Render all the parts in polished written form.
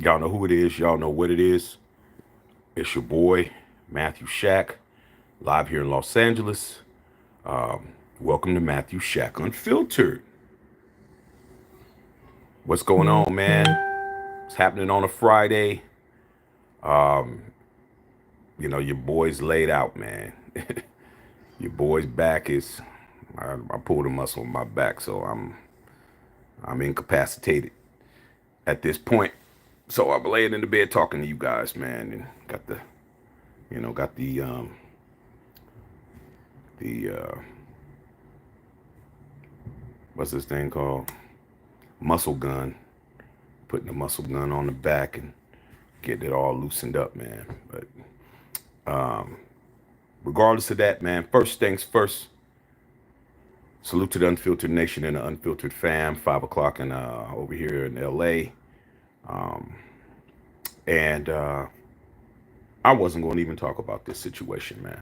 Y'all know who it is. Y'all know what it is. It's your boy, Matthew Shack, live here in Los Angeles. Welcome to Matthew Shack Unfiltered. What's going on, man? It's happening on a Friday. Your boy's laid out, man. Your boy's back is, I pulled a muscle in my back, so I'm incapacitated at this point. So I'm laying in the bed talking to you guys, man, and got the what's this thing called? Muscle gun. Putting the muscle gun on the back and getting it all loosened up, man. But regardless of that, man, first things first. Salute to the Unfiltered Nation and the Unfiltered fam. 5 o'clock in over here in LA. And I wasn't going to even talk about this situation, man.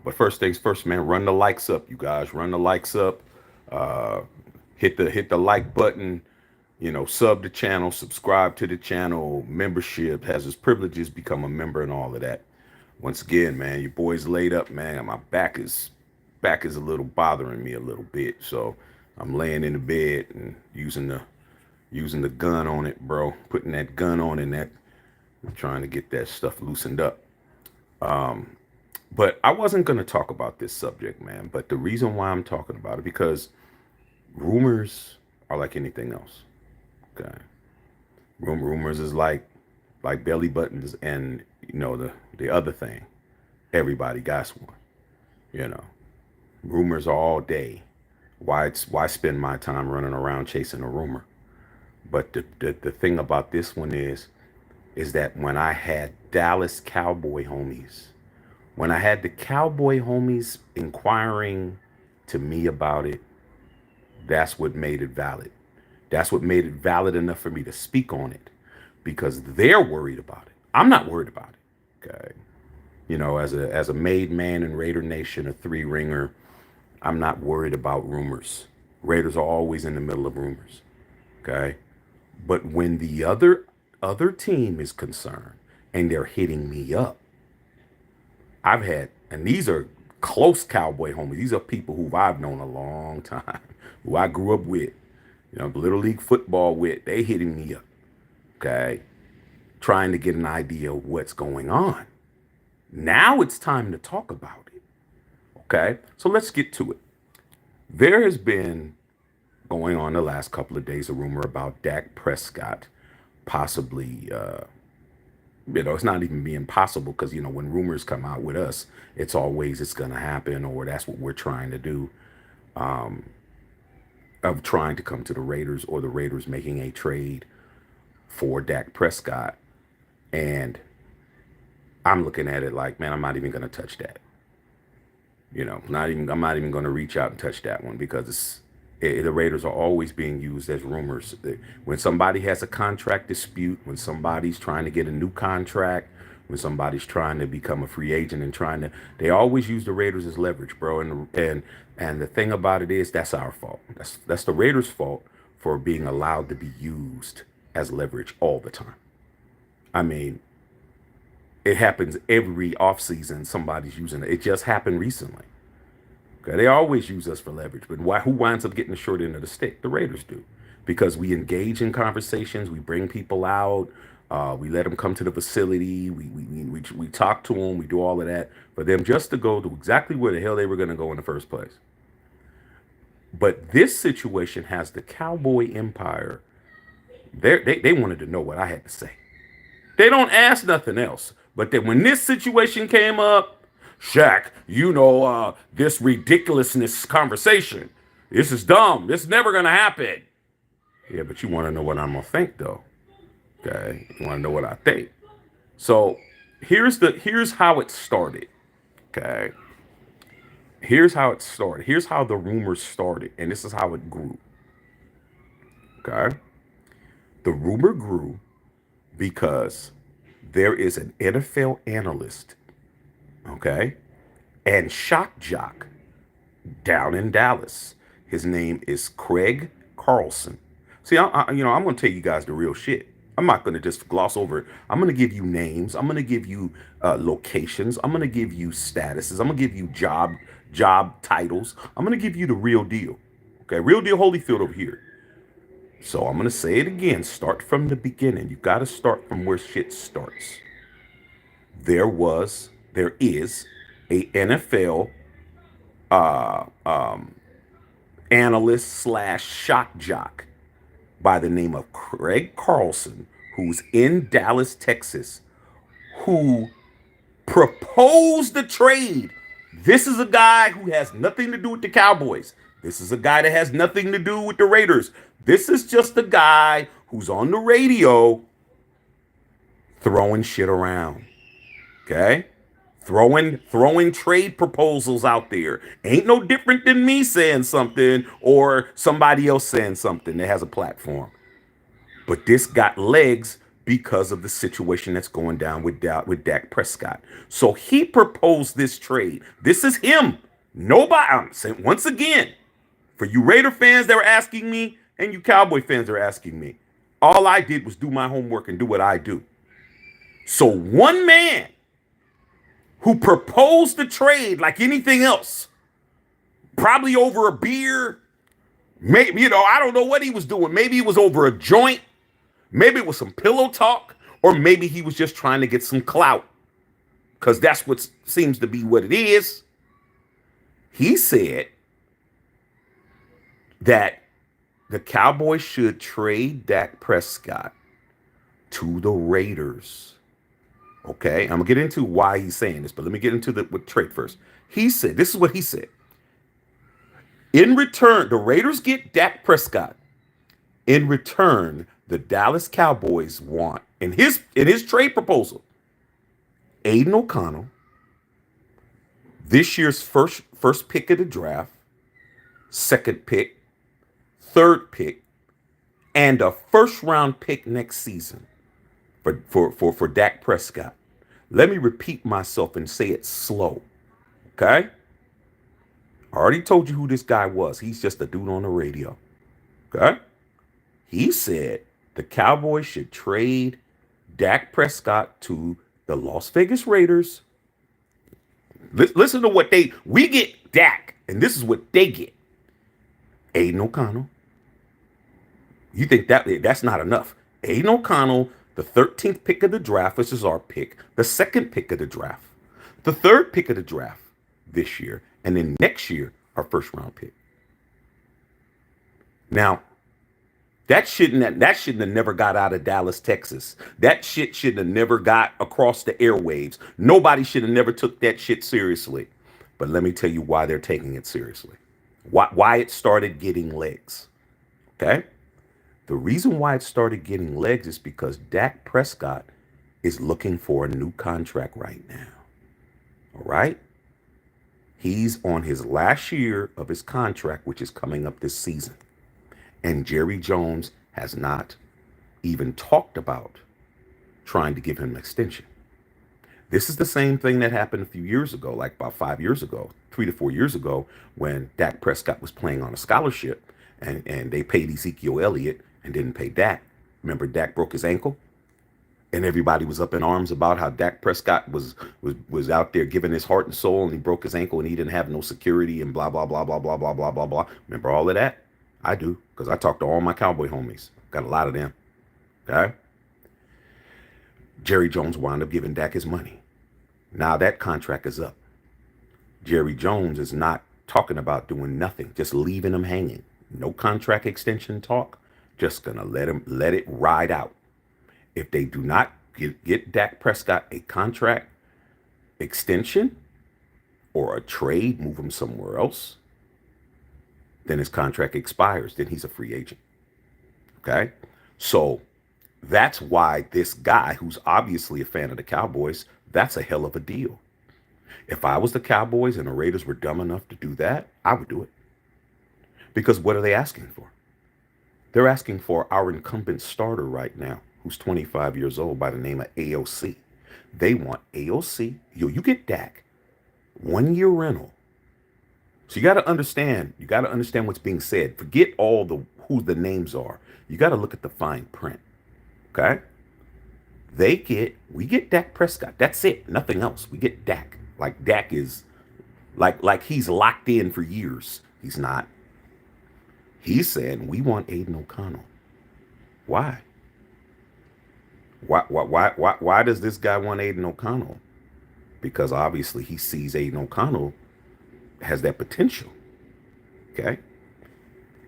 But first things first, man, run the likes up, you guys. Run the likes up. Hit the like button. Sub the channel, subscribe to the channel. Membership has its privileges. Become a member and all of that. Once again, man, your boy's laid up, man. My back is a little bothering me a little bit, so I'm laying in the bed and using the gun on it, bro. Putting that gun on and that. I'm trying to get that stuff loosened up. But I wasn't going to talk about this subject, man. But the reason why I'm talking about it, because rumors are like anything else. Okay. Rumors is like belly buttons and, the other thing. Everybody got one. Rumors all day. Why spend my time running around chasing a rumor? But the thing about this one is that when I had Dallas Cowboy homies, when I had the Cowboy homies inquiring to me about it, that's what made it valid. That's what made it valid enough for me to speak on it, because they're worried about it. I'm not worried about it. Okay. As a made man in Raider Nation, a three ringer, I'm not worried about rumors. Raiders are always in the middle of rumors. Okay. But when the other team is concerned and they're hitting me up, and these are close Cowboy homies. These are people who I've known a long time, who I grew up with, Little League football with. They hitting me up, okay, trying to get an idea of what's going on. Now it's time to talk about it, okay? So let's get to it. There has been going on the last couple of days a rumor about Dak Prescott possibly, it's not even being possible because, when rumors come out with us, it's going to happen, or that's what we're trying to do, of trying to come to the Raiders, or the Raiders making a trade for Dak Prescott. And I'm looking at it like, man, I'm not even going to touch that. I'm not even going to reach out and touch that one, because the Raiders are always being used as rumors. When somebody has a contract dispute, when somebody's trying to get a new contract, when somebody's trying to become a free agent and they always use the Raiders as leverage, bro. And the thing about it is, that's our fault. That's the Raiders' fault for being allowed to be used as leverage all the time. I mean, it happens every offseason. Somebody's using it. It just happened recently. Okay, they always use us for leverage, but who winds up getting the short end of the stick? The Raiders do, because we engage in conversations. We bring people out. We let them come to the facility. We talk to them. We do all of that for them just to go to exactly where the hell they were going to go in the first place. But this situation has the Cowboy Empire. They wanted to know what I had to say. They don't ask nothing else. But then when this situation came up, Shaq, this ridiculousness conversation, this is dumb. This is never going to happen. Yeah, but you want to know what I'm going to think, though. Okay? You want to know what I think. So here's how it started. Okay? Here's how it started. Here's how the rumors started. And this is how it grew. Okay? The rumor grew because there is an NFL analyst, okay, and shock jock down in Dallas. His name is Craig Carlson. See, I'm going to tell you guys the real shit. I'm not going to just gloss over it. I'm going to give you names. I'm going to give you locations. I'm going to give you statuses. I'm going to give you job titles. I'm going to give you the real deal. Okay, real deal Holyfield over here. So I'm going to say it again. Start from the beginning. You got to start from where shit starts. There is a NFL analyst slash shock jock by the name of Craig Carlson, who's in Dallas, Texas, who proposed the trade. This is a guy who has nothing to do with the Cowboys. This is a guy that has nothing to do with the Raiders. This is just a guy who's on the radio throwing shit around. Okay? Throwing trade proposals out there. Ain't no different than me saying something or somebody else saying something that has a platform. But this got legs because of the situation that's going down with Dak Prescott. So he proposed this trade. This is him. Nobody, I'm saying once again, for you Raider fans that were asking me and you Cowboy fans that are asking me, all I did was do my homework and do what I do. So one man who proposed the trade like anything else, probably over a beer, maybe, I don't know what he was doing. Maybe it was over a joint. Maybe it was some pillow talk, or maybe he was just trying to get some clout, because that's what seems to be what it is. He said that the Cowboys should trade Dak Prescott to the Raiders. Okay, I'm gonna get into why he's saying this, but let me get into the trade first. He said, this is what he said. In return, the Raiders get Dak Prescott. In return, the Dallas Cowboys want, in his trade proposal, Aiden O'Connell, this year's first pick of the draft, second pick, third pick, and a first round pick next season for Dak Prescott. Let me repeat myself and say it slow. Okay? I already told you who this guy was. He's just a dude on the radio. Okay? He said the Cowboys should trade Dak Prescott to the Las Vegas Raiders. Listen to what we get Dak, and this is what they get. Aiden O'Connell. You think that's not enough? Aiden O'Connell, the 13th pick of the draft, which is our pick, the second pick of the draft, the third pick of the draft this year, and then next year, our first round pick. Now, that shouldn't have never got out of Dallas, Texas. That shit should have never got across the airwaves. Nobody should have never took that shit seriously. But let me tell you why they're taking it seriously. Why it started getting legs. Okay? The reason why it started getting legs is because Dak Prescott is looking for a new contract right now. All right? He's on his last year of his contract, which is coming up this season. And Jerry Jones has not even talked about trying to give him an extension. This is the same thing that happened a few years ago, like about 5 years ago, 3 to 4 years ago, when Dak Prescott was playing on a scholarship and they paid Ezekiel Elliott and didn't pay Dak. Remember, Dak broke his ankle? And everybody was up in arms about how Dak Prescott was out there giving his heart and soul, and he broke his ankle and he didn't have no security and blah, blah, blah, blah, blah, blah, blah, blah, blah. Remember all of that? I do, because I talked to all my Cowboy homies. Got a lot of them. Okay? Jerry Jones wound up giving Dak his money. Now that contract is up. Jerry Jones is not talking about doing nothing, just leaving him hanging. No contract extension talk. Just gonna let it ride out. If they do not get Dak Prescott a contract extension or a trade, move him somewhere else, then his contract expires. Then he's a free agent. Okay? So that's why this guy, who's obviously a fan of the Cowboys, that's a hell of a deal. If I was the Cowboys and the Raiders were dumb enough to do that, I would do it. Because what are they asking for? They're asking for our incumbent starter right now, who's 25 years old, by the name of AOC. They want AOC. You get Dak. 1 year rental. So you got to understand. You got to understand what's being said. Forget all who the names are. You got to look at the fine print. Okay? We get Dak Prescott. That's it. Nothing else. We get Dak. Like Dak is like he's locked in for years. He's not. He's saying we want Aiden O'Connell. Why? Why does this guy want Aiden O'Connell? Because obviously he sees Aiden O'Connell has that potential. Okay?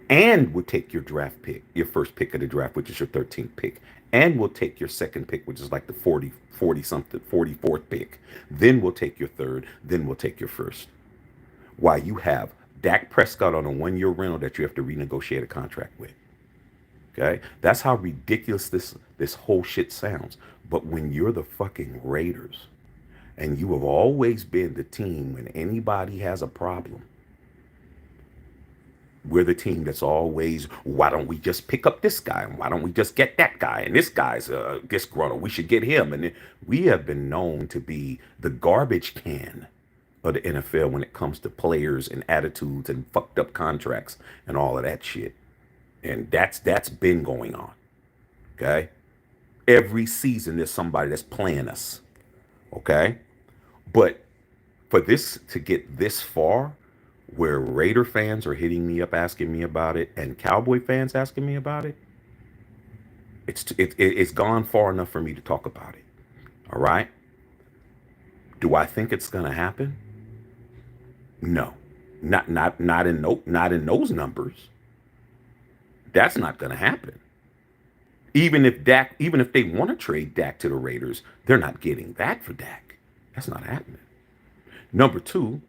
And we'll take your draft pick, your first pick of the draft, which is your 13th pick. And we'll take your second pick, which is like the 40 something, 44th pick. Then we'll take your third. Then we'll take your first. Why you have Dak Prescott on a 1 year rental that you have to renegotiate a contract with. Okay? That's how ridiculous this whole shit sounds. But when you're the fucking Raiders and you have always been the team when anybody has a problem, we're the team that's always, why don't we just pick up this guy? And why don't we just get that guy? And this guy's disgruntled. We should get him. And we have been known to be the garbage can of the NFL when it comes to players and attitudes and fucked up contracts and all of that shit. And that's been going on. Okay? Every season there's somebody that's playing us. Okay? But for this to get this far, where Raider fans are hitting me up asking me about it and Cowboy fans asking me about it, it's gone far enough for me to talk about it. All right? Do I think it's going to happen? No. Not in those numbers. That's not going to happen. Even if they want to trade Dak to the Raiders, they're not getting that for Dak. That's not happening. Number two,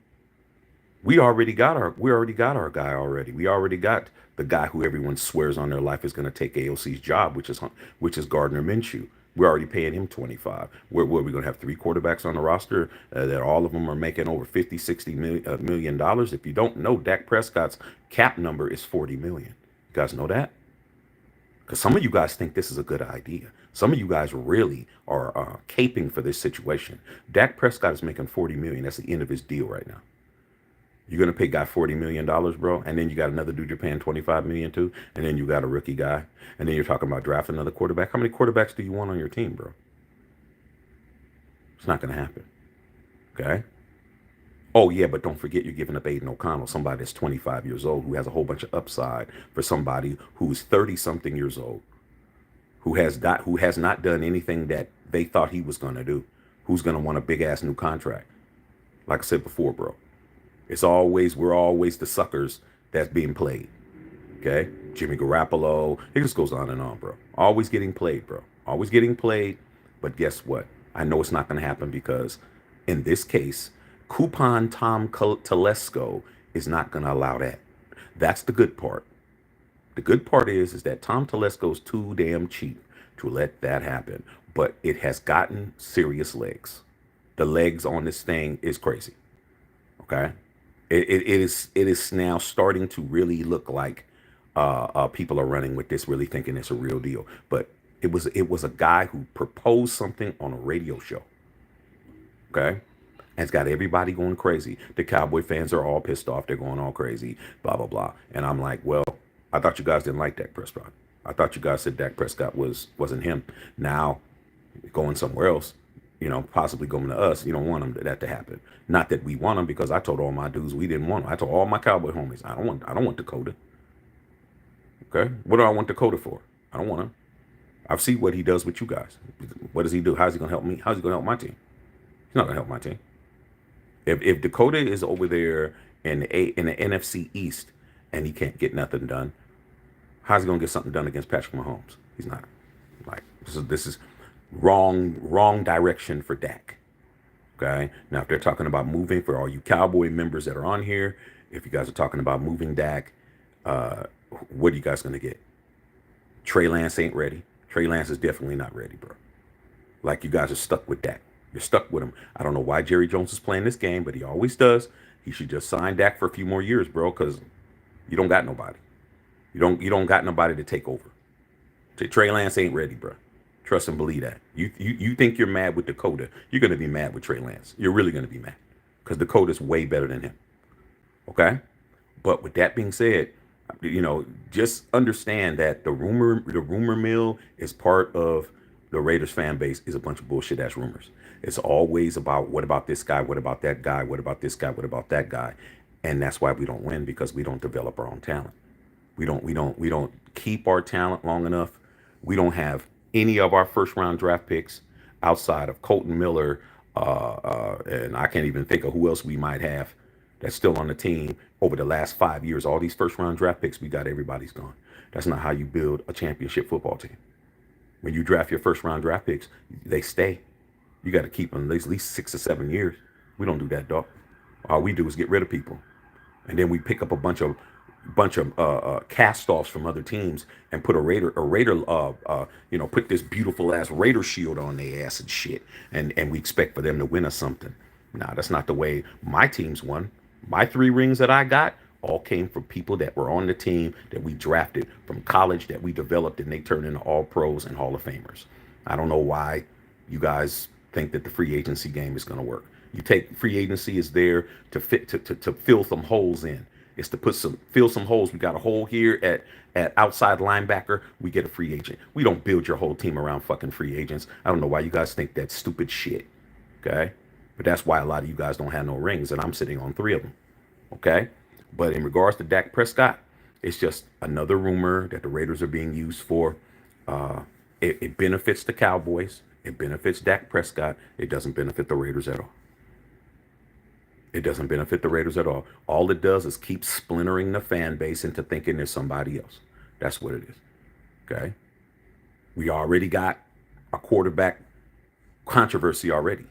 we already got our guy already. We already got the guy who everyone swears on their life is going to take AOC's job, which is Gardner Minshew. We're already paying him 25. We're going to have 3 quarterbacks on the roster that all of them are making over 50, 60 million dollars. If you don't know, Dak Prescott's cap number is 40 million. You guys know that? Because some of you guys think this is a good idea. Some of you guys really are caping for this situation. Dak Prescott is making 40 million. That's the end of his deal right now. You're going to pay guy $40 million, bro. And then you got another dude you're paying $25 million to. And then you got a rookie guy. And then you're talking about drafting another quarterback. How many quarterbacks do you want on your team, bro? It's not going to happen. Okay? Oh, yeah, but don't forget you're giving up Aiden O'Connell, somebody that's 25 years old, who has a whole bunch of upside for somebody who's 30-something years old, who has not done anything that they thought he was going to do, who's going to want a big-ass new contract. Like I said before, bro. We're always the suckers that's being played. Okay? Jimmy Garoppolo. It just goes on and on, bro. Always getting played, bro. Always getting played. But guess what? I know it's not going to happen because in this case, Coupon Tom Telesco is not going to allow that. That's the good part. The good part is that Tom Telesco's too damn cheap to let that happen. But it has gotten serious legs. The legs on this thing is crazy. Okay? It is now starting to really look like people are running with this, really thinking it's a real deal. But it was a guy who proposed something on a radio show. Okay, and it's got everybody going crazy. The Cowboy fans are all pissed off. They're going all crazy. Blah blah blah. And I'm like, well, I thought you guys didn't like Dak Prescott. I thought you guys said Dak Prescott wasn't him. Now going somewhere else. Possibly going to us. You don't want that to happen. Not that we want him, because I told all my dudes we didn't want him. I told all my Cowboy homies, I don't want Dakota. Okay? What do I want Dakota for? I don't want him. I've seen what he does with you guys. What does he do? How's he going to help me? How's he going to help my team? He's not going to help my team. If Dakota is over there in the NFC East and he can't get nothing done, how's he going to get something done against Patrick Mahomes? He's not. Like, this is wrong direction for Dak. Okay? Now, if they're talking about moving, for all you Cowboy members that are on here, if you guys are talking about moving Dak, what are you guys going to get? Trey Lance ain't ready. Trey Lance is definitely not ready, bro. Like, you guys are stuck with Dak. You're stuck with him. I don't know why Jerry Jones is playing this game, but he always does. He should just sign Dak for a few more years, bro, because you don't got nobody. You don't got nobody to take over. Trey Lance ain't ready, bro. Trust and believe that. You think you're mad with Dakota. You're going to be mad with Trey Lance. You're really going to be mad. Because Dakota's way better than him. Okay? But with that being said, Just understand that the rumor mill is part of the Raiders fan base is a bunch of bullshit ass rumors. It's always about what about this guy, what about that guy, what about this guy, what about that guy, and that's why we don't win because we don't develop our own talent. We don't keep our talent long enough. We don't have any of our first round draft picks outside of Colton Miller, and I can't even think of who else we might have that's still on the team over the last 5 years. All these first round draft picks we got, everybody's gone. That's not how you build a championship football team. When you draft your first round draft picks, they stay. You got to keep them at least 6 or 7 years. We don't do that, dog. All we do is get rid of people, and then we pick up a bunch of cast-offs from other teams and put put this beautiful ass Raider shield on their ass and shit, and we expect for them to win us something. Nah, that's not the way my teams won. My 3 rings that I got all came from people that were on the team that we drafted from college that we developed and they turned into all pros and Hall of Famers. I don't know why you guys think that the free agency game is going to work. You take free agency is there to fit to fill some holes in. It's to fill some holes. We got a hole here at outside linebacker. We get a free agent. We don't build your whole team around fucking free agents. I don't know why you guys think that's stupid shit. Okay, but that's why a lot of you guys don't have no rings, and I'm sitting on 3 of them. Okay, but in regards to Dak Prescott, it's just another rumor that the Raiders are being used for. It benefits the Cowboys. It benefits Dak Prescott. It doesn't benefit the Raiders at all. It doesn't benefit the Raiders at all. All it does is keep splintering the fan base into thinking there's somebody else. That's what it is. Okay. We already got a quarterback controversy already.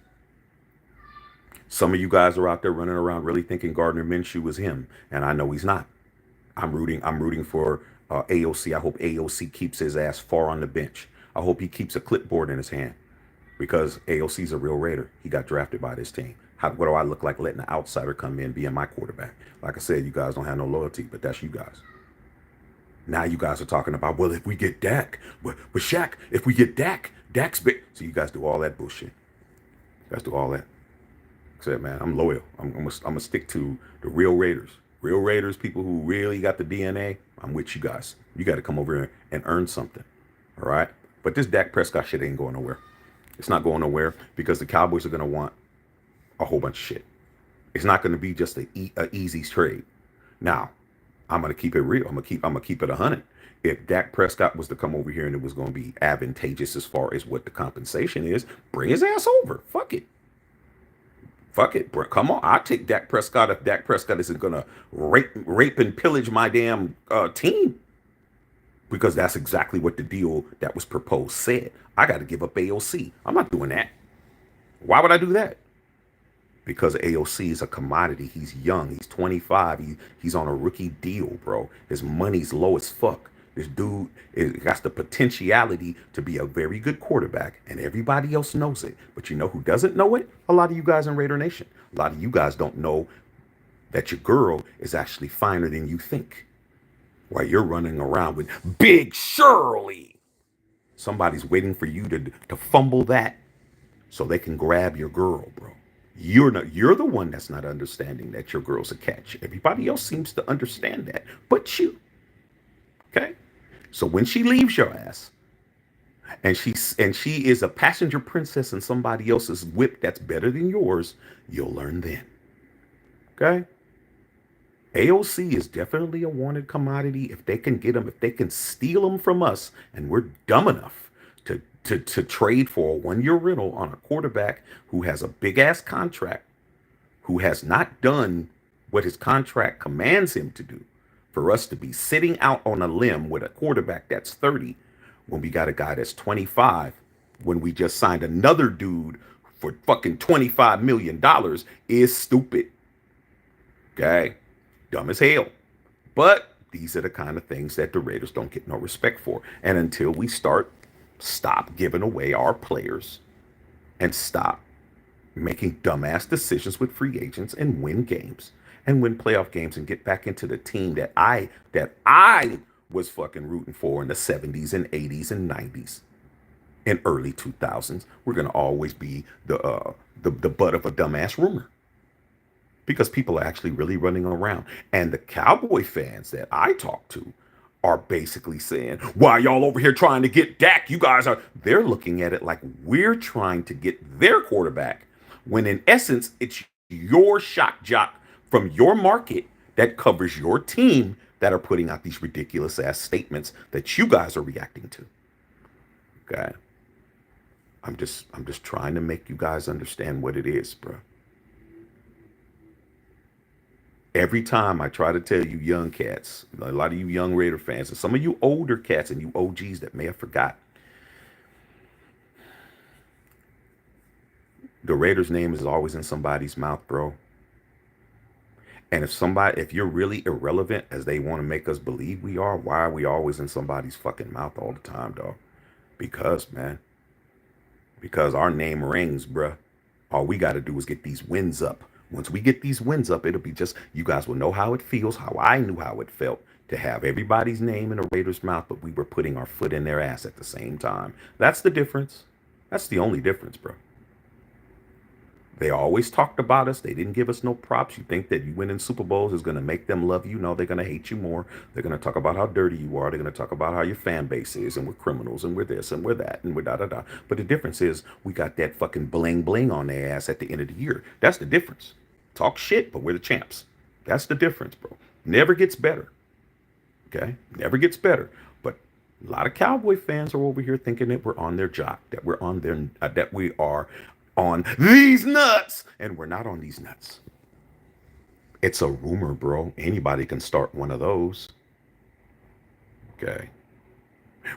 Some of you guys are out there running around really thinking Gardner Minshew is him, and I know he's not. I'm rooting for AOC. I hope AOC keeps his ass far on the bench. I hope he keeps a clipboard in his hand because AOC's a real Raider. He got drafted by this team. What do I look like letting an outsider come in being my quarterback? Like I said, you guys don't have no loyalty, but that's you guys. Now you guys are talking about, well, if we get Dak, with Shaq, if we get Dak's big. So you guys do all that bullshit. You guys do all that. I said, man, I'm loyal. I'm gonna stick to the real Raiders. Real Raiders, people who really got the DNA. I'm with you guys. You got to come over here and earn something. All right? But this Dak Prescott shit ain't going nowhere. It's not going nowhere because the Cowboys are going to want a whole bunch of shit. It's not going to be just a easy trade. Now, I'm going to keep it real. I'm gonna keep it 100. If Dak Prescott was to come over here and it was going to be advantageous as far as what the compensation is, bring his ass over. Fuck it. Fuck it. Come on. I'll take Dak Prescott if Dak Prescott isn't going to rape and pillage my damn team. Because that's exactly what the deal that was proposed said. I got to give up AOC. I'm not doing that. Why would I do that? Because AOC is a commodity. He's young. He's 25. He's on a rookie deal, bro. His money's low as fuck. This dude has the potentiality to be a very good quarterback, and everybody else knows it. But you know who doesn't know it? A lot of you guys in Raider Nation. A lot of you guys don't know that your girl is actually finer than you think. While you're running around with Big Shirley. Somebody's waiting for you to fumble that so they can grab your girl, bro. You're the one that's not understanding that your girl's a catch. Everybody else seems to understand that, but you. Okay? So when she leaves your ass and she is a passenger princess in somebody else's whip that's better than yours, you'll learn then. Okay? AOC is definitely a wanted commodity if they can get them, if they can steal them from us, and we're dumb enough to trade for a 1-year rental on a quarterback who has a big ass contract, who has not done what his contract commands him to do, for us to be sitting out on a limb with a quarterback that's 30 when we got a guy that's 25, when we just signed another dude for fucking $25 million is stupid. Okay? Dumb as hell. But these are the kind of things that the Raiders don't get no respect for. And until we stop giving away our players and stop making dumbass decisions with free agents and win games and win playoff games and get back into the team that I was fucking rooting for in the 70s and 80s and 90s and early 2000s, we're going to always be the butt of a dumbass rumor. because people are actually really running around. And the Cowboy fans that I talk to are basically saying, why y'all over here trying to get Dak? You guys are, they're looking at it like we're trying to get their quarterback, when in essence, it's your shock jock from your market that covers your team that are putting out these ridiculous ass statements that you guys are reacting to. Okay. I'm just trying to make you guys understand what it is, bro. Every time I try to tell you young cats, a lot of you young Raider fans, and some of you older cats and you OGs that may have forgot, the Raiders' name is always in somebody's mouth, bro. And if you're really irrelevant as they want to make us believe we are, why are we always in somebody's fucking mouth all the time, dog? Because, man, because our name rings, bruh. All we got to do is get these wins up. Once we get these wins up, it'll be just, you guys will know how it feels, how I knew how it felt to have everybody's name in a Raiders' mouth, but we were putting our foot in their ass at the same time. That's the difference. That's the only difference, bro. They always talked about us. They didn't give us no props. You think that you winning Super Bowls is going to make them love you? No, they're going to hate you more. They're going to talk about how dirty you are. They're going to talk about how your fan base is, and we're criminals, and we're this, and we're that, and we're da da da. But the difference is we got that fucking bling bling on their ass at the end of the year. That's the difference. Talk shit, but we're the champs. That's the difference, bro. Never gets better. Okay? Never gets better. But a lot of Cowboy fans are over here thinking that we're on their jock, that we're on their, that we are on these nuts, and we're not on these nuts. It's a rumor, bro. Anybody can start one of those. Okay.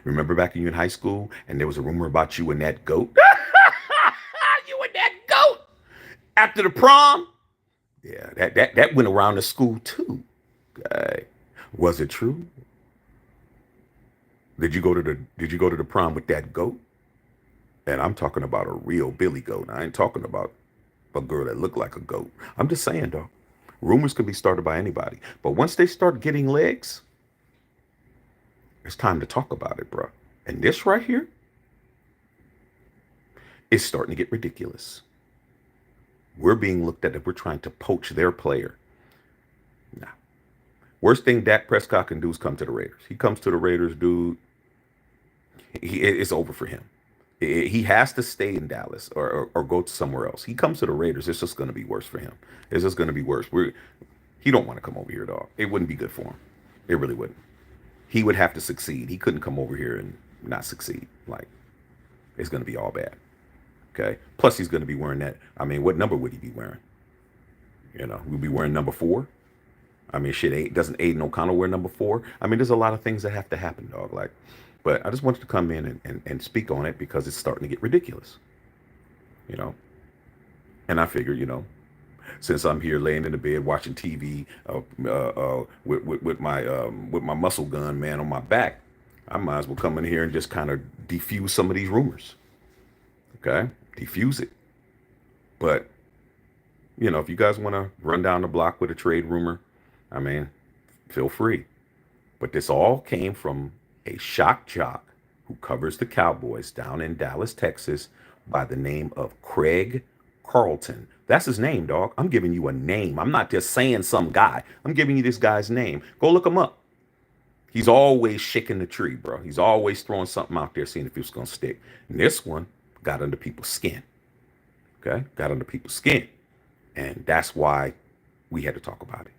Remember back when you in high school and there was a rumor about you and that goat? You and that goat after the prom? Yeah, that went around the school too. Okay. Was it true? Did you go to the prom with that goat? And I'm talking about a real Billy goat. I ain't talking about a girl that looked like a goat. I'm just saying, though, rumors can be started by anybody. But once they start getting legs, it's time to talk about it, bro. And this right here is starting to get ridiculous. We're being looked at if we're trying to poach their player. Nah. Worst thing Dak Prescott can do is come to the Raiders. He comes to the Raiders, dude. It's over for him. He has to stay in Dallas or go to somewhere else. He comes to the Raiders, it's just going to be worse for him. It's just going to be worse. He don't want to come over here, dog. It wouldn't be good for him. It really wouldn't. He would have to succeed. He couldn't come over here and not succeed. Like, it's going to be all bad. Okay. Plus, he's going to be wearing that. I mean, what number would he be wearing? We'd be wearing number 4. I mean, shit, doesn't Aiden O'Connell wear number 4? I mean, there's a lot of things that have to happen, dog. Like, but I just wanted to come in and speak on it because it's starting to get ridiculous, you know. And I figured, since I'm here laying in the bed watching TV with my muscle gun, man, on my back, I might as well come in here and just kind of defuse some of these rumors. Okay, defuse it. But if you guys want to run down the block with a trade rumor, I mean, feel free. But this all came from a shock jock who covers the Cowboys down in Dallas, Texas, by the name of Craig Carlton. That's his name, dog. I'm giving you a name. I'm not just saying some guy. I'm giving you this guy's name. Go look him up. He's always shaking the tree, bro. He's always throwing something out there, seeing if it's going to stick. And this one got under people's skin. Okay? Got under people's skin. And that's why we had to talk about it.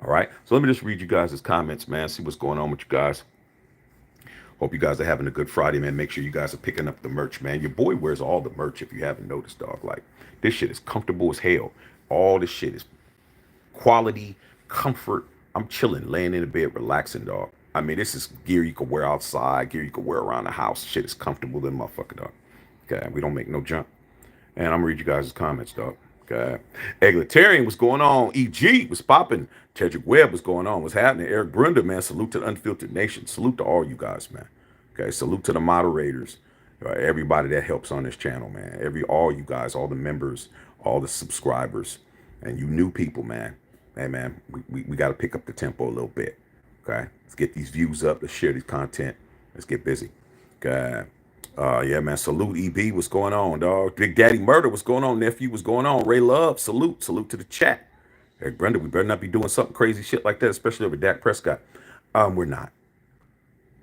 All right? So let me just read you guys' comments, man. See what's going on with you guys. Hope you guys are having a good Friday, man. Make sure you guys are picking up the merch, man. Your boy wears all the merch if you haven't noticed, dog. Like, this shit is comfortable as hell. All this shit is quality, comfort. I'm chilling, laying in the bed, relaxing, dog. I mean, this is gear you can wear outside, gear you can wear around the house. Shit is comfortable than motherfucker, dog. Okay, we don't make no junk. And I'm gonna read you guys' comments, dog. Okay. Egalitarian, what's going on? EG was popping. Tedrick Webb, what's going on? What's happening? Eric Brunda, man. Salute to the Unfiltered Nation. Salute to all you guys, man. Okay. Salute to the moderators. Everybody that helps on this channel, man. All you guys, all the members, all the subscribers, and you new people, man. Hey, man, we got to pick up the tempo a little bit. Okay. Let's get these views up. Let's share this content. Let's get busy. Okay. Yeah, man. Salute, EB. What's going on, dog? Big Daddy Murder. What's going on, nephew? What's going on? Ray Love. Salute. Salute to the chat. Hey, Brenda, we better not be doing something crazy shit like that, especially over Dak Prescott. We're not.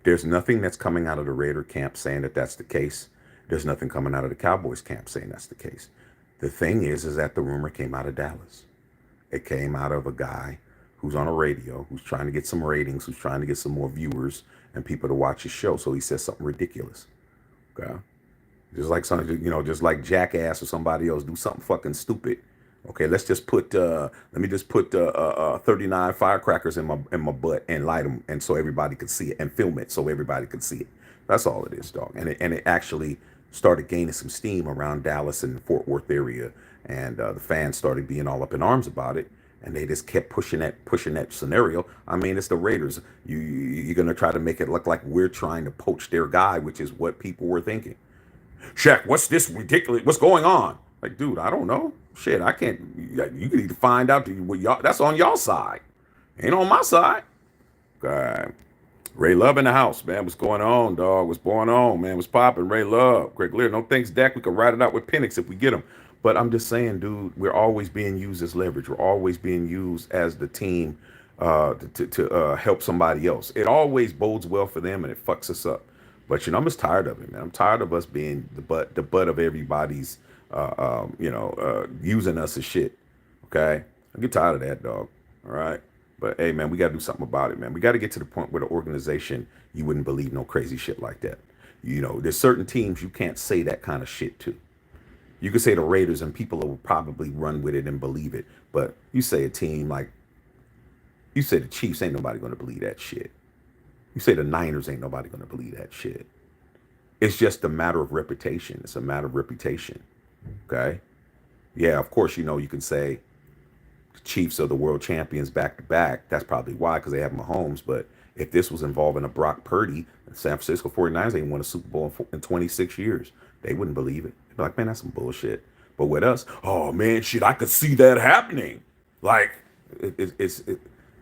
There's nothing that's coming out of the Raider camp saying that that's the case. There's nothing coming out of the Cowboys camp saying that's the case. The thing is that the rumor came out of Dallas. It came out of a guy who's on a radio, who's trying to get some ratings, who's trying to get some more viewers and people to watch his show. So he says something ridiculous. Okay. Just like something, just like Jackass or somebody else do something fucking stupid. Okay, let me just put 39 firecrackers in my butt and light them, and so everybody could see it, and film it so everybody could see it. That's all it is, dog. And it actually started gaining some steam around Dallas and the Fort Worth area, and the fans started being all up in arms about it, and they just kept pushing that scenario. I mean, it's the Raiders. You're gonna try to make it look like we're trying to poach their guy, which is what people were thinking. Shaq, what's this ridiculous? What's going on? Like, dude, I don't know. Shit, I can't. You need to find out what y'all. That's on y'all side. Ain't on my side. God. Ray Love in the house, man. What's going on, dog? What's going on, man? What's popping? Ray Love. Greg Lear. No thanks, Dak. We can ride it out with Penix if we get him. But I'm just saying, dude, we're always being used as leverage. We're always being used as the team to help somebody else. It always bodes well for them and it fucks us up. But I'm just tired of it, man. I'm tired of us being the butt of everybody's, using us as shit. Okay, I get tired of that, dog. All right. But hey, man, we got to do something about it, man. We got to get to the point where the organization, you wouldn't believe no crazy shit like that. There's certain teams you can't say that kind of shit to. You could say the Raiders and people will probably run with it and believe it. But you say a team like, you say the Chiefs, ain't nobody going to believe that shit. You say the Niners, ain't nobody going to believe that shit. It's just a matter of reputation. It's a matter of reputation. Okay? Yeah, of course, you can say the Chiefs are the world champions back to back. That's probably why, because they have Mahomes. But if this was involving a Brock Purdy, the San Francisco 49ers ain't won a Super Bowl in 26 years. They wouldn't believe it. They'd be like, man, that's some bullshit. But with us, oh man, shit, I could see that happening. Like,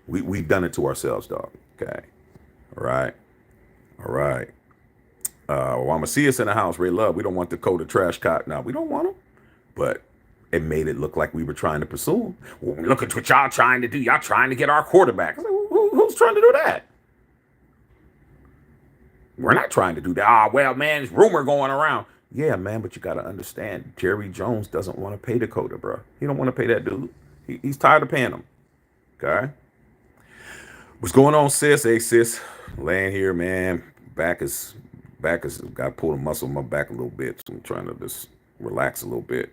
we've done it to ourselves, dog. Okay. All right. All right. Well, I'm gonna see us in the house. Ray Love. We don't want Dakota Trash Cot. Now we don't want him, but it made it look like we were trying to pursue him. Well, look at what y'all trying to do. Y'all trying to get our quarterback. I was like, who's trying to do that? We're not trying to do that. Well, man, there's rumor going around. Yeah, man, but you got to understand, Jerry Jones doesn't want to pay Dakota, bro. He don't want to pay that dude. He's tired of paying him. Okay. What's going on, sis? Hey, sis. Laying here, man. Back is got to pull the muscle in my back a little bit. So I'm trying to just relax a little bit.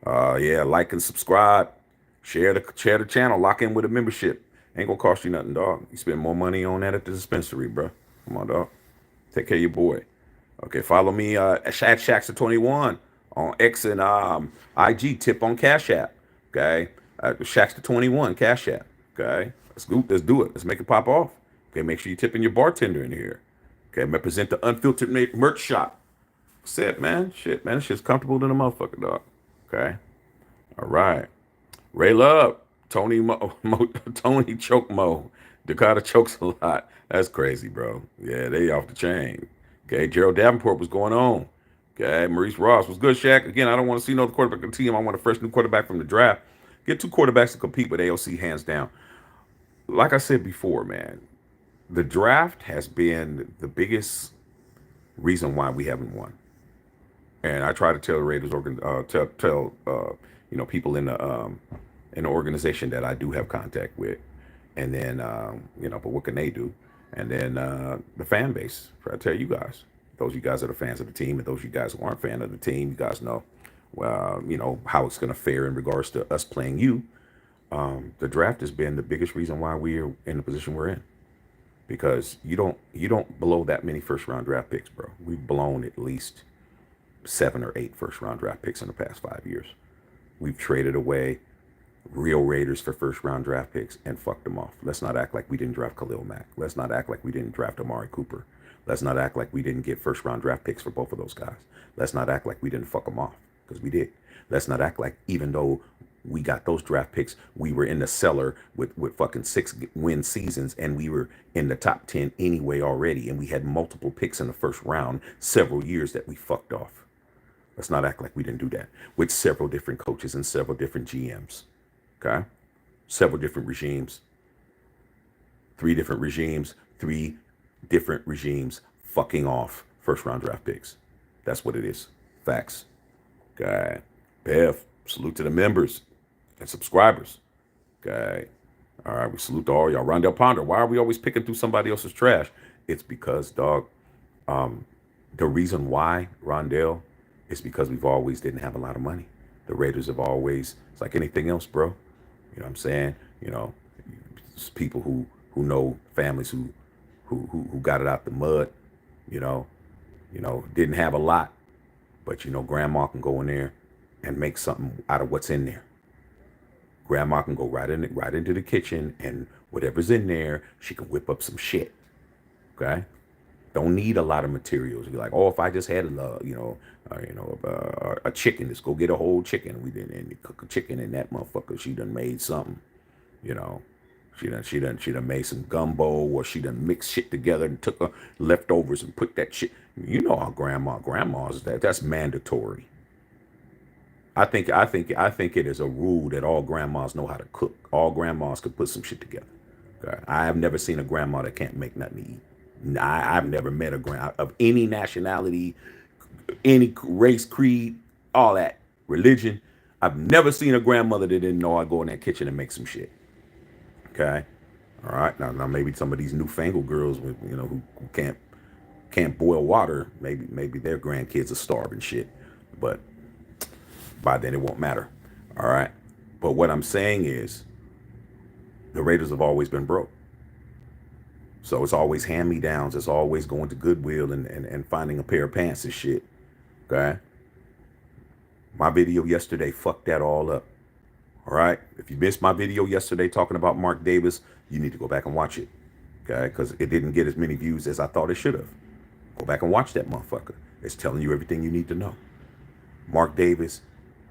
Yeah, like and subscribe. Share the channel. Lock in with a membership. Ain't gonna cost you nothing, dog. You spend more money on that at the dispensary, bro. Come on, dog. Take care of your boy. Okay, follow me at Shaxter21 on X and IG. Tip on Cash App. Okay, Shaxter21 Cash App. Okay, let's do it. Let's make it pop off. Okay, make sure you tipping your bartender in here. Okay, represent the unfiltered merch shop. That's it, man. Shit, man. This shit's comfortable than a motherfucker, dog. Okay. All right. Ray Love. Tony Choke Mo. Dakota chokes a lot. That's crazy, bro. Yeah, they off the chain. Okay. Gerald Davenport, what's going on? Okay. Maurice Ross, what's good, Shaq? Again, I don't want to see no quarterback on the team. I want a fresh new quarterback from the draft. Get two quarterbacks to compete with AOC hands down. Like I said before, man, the draft has been the biggest reason why we haven't won. And I try to tell the Raiders, tell people in the organization that I do have contact with, and then but what can they do? And then the fan base. Try to tell you guys, those of you guys that are fans of the team, and those of you guys who aren't fan of the team, you guys know, well, how it's going to fare in regards to us playing you. The draft has been the biggest reason why we're in the position we're in, because you don't blow that many first round draft picks, bro. We've blown at least 7 or 8 first round draft picks in the past 5 years. We've traded away real Raiders for first round draft picks and fucked them off. Let's not act like we didn't draft Khalil Mack. Let's not act like we didn't draft Amari Cooper. Let's not act like we didn't get first round draft picks for both of those guys. Let's not act like we didn't fuck them off, because we did. Let's not act like even though we got those draft picks, we were in the cellar with fucking 6-win seasons, and we were in the top 10 anyway already, and we had multiple picks in the first round several years that we fucked off. Let's not act like we didn't do that with several different coaches and several different GMs. Okay? Several different regimes. 3 different regimes fucking off first round draft picks. That's what it is. Facts. Okay. Bev, salute to the members and subscribers. Okay. All right, we salute to all y'all. Rondell Ponder, why are we always picking through somebody else's trash? It's because, dog, the reason why, Rondell, is because we've always didn't have a lot of money. The Raiders have always, it's like anything else, bro. You know what I'm saying? You know, it's people who know families who got it out the mud, you know, didn't have a lot, but grandma can go in there and make something out of what's in there. Grandma can go right into the kitchen, and whatever's in there, she can whip up some shit. Okay, don't need a lot of materials. You're like, oh, if I just had a chicken, let's go get a whole chicken. We didn't and cook a chicken, and that motherfucker, she done made something. You know, she done made some gumbo, or she done mixed shit together and took leftovers and put that shit. You know how grandmas that's mandatory. I think it is a rule that all grandmas know how to cook. All grandmas could put some shit together. Okay? I have never seen a grandma that can't make nothing to eat. I've never met a grandma of any nationality, any race, creed, all that, religion. I've never seen a grandmother that didn't know how to go in that kitchen and make some shit. Okay, all right. Now maybe some of these newfangled girls, with who can't boil water, maybe their grandkids are starving shit, but by then it won't matter. All right. But what I'm saying is the Raiders have always been broke. So it's always hand-me-downs. It's always going to Goodwill and finding a pair of pants and shit. Okay. My video yesterday fucked that all up. All right. If you missed my video yesterday talking about Mark Davis, you need to go back and watch it. Okay. Because it didn't get as many views as I thought it should have. Go back and watch that motherfucker. It's telling you everything you need to know. Mark Davis,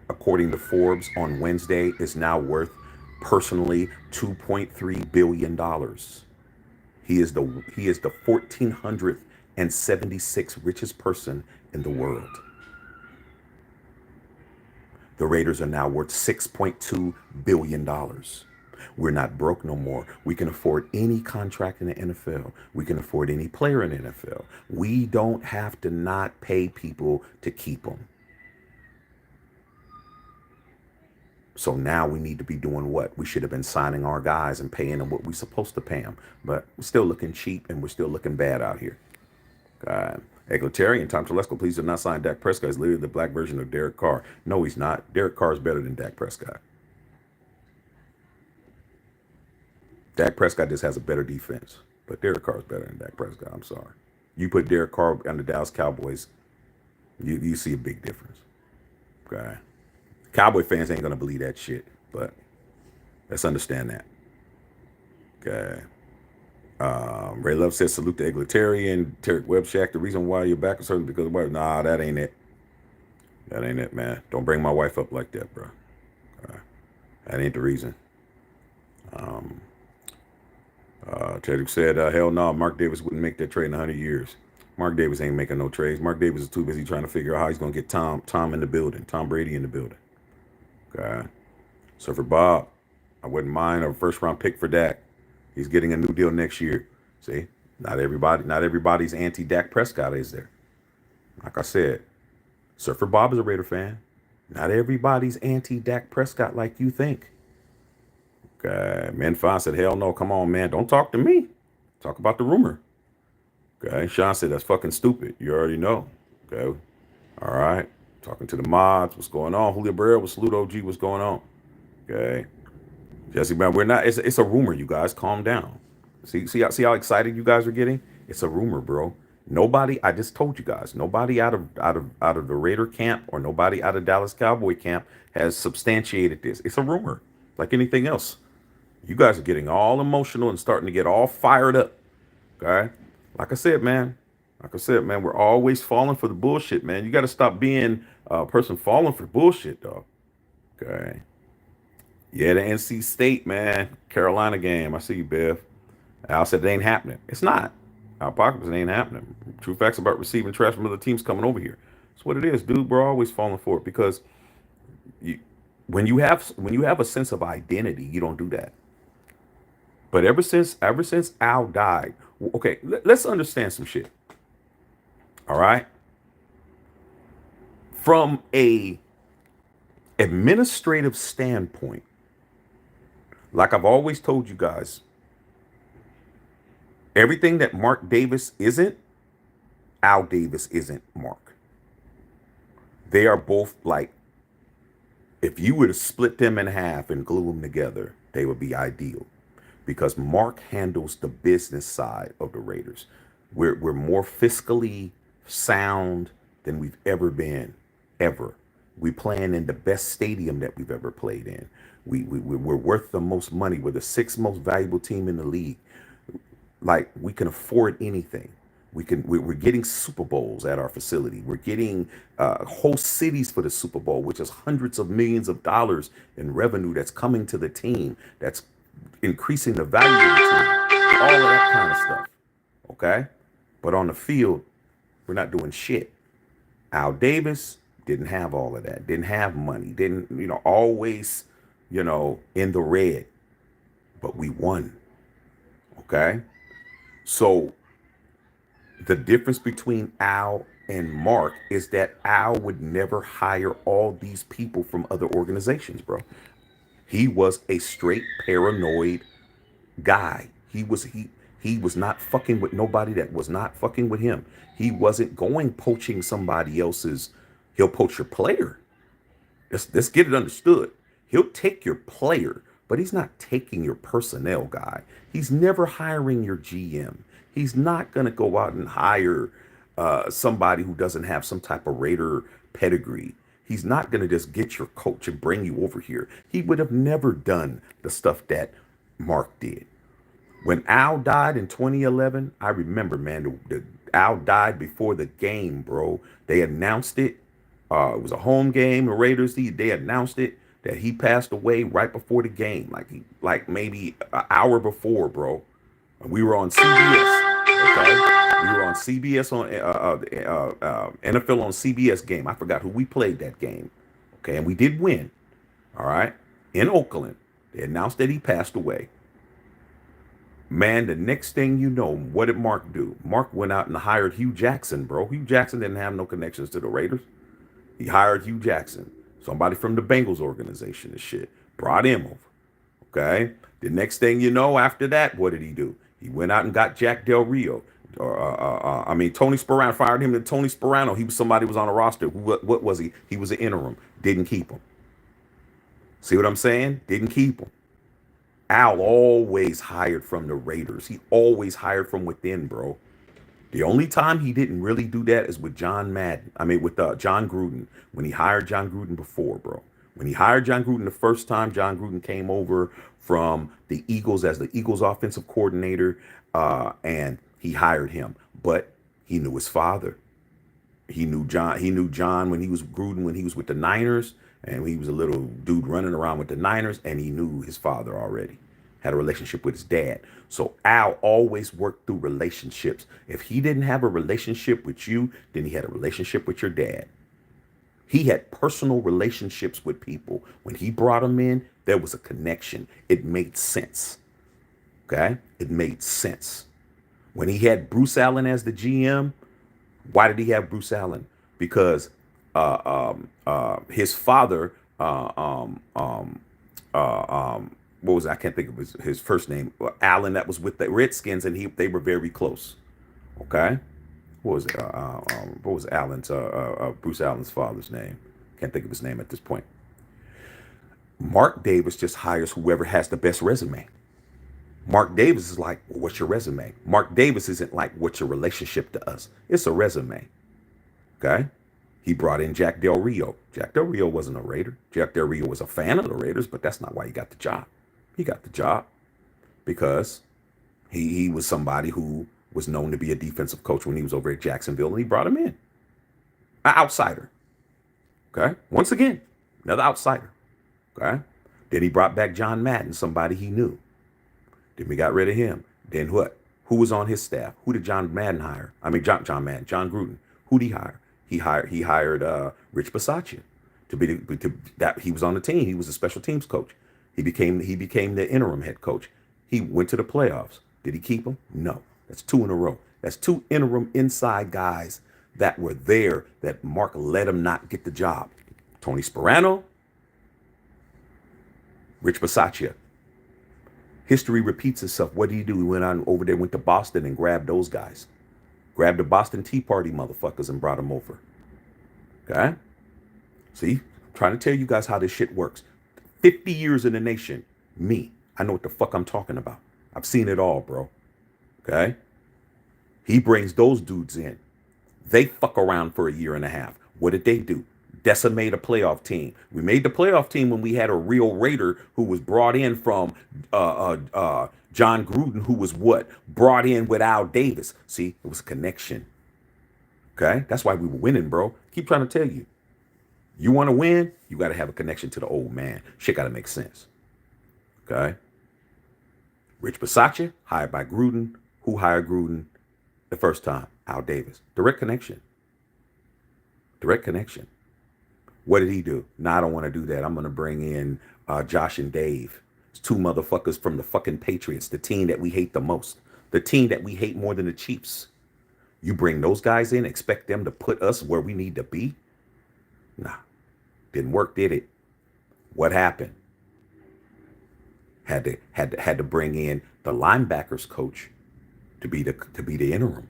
according to Forbes on Wednesday, is now worth personally $2.3 billion. He is the 1,476th richest person in the world. The Raiders are now worth $6.2 billion. We're not broke no more. We can afford any contract in the NFL. We can afford any player in the NFL. We don't have to not pay people to keep them. So now we need to be doing what? We should have been signing our guys and paying them what we're supposed to pay them. But we're still looking cheap, and we're still looking bad out here. Egalitarian, Tom Telesco, please do not sign Dak Prescott. He's literally the black version of Derek Carr. No, he's not. Derek Carr is better than Dak Prescott. Dak Prescott just has a better defense. But Derek Carr is better than Dak Prescott. I'm sorry. You put Derek Carr on the Dallas Cowboys, you see a big difference. Okay. Cowboy fans ain't gonna believe that shit, but let's understand that. Okay. Ray Love says salute to Egalitarian. Tarek Webshack, the reason why you're back is certain because of wife. Nah, that ain't it. That ain't it, man. Don't bring my wife up like that, bro. That ain't the reason. Teddy said, hell no, Mark Davis wouldn't make that trade in 100 years. Mark Davis ain't making no trades. Mark Davis is too busy trying to figure out how he's going to get Tom in the building, Tom Brady in the building. Okay. So for Bob, I wouldn't mind a first-round pick for Dak. He's getting a new deal next year. See, not everybody's anti-Dak Prescott is there. Like I said, Surfer Bob is a Raider fan. Not everybody's anti-Dak Prescott like you think. Okay, Menfon said, hell no, come on, man. Don't talk to me. Talk about the rumor. Okay, Sean said, that's fucking stupid. You already know. Okay, all right. Talking to the mods. What's going on? Julio Barrera with Salute OG. What's going on? Okay. Jesse Brown, we're not, it's a rumor, you guys. Calm down. See how excited you guys are getting? It's a rumor, bro. Nobody, I just told you guys, nobody out of the Raider camp or nobody out of Dallas Cowboy camp has substantiated this. It's a rumor, like anything else. You guys are getting all emotional and starting to get all fired up. Okay? Like I said, man, we're always falling for the bullshit, man. You got to stop being a person falling for bullshit, dog. Okay. Yeah, the NC State, man. Carolina game. I see you, Bev. Al said it ain't happening. It's not. Apocalypse, it ain't happening. True facts about receiving trash from other teams coming over here. That's what it is, dude. We're always falling for it because When you have a sense of identity, you don't do that. But ever since Al died, okay, let's understand some shit. All right, from a administrative standpoint, like I've always told you guys, everything that Mark Davis isn't, Al Davis isn't Mark. They are both like, if you were to split them in half and glue them together, they would be ideal. Because Mark handles the business side of the Raiders. We're more fiscally sound than we've ever been, ever. We playing in the best stadium that we've ever played in. We're worth the most money. We're the sixth most valuable team in the league. Like, we can afford anything. We're getting Super Bowls at our facility. We're getting whole cities for the Super Bowl, which is hundreds of millions of dollars in revenue that's coming to the team. That's increasing the value of the team. All of that kind of stuff. Okay, but on the field, we're not doing shit. Al Davis didn't have all of that. Didn't have money. Didn't, always, in the red. But we won. Okay, so the difference between Al and Mark is that Al would never hire all these people from other organizations, bro. He was a straight paranoid guy. He was not fucking with nobody that was not fucking with him. He wasn't going poaching somebody else's. He'll poach your player. Let's get it understood. He'll take your player, but he's not taking your personnel guy. He's never hiring your GM. He's not going to go out and hire somebody who doesn't have some type of Raider pedigree. He's not going to just get your coach and bring you over here. He would have never done the stuff that Mark did. When Al died in 2011, I remember, man, Al died before the game, bro. They announced it. It was a home game. The Raiders, they announced it that he passed away right before the game, like maybe an hour before, bro. And we were on CBS. Okay, we were on CBS on NFL on CBS game. I forgot who we played that game. Okay, and we did win. All right, in Oakland, they announced that he passed away. Man, the next thing you know, what did Mark do? Mark went out and hired Hugh Jackson, bro. Hugh Jackson didn't have no connections to the Raiders. He hired Hugh Jackson, somebody from the Bengals organization and shit. Brought him over. Okay. The next thing you know, after that, what did he do? He went out and got Jack Del Rio. Tony Sperano, fired him to Tony Sperano. He was somebody who was on a roster. What was he? He was an interim. Didn't keep him. See what I'm saying? Didn't keep him. Al always hired from the Raiders. He always hired from within, bro. The only time he didn't really do that is with John Madden. With John Gruden. When he hired John Gruden before, bro. When he hired John Gruden the first time, John Gruden came over from the Eagles as the Eagles offensive coordinator, and he hired him. But he knew his father. He knew John. He knew John when he was Gruden, when he was with the Niners, and he was a little dude running around with the Niners, and he knew his father already. Had a relationship with his dad. So Al always worked through relationships. If he didn't have a relationship with you, then he had a relationship with your dad. He had personal relationships with people. When he brought them in, there was a connection. It made sense. Okay? It made sense. When he had Bruce Allen as the GM, why did he have Bruce Allen? Because his father, what was it? I can't think of his first name. Allen, that was with the Redskins, and they were very close. Okay, what was it? What was Allen's Bruce Allen's father's name? Can't think of his name at this point. Mark Davis just hires whoever has the best resume. Mark Davis is like, well, what's your resume? Mark Davis isn't like, what's your relationship to us? It's a resume. Okay? He brought in Jack Del Rio. Jack Del Rio wasn't a Raider. Jack Del Rio was a fan of the Raiders, but that's not why he got the job. He got the job because he was somebody who was known to be a defensive coach when he was over at Jacksonville, and he brought him in. An outsider. Okay? Once again, another outsider. Okay? Then he brought back John Madden, somebody he knew. Then we got rid of him. Then what? Who was on his staff? Who did John Madden hire? John Gruden. Who did he hire? He hired Rich Bisaccia that he was on the team. He was a special teams coach. He became the interim head coach. He went to the playoffs. Did he keep him? No. That's two in a row. That's two interim inside guys that were there that Mark let him not get the job. Tony Sperano, Rich Bisaccia. History repeats itself. What did he do? He went on over there, went to Boston and grabbed those guys. Grabbed the Boston Tea Party motherfuckers and brought them over. Okay? See? I'm trying to tell you guys how this shit works. 50 years in the nation. Me. I know what the fuck I'm talking about. I've seen it all, bro. Okay? He brings those dudes in. They fuck around for a year and a half. What did they do? Decimate a playoff team. We made the playoff team when we had a real Raider who was brought in from John Gruden, who was what? Brought in with Al Davis. See, it was a connection. Okay? That's why we were winning, bro. Keep trying to tell you. You want to win, you got to have a connection to the old man. Shit got to make sense. Okay? Rich Bisaccia, hired by Gruden. Who hired Gruden the first time? Al Davis. Direct connection. Direct connection. What did he do? No, I don't want to do that. I'm going to bring in Josh and Dave. It's two motherfuckers from the fucking Patriots, the team that we hate the most. The team that we hate more than the Chiefs. You bring those guys in, expect them to put us where we need to be? Nah. Didn't work, did it? What happened? Had to bring in the linebackers coach to be the interim.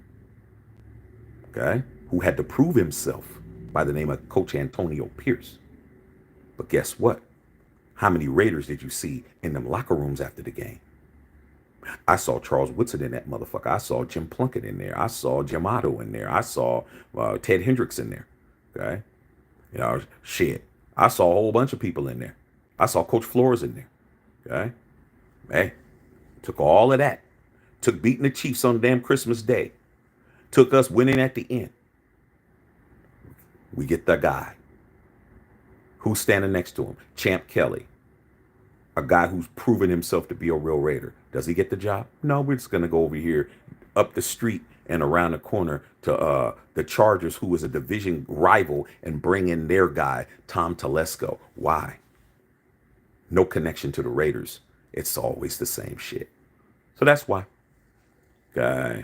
Okay? Who had to prove himself by the name of Coach Antonio Pierce. But guess what? How many Raiders did you see in them locker rooms after the game? I saw Charles Woodson in that motherfucker. I saw Jim Plunkett in there. I saw Jim Otto in there. I saw Ted Hendricks in there. Okay? You know, shit. I saw a whole bunch of people in there. I saw Coach Flores in there. Okay? Hey, took all of that. Took beating the Chiefs on damn Christmas Day. Took us winning at the end. We get the guy. Who's standing next to him? Champ Kelly. A guy who's proven himself to be a real Raider. Does he get the job? No, we're just going to go over here up the street and around the corner to the Chargers, who is a division rival, and bring in their guy, Tom Telesco. Why? No connection to the Raiders. It's always the same shit. So that's why. Okay.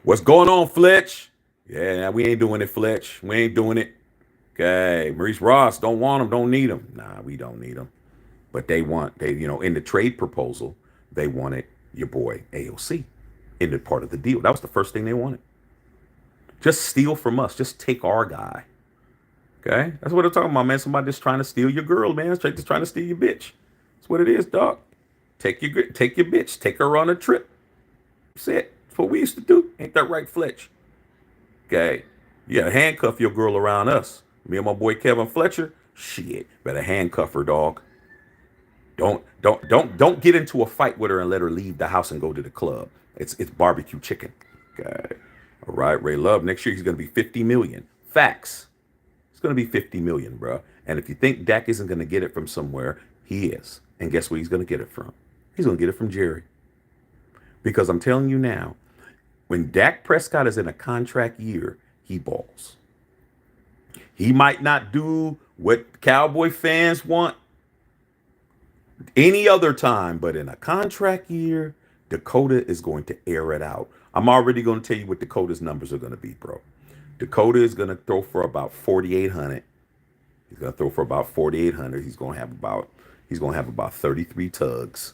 What's going on, Fletch? Yeah, we ain't doing it, Fletch. We ain't doing it. Okay. Maurice Ross, don't want him, don't need him. Nah, we don't need him. But they in the trade proposal, they wanted your boy AOC in the part of the deal. That was the first thing they wanted. Just steal from us. Just take our guy. Okay? That's what I'm talking about, man. Somebody just trying to steal your girl, man. Just trying to steal your bitch. That's what it is, dog. Take your bitch. Take her on a trip. That's it. That's what we used to do. Ain't that right, Fletch? Okay? You gotta handcuff your girl around us. Me and my boy Kevin Fletcher. Shit. Better handcuff her, dog. Don't get into a fight with her and let her leave the house and go to the club. It's barbecue chicken. Okay. All right, Ray Love. Next year he's gonna be 50 million. Facts. It's gonna be 50 million, bro. And if you think Dak isn't gonna get it from somewhere, he is. And guess where he's gonna get it from? He's gonna get it from Jerry. Because I'm telling you now, when Dak Prescott is in a contract year, he balls. He might not do what Cowboy fans want any other time, but in a contract year, Dakota is going to air it out. I'm already going to tell you what Dakota's numbers are going to be, bro. Dakota is going to throw for about 4,800. He's going to throw for about 4,800. He's going to have about 33 tugs.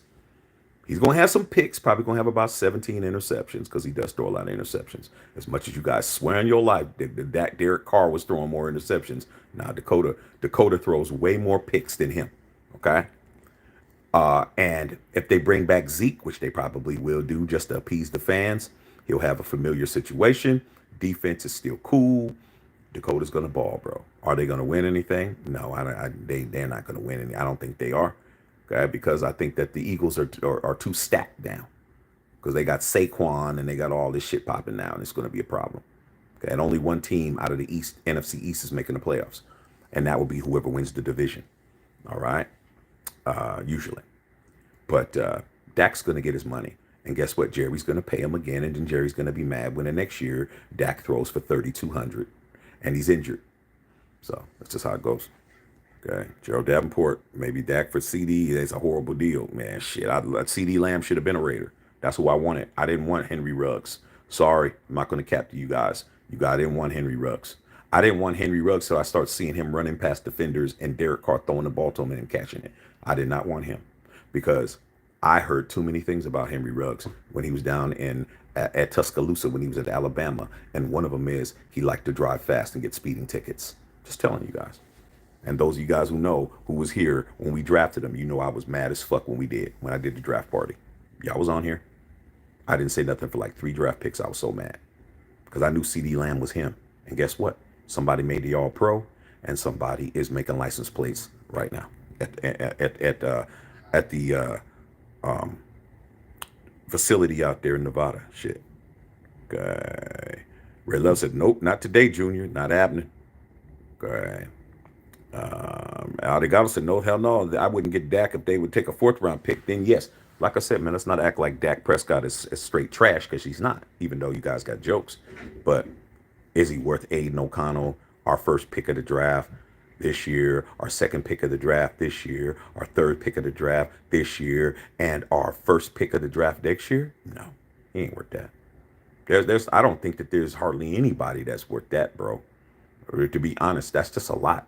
He's going to have some picks. Probably going to have about 17 interceptions, because he does throw a lot of interceptions. As much as you guys swear in your life that Derek Carr was throwing more interceptions, now Dakota throws way more picks than him. Okay. And if they bring back Zeke, which they probably will do just to appease the fans, he'll have a familiar situation. Defense is still cool. Dakota's going to ball, bro. Are they going to win anything? No, they're not going to win any. I don't think they are. Okay, because I think that the Eagles are too stacked now. Because they got Saquon and they got all this shit popping now, and it's going to be a problem. Okay, and only one team out of the East, NFC East, is making the playoffs. And that will be whoever wins the division. All right? Usually. But Dak's going to get his money. And guess what? Jerry's going to pay him again, and then Jerry's going to be mad when the next year Dak throws for 3,200 and he's injured. So that's just how it goes. Okay, Gerald Davenport, maybe Dak for CD. It's a horrible deal, man. Shit, CD Lamb should have been a Raider. That's who I wanted. I didn't want Henry Ruggs. Sorry, I'm not going to cap to you guys. You guys didn't want Henry Ruggs. I didn't want Henry Ruggs, so I started seeing him running past defenders and Derek Carr throwing the ball to him and catching it. I did not want him because I heard too many things about Henry Ruggs when he was down at Tuscaloosa when he was at Alabama, and one of them is he liked to drive fast and get speeding tickets. Just telling you guys. And those of you guys who know who was here when we drafted him, you know I was mad as fuck when I did the draft party. Y'all was on here. I didn't say nothing for like 3 draft picks. I was so mad because I knew CD Lamb was him. And guess what? Somebody made the All Pro, and somebody is making license plates right now at the facility out there in Nevada. Shit. Okay. Red Love said, nope, not today, Junior. Not happening. Okay. Aldegato said, no, hell no. I wouldn't get Dak if they would take a 4th round pick. Then yes. Like I said, man, let's not act like Dak Prescott is straight trash because she's not, even though you guys got jokes. But is he worth Aiden O'Connell, our first pick of the draft this year, our second pick of the draft this year, our third pick of the draft this year, and our first pick of the draft next year? No, he ain't worth that. I don't think that there's hardly anybody that's worth that, bro. Or to be honest, that's just a lot.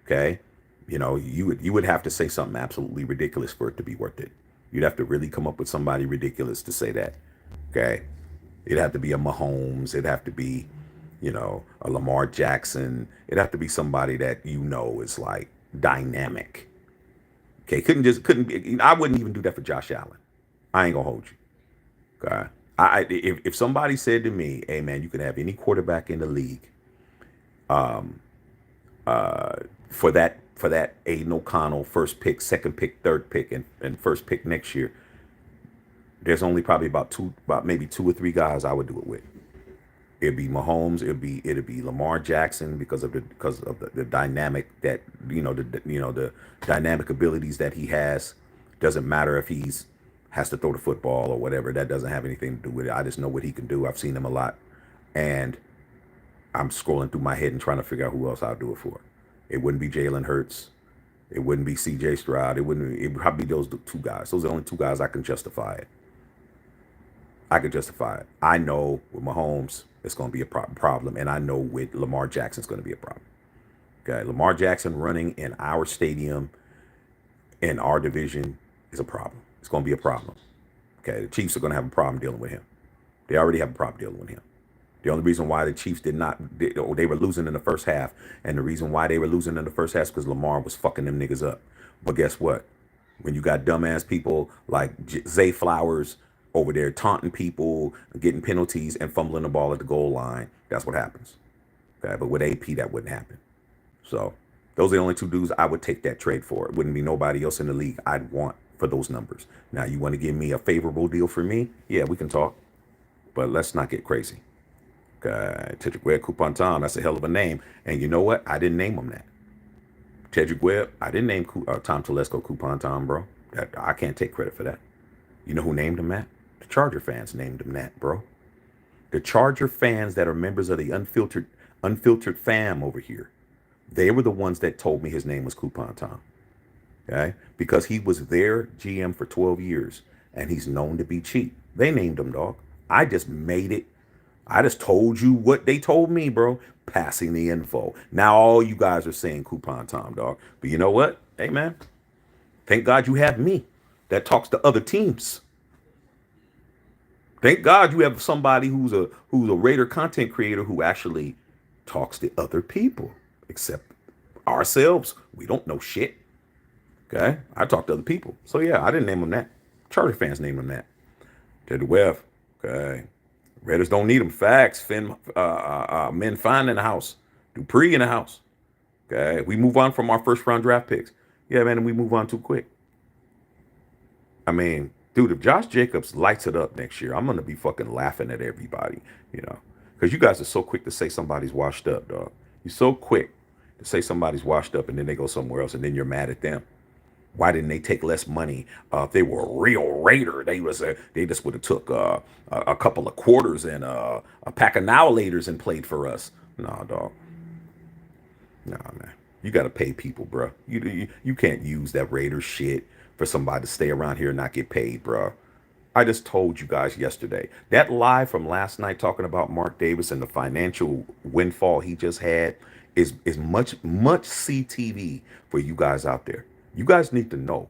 Okay, you know, you would have to say something absolutely ridiculous for it to be worth it. You'd have to really come up with somebody ridiculous to say that. Okay, it'd have to be a Mahomes. It'd have to be, you know, a Lamar Jackson. It'd have to be somebody that you know is like dynamic. Okay, couldn't be. I wouldn't even do that for Josh Allen. I ain't gonna hold you. Okay, if somebody said to me, "Hey man, you can have any quarterback in the league," for that Aiden O'Connell first pick, second pick, third pick, and first pick next year, there's only probably about maybe 2 or 3 guys I would do it with. It'd be Mahomes. It'd be Lamar Jackson because of the dynamic that the dynamic abilities that he has. Doesn't matter if has to throw the football or whatever. That doesn't have anything to do with it. I just know what he can do. I've seen him a lot, and I'm scrolling through my head and trying to figure out who else I'll do it for. It wouldn't be Jalen Hurts. It wouldn't be C.J. Stroud. It would probably be those 2 guys. Those are the only 2 guys I can justify it. I know with Mahomes, it's going to be a problem. And I know with Lamar Jackson, it's going to be a problem. Okay, Lamar Jackson running in our stadium, in our division, is a problem. It's going to be a problem. Okay, the Chiefs are going to have a problem dealing with him. They already have a problem dealing with him. The only reason why the Chiefs they were losing in the first half, and the reason why they were losing in the first half is because Lamar was fucking them niggas up. But guess what? When you got dumbass people like Zay Flowers over there taunting people, getting penalties, and fumbling the ball at the goal line, that's what happens. Okay, but with AP, that wouldn't happen. So those are the only 2 dudes I would take that trade for. It wouldn't be nobody else in the league I'd want for those numbers. Now, you want to give me a favorable deal for me? Yeah, we can talk. But let's not get crazy. Tedrick Webb Coupon Tom, that's a hell of a name. And you know what? I didn't name him that. Tedrick Webb, I didn't name Tom Telesco Coupon Tom, bro. I can't take credit for that. You know who named him that? The Charger fans named him that, bro. The Charger fans that are members of the unfiltered fam over here, they were the ones that told me his name was Coupon Tom. Okay? Because he was their GM for 12 years, and he's known to be cheap. They named him, dog. I just made it. I just told you what they told me, bro. Passing the info. Now all you guys are saying Coupon Tom, dog. But you know what? Hey, man. Thank God you have me that talks to other teams. Thank God you have somebody who's a Raider content creator who actually talks to other people. Except ourselves. We don't know shit. Okay? I talk to other people. So yeah, I didn't name him that. Charger fans named him that. Teddy Webb. Okay. Raiders don't need them. Facts. Men fine in the house. Dupree in the house. Okay. We move on from our first round draft picks. Yeah, man, and we move on too quick. I mean, dude, if Josh Jacobs lights it up next year, I'm going to be fucking laughing at everybody, you know, because you guys are so quick to say somebody's washed up, dog. You're so quick to say somebody's washed up and then they go somewhere else and then you're mad at them. Why didn't they take less money? If they were a real Raider, they just would have took a couple of quarters and a pack of now laters and played for us. Nah, dog. Nah, man. You got to pay people, bro. You can't use that Raiders shit for somebody to stay around here and not get paid, bro. I just told you guys yesterday that live from last night talking about Mark Davis and the financial windfall he just had is much CTV for you guys out there. You guys need to know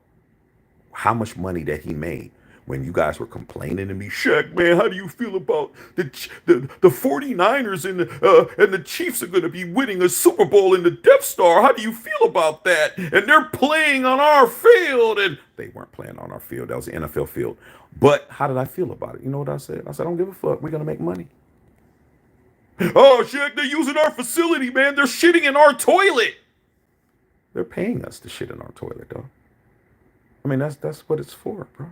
how much money that he made when you guys were complaining to me. Shaq, man, how do you feel about the 49ers and the Chiefs are going to be winning a Super Bowl in the Death Star? How do you feel about that? And they're playing on our field. And they weren't playing on our field. That was the NFL field. But how did I feel about it? You know what I said? I said, I don't give a fuck. We're going to make money. Oh, Shaq, they're using our facility, man. They're shitting in our toilet. They're paying us to shit in our toilet, though. I mean, that's what it's for, bro.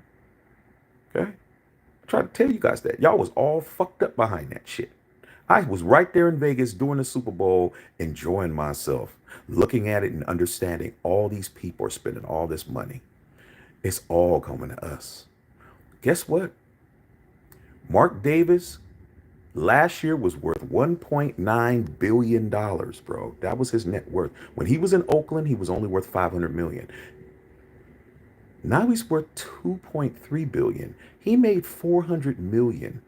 Okay? I tried to tell you guys that. Y'all was all fucked up behind that shit. I was right there in Vegas during the Super Bowl, enjoying myself, looking at it and understanding all these people are spending all this money. It's all coming to us. Guess what? Mark Davis last year was worth $1.9 billion, bro. That was his net worth. When he was in Oakland, he was only worth $500 million. Now he's worth 2.3 billion. He made 400 million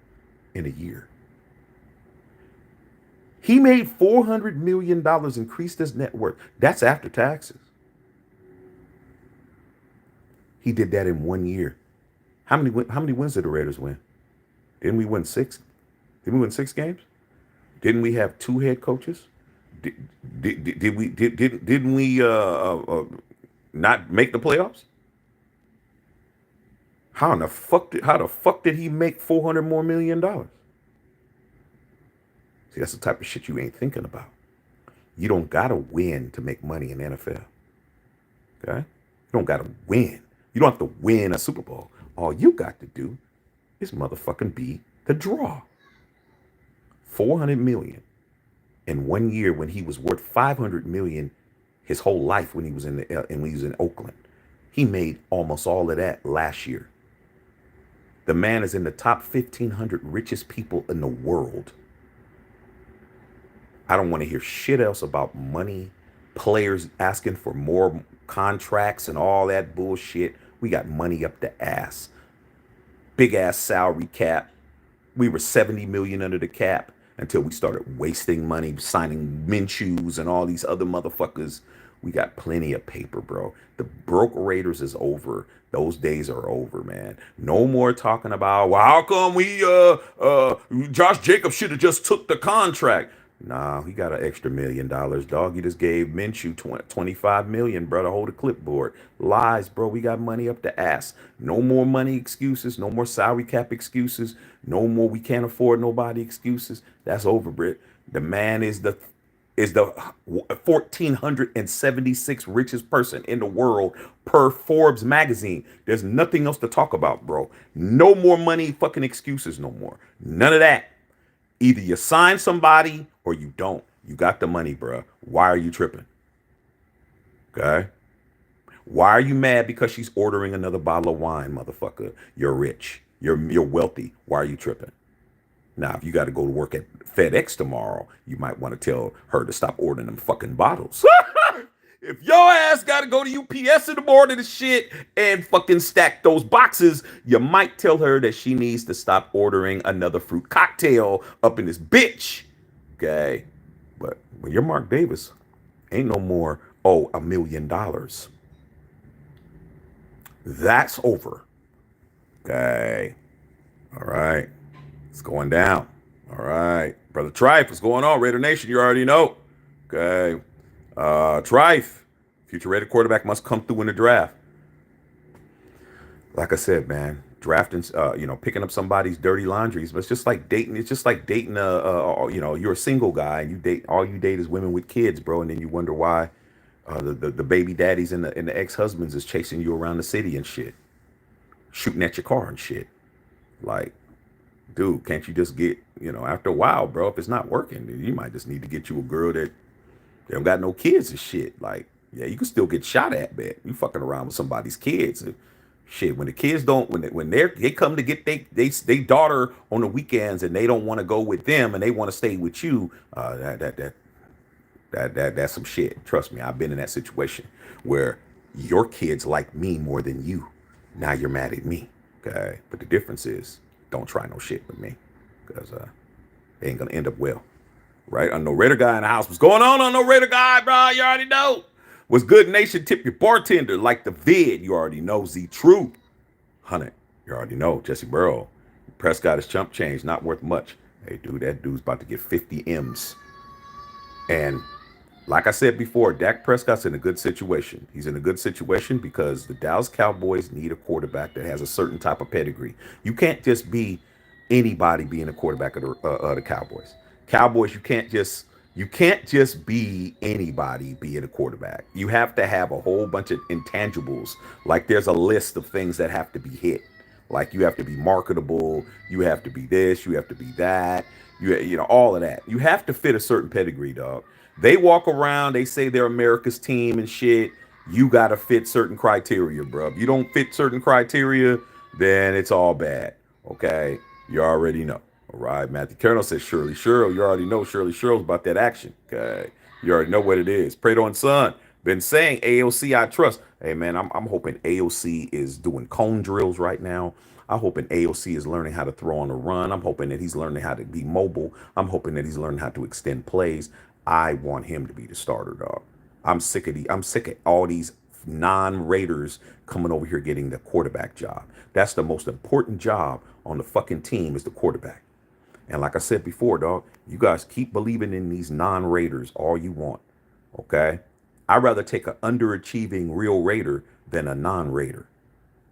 in a year. He made $400 million, increased his net worth. That's after taxes. He did that in 1 year. How many wins did the Raiders win? Didn't we win 6? Didn't we win 6 games? Didn't we have 2 head coaches? Didn't we not make the playoffs? How the fuck did he make $400 more million? See, that's the type of shit you ain't thinking about. You don't gotta win to make money in the NFL. Okay? You don't gotta win. You don't have to win a Super Bowl. All you got to do is motherfucking be the draw. 400 million in 1 year when he was worth 500 million his whole life when he was in Oakland. He made almost all of that last year. The man is in the top 1,500 richest people in the world. I don't want to hear shit else about money, players asking for more contracts and all that bullshit. We got money up the ass. Big ass salary cap. We were 70 million under the cap until we started wasting money, signing Minshews and all these other motherfuckers. We got plenty of paper, bro. The broke Raiders is over. Those days are over, man. No more talking about, well, how come Josh Jacobs should have just took the contract. Nah, he got an extra $1 million, dog. You just gave Minshew 25 million, bro, to hold a clipboard. Lies, bro. We got money up the ass. No more money excuses. No more salary cap excuses. No more we can't afford nobody excuses. That's over, Britt. The man is the 1,476 richest person in the world per Forbes magazine. There's nothing else to talk about, bro. No more money fucking excuses no more. None of that. Either you sign somebody or you don't. You got the money, bro. Why are you tripping? Okay? Why are you mad because she's ordering another bottle of wine, motherfucker? You're rich. You're wealthy. Why are you tripping? Now, if you got to go to work at FedEx tomorrow, you might want to tell her to stop ordering them fucking bottles. If your ass got to go to UPS in the morning and shit and fucking stack those boxes, you might tell her that she needs to stop ordering another fruit cocktail up in this bitch. Okay? But when you're Mark Davis, ain't no more, oh, $1 million. That's over. Okay? All right. It's going down. All right. Brother Trife, what's going on? Raider Nation, you already know. Okay. Trife, future Raider quarterback must come through in the draft. Like I said, man, drafting, picking up somebody's dirty laundries, but it's just like dating. It's just like dating, you're a single guy and all you date is women with kids, bro. And then you wonder why the baby daddies and the ex-husbands is chasing you around the city and shit, shooting at your car and shit. Like, dude, can't you just get, after a while, bro, if it's not working, you might just need to get you a girl that they don't got no kids and shit. Like, yeah, you can still get shot at, man. You fucking around with somebody's kids. And shit, when the kids don't, when they come to get they daughter on the weekends and they don't want to go with them and they want to stay with you, that That's some shit. Trust me, I've been in that situation where your kids like me more than you. Now you're mad at me. Okay. But the difference is don't try no shit with me. Because it ain't gonna end up well. Right? On no Raider guy in the house. What's going on no Raider guy, bro? You already know. What's good, nation? Tip your bartender like the vid. You already know. Z True. 100. You already know. Jesse Burrow. Prescott is chump change, not worth much. Hey, dude, that dude's about to get 50 M's. And like I said before, Dak Prescott's in a good situation. He's in a good situation because the Dallas Cowboys need a quarterback that has a certain type of pedigree. You can't just be anybody being a quarterback of the Cowboys. Cowboys, you can't just be anybody being a quarterback. You have to have a whole bunch of intangibles. Like there's a list of things that have to be hit. Like you have to be marketable, you have to be this, you have to be that, you know all of that. You have to fit a certain pedigree, dog. They walk around, they say they're America's team and shit. You got to fit certain criteria, bro. If you don't fit certain criteria, then it's all bad. Okay? You already know. All right. Matthew Colonel says Shirley Sherrill. You already know Shirley Sherrill's about that action. Okay. You already know what it is. Prado and Son. Been saying AOC I trust. Hey man, I'm hoping AOC is doing cone drills right now. I'm hoping AOC is learning how to throw on the run. I'm hoping that he's learning how to be mobile. I'm hoping that he's learning how to extend plays. I want him to be the starter, dog. I'm sick of all these non-Raiders coming over here getting the quarterback job. That's the most important job on the fucking team is the quarterback. And like I said before, dog, you guys keep believing in these non-Raiders all you want. Okay? I'd rather take an underachieving real Raider than a non-Raider.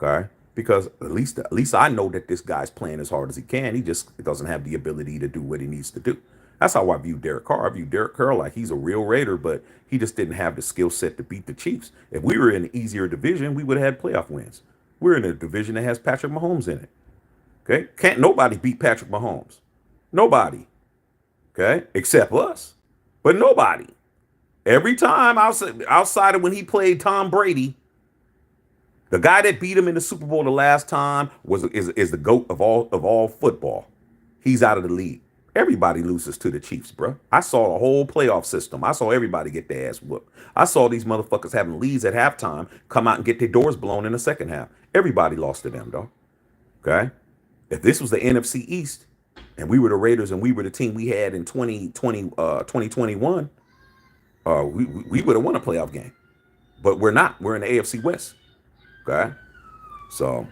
Okay? Because at least I know that this guy's playing as hard as he can. He just doesn't have the ability to do what he needs to do. That's how I view Derek Carr. I view Derek Carr like he's a real Raider, but he just didn't have the skill set to beat the Chiefs. If we were in an easier division, we would have had playoff wins. We're in a division that has Patrick Mahomes in it. Okay? Can't nobody beat Patrick Mahomes. Nobody. Okay? Except us. But nobody. Every time outside of when he played Tom Brady, the guy that beat him in the Super Bowl the last time is the GOAT of all football. He's out of the league. Everybody loses to the Chiefs, bro. I saw the whole playoff system. I saw everybody get their ass whooped. I saw these motherfuckers having leads at halftime come out and get their doors blown in the second half. Everybody lost to them, dog. Okay? If this was the NFC East and we were the Raiders and we were the team we had in 2021, we would have won a playoff game. But we're not. We're in the AFC West. Okay? So,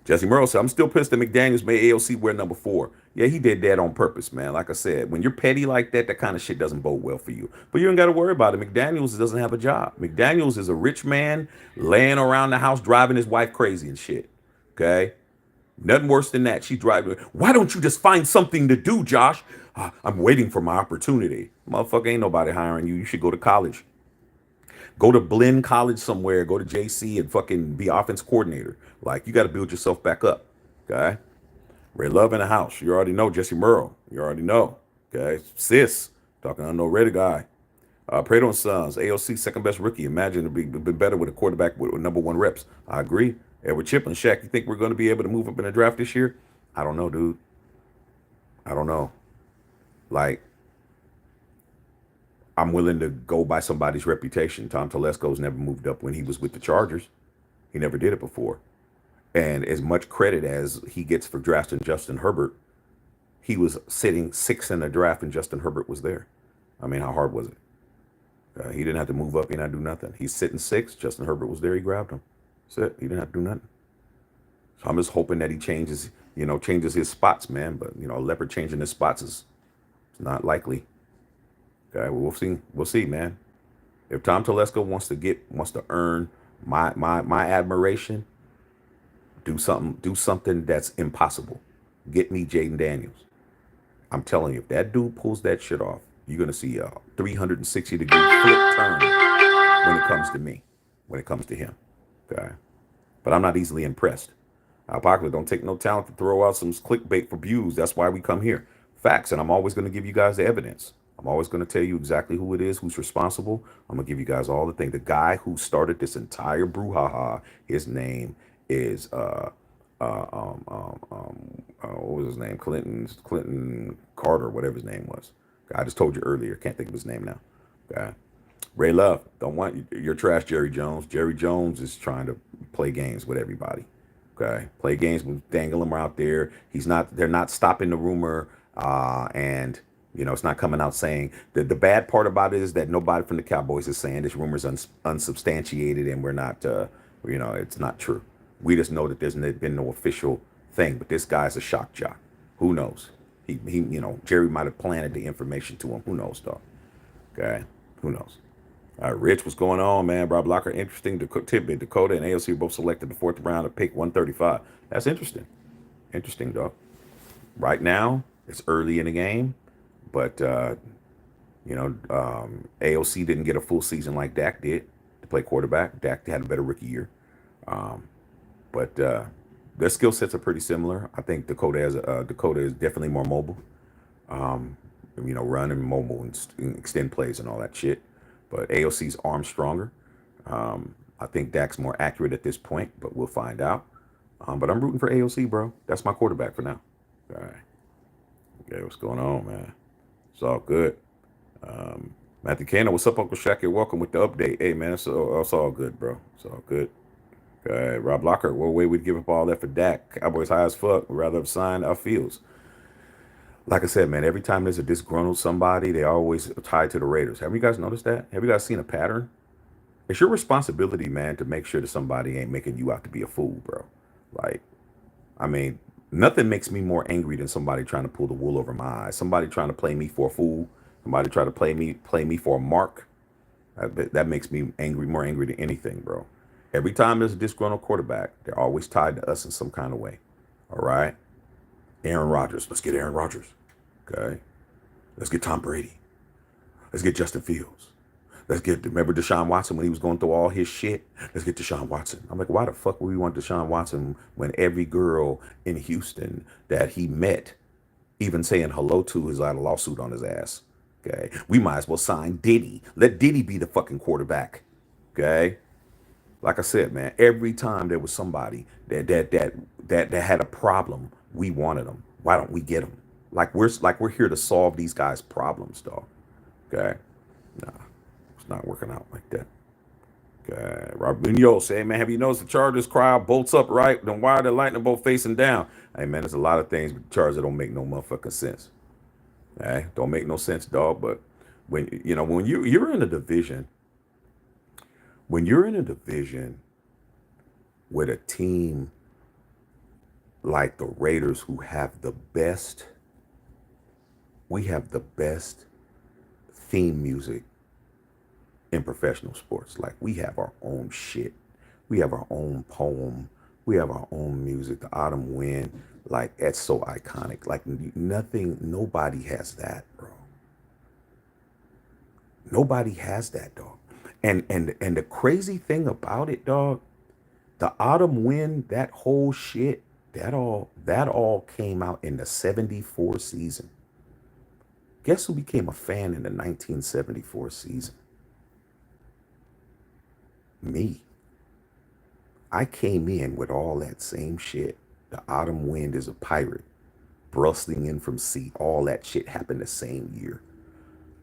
Jesse Merle said, I'm still pissed that McDaniels made AOC wear number 4. Yeah, he did that on purpose, man. Like I said, when you're petty like that, that kind of shit doesn't bode well for you. But you don't got to worry about it. McDaniels doesn't have a job. McDaniels is a rich man laying around the house driving his wife crazy and shit. Okay? Nothing worse than that. She's driving. Why don't you just find something to do, Josh? I'm waiting for my opportunity. Motherfucker, ain't nobody hiring you. You should go to college. Go to Blinn College somewhere. Go to JC and fucking be offense coordinator. Like, you got to build yourself back up. Okay? Ray Love in the house. You already know. Jesse Merle. You already know. Okay? Sis. Talking to no Raider guy. Prado and Sons. AOC second best rookie. Imagine it'd be better with a quarterback with number 1 reps. I agree. Edward Chip and Shaq, you think we're going to be able to move up in the draft this year? I don't know, dude. I don't know. Like, I'm willing to go by somebody's reputation. Tom Telesco's never moved up when he was with the Chargers. He never did it before. And as much credit as he gets for drafting Justin Herbert, he was sitting 6th in the draft and Justin Herbert was there. I mean, how hard was it? He didn't have to move up. He didn't have to do nothing. He's sitting 6th. Justin Herbert was there. He grabbed him. That's it. He didn't have to do nothing. So I'm just hoping that he changes his spots, man. But, a leopard changing his spots is not likely. Okay, well, we'll see, man. If Tom Telesco wants to earn my admiration, do something that's impossible. Get me Jaden Daniels. I'm telling you, if that dude pulls that shit off, you're gonna see a 360-degree flip turn when it comes to me, when it comes to him. Okay, but I'm not easily impressed. Apocalypse don't take no talent to throw out some clickbait for views. That's why we come here. Facts, and I'm always gonna give you guys the evidence. I'm always going to tell you exactly who it is, who's responsible. I'm going to give you guys all the things. The guy who started this entire brouhaha, his name is, what was his name? Clinton Carter, whatever his name was. I just told you earlier. Can't think of his name now. Okay. Ray Love, don't want your trash, Jerry Jones. Jerry Jones is trying to play games with everybody. Okay, play games with dangle him out there. He's not. They're not stopping the rumor, and it's not coming out saying the bad part about it is that nobody from the Cowboys is saying this rumor's unsubstantiated, and we're not. It's not true. We just know that there's been no official thing. But this guy's a shock jock. Who knows? Jerry might have planted the information to him. Who knows, though? Okay, who knows? All right, Rich, what's going on, man? Rob Locker, interesting. Tidbit, Dakota and AOC were both selected the fourth round of pick 135. That's interesting. Interesting, dog. Right now, it's early in the game, but AOC didn't get a full season like Dak did to play quarterback. Dak had a better rookie year, but their skill sets are pretty similar. I think Dakota is definitely more mobile. Run and mobile and extend plays and all that shit. But AOC's arm stronger. I think Dak's more accurate at this point, but we'll find out. But I'm rooting for AOC, bro. That's my quarterback for now. All right. Okay, what's going on, man? It's all good. Matthew Kano, what's up, Uncle Shaq? Welcome with the update. Hey, man, it's all good, bro. It's all good. Okay, Rob Locker, what way we'd give up all that for Dak? Cowboys high as fuck. We'd rather have signed our fields. Like I said, man, every time there's a disgruntled somebody, they always tied to the Raiders. Have you guys noticed that? Have you guys seen a pattern? It's your responsibility, man, to make sure that somebody ain't making you out to be a fool, bro. Like, I mean, nothing makes me more angry than somebody trying to pull the wool over my eyes. Somebody trying to play me for a fool. Somebody try to play me for a mark. That makes me angry, more angry than anything, bro. Every time there's a disgruntled quarterback, they're always tied to us in some kind of way. All right? Aaron Rodgers. Let's get Aaron Rodgers. Okay. Let's get Tom Brady. Let's get Justin Fields. Remember Deshaun Watson when he was going through all his shit? Let's get Deshaun Watson. I'm like, why the fuck would we want Deshaun Watson when every girl in Houston that he met, even saying hello to, has had a lawsuit on his ass? Okay. We might as well sign Diddy. Let Diddy be the fucking quarterback. Okay. Like I said, man, every time there was somebody that had a problem, we wanted them. Why don't we get them? Like we're here to solve these guys' problems, dog. Okay, nah, it's not working out like that. Okay, Robert Munoz say, hey, man, have you noticed the Chargers crowd bolts up right? Then why are the lightning bolt facing down? Hey, man, there's a lot of things with the Chargers that don't make no motherfucking sense. Okay, don't make no sense, dog. But when you're in a division. When you're in a division with a team like the Raiders who have we have the best theme music in professional sports. Like we have our own shit. We have our own poem. We have our own music. The autumn wind, like that's so iconic. Like nobody has that, bro. Nobody has that, dog. And the crazy thing about it, dog, the autumn wind, that whole shit, that all came out in the 74 season. Guess who became a fan in the 1974 season? Me. I came in with all that same shit. The autumn wind is a pirate, brusting in from sea. All that shit happened the same year.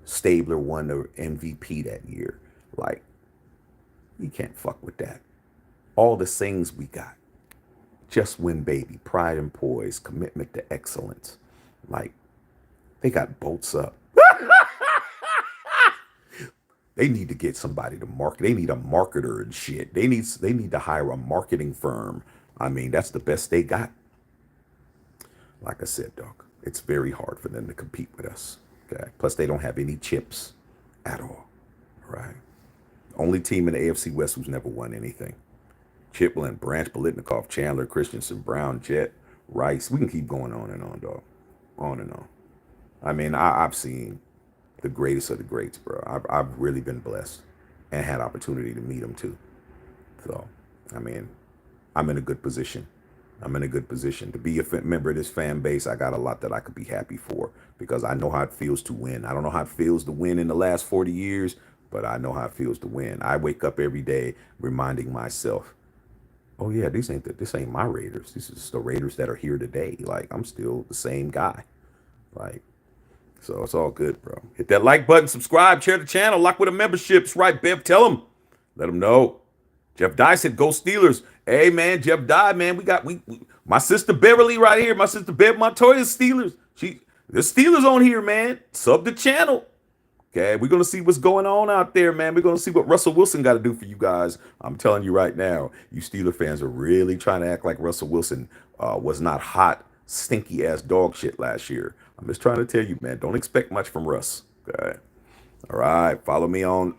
Stabler won the MVP that year. Like, you can't fuck with that. All the things we got. Just win, baby. Pride and poise. Commitment to excellence. Like, they got bolts up. They need to get somebody to market. They need a marketer and shit. They need to hire a marketing firm. I mean, that's the best they got. Like I said, dog, it's very hard for them to compete with us. Okay. Plus, they don't have any chips at all. Right. Only team in the AFC West who's never won anything. Chiplin, Branch, Bolitnikov, Chandler, Christensen, Brown, Jet, Rice. We can keep going on and on, dog. On and on. I mean, I've seen the greatest of the greats, bro. I've really been blessed and had opportunity to meet them too. So, I mean, I'm in a good position. I'm in a good position to be a member of this fan base. I got a lot that I could be happy for because I know how it feels to win. I don't know how it feels to win in the last 40 years, but I know how it feels to win. I wake up every day reminding myself, oh yeah, this ain't my Raiders. This is the Raiders that are here today. Like I'm still the same guy. Like So it's all good, bro. Hit that like button, subscribe, share the channel, lock with a membership. Right, Bev? Tell them. Let them know. Jeff Dye said, "Go Steelers." Hey, man, Jeff Dye, man. We my sister Beverly right here. My sister Bev Montoya Steelers. The Steelers on here, man. Sub the channel. Okay, we're gonna see what's going on out there, man. We're gonna see what Russell Wilson got to do for you guys. I'm telling you right now, you Steeler fans are really trying to act like Russell Wilson was not hot, stinky ass dog shit last year. I'm just trying to tell you, man. Don't expect much from Russ. Okay. All right. Follow me on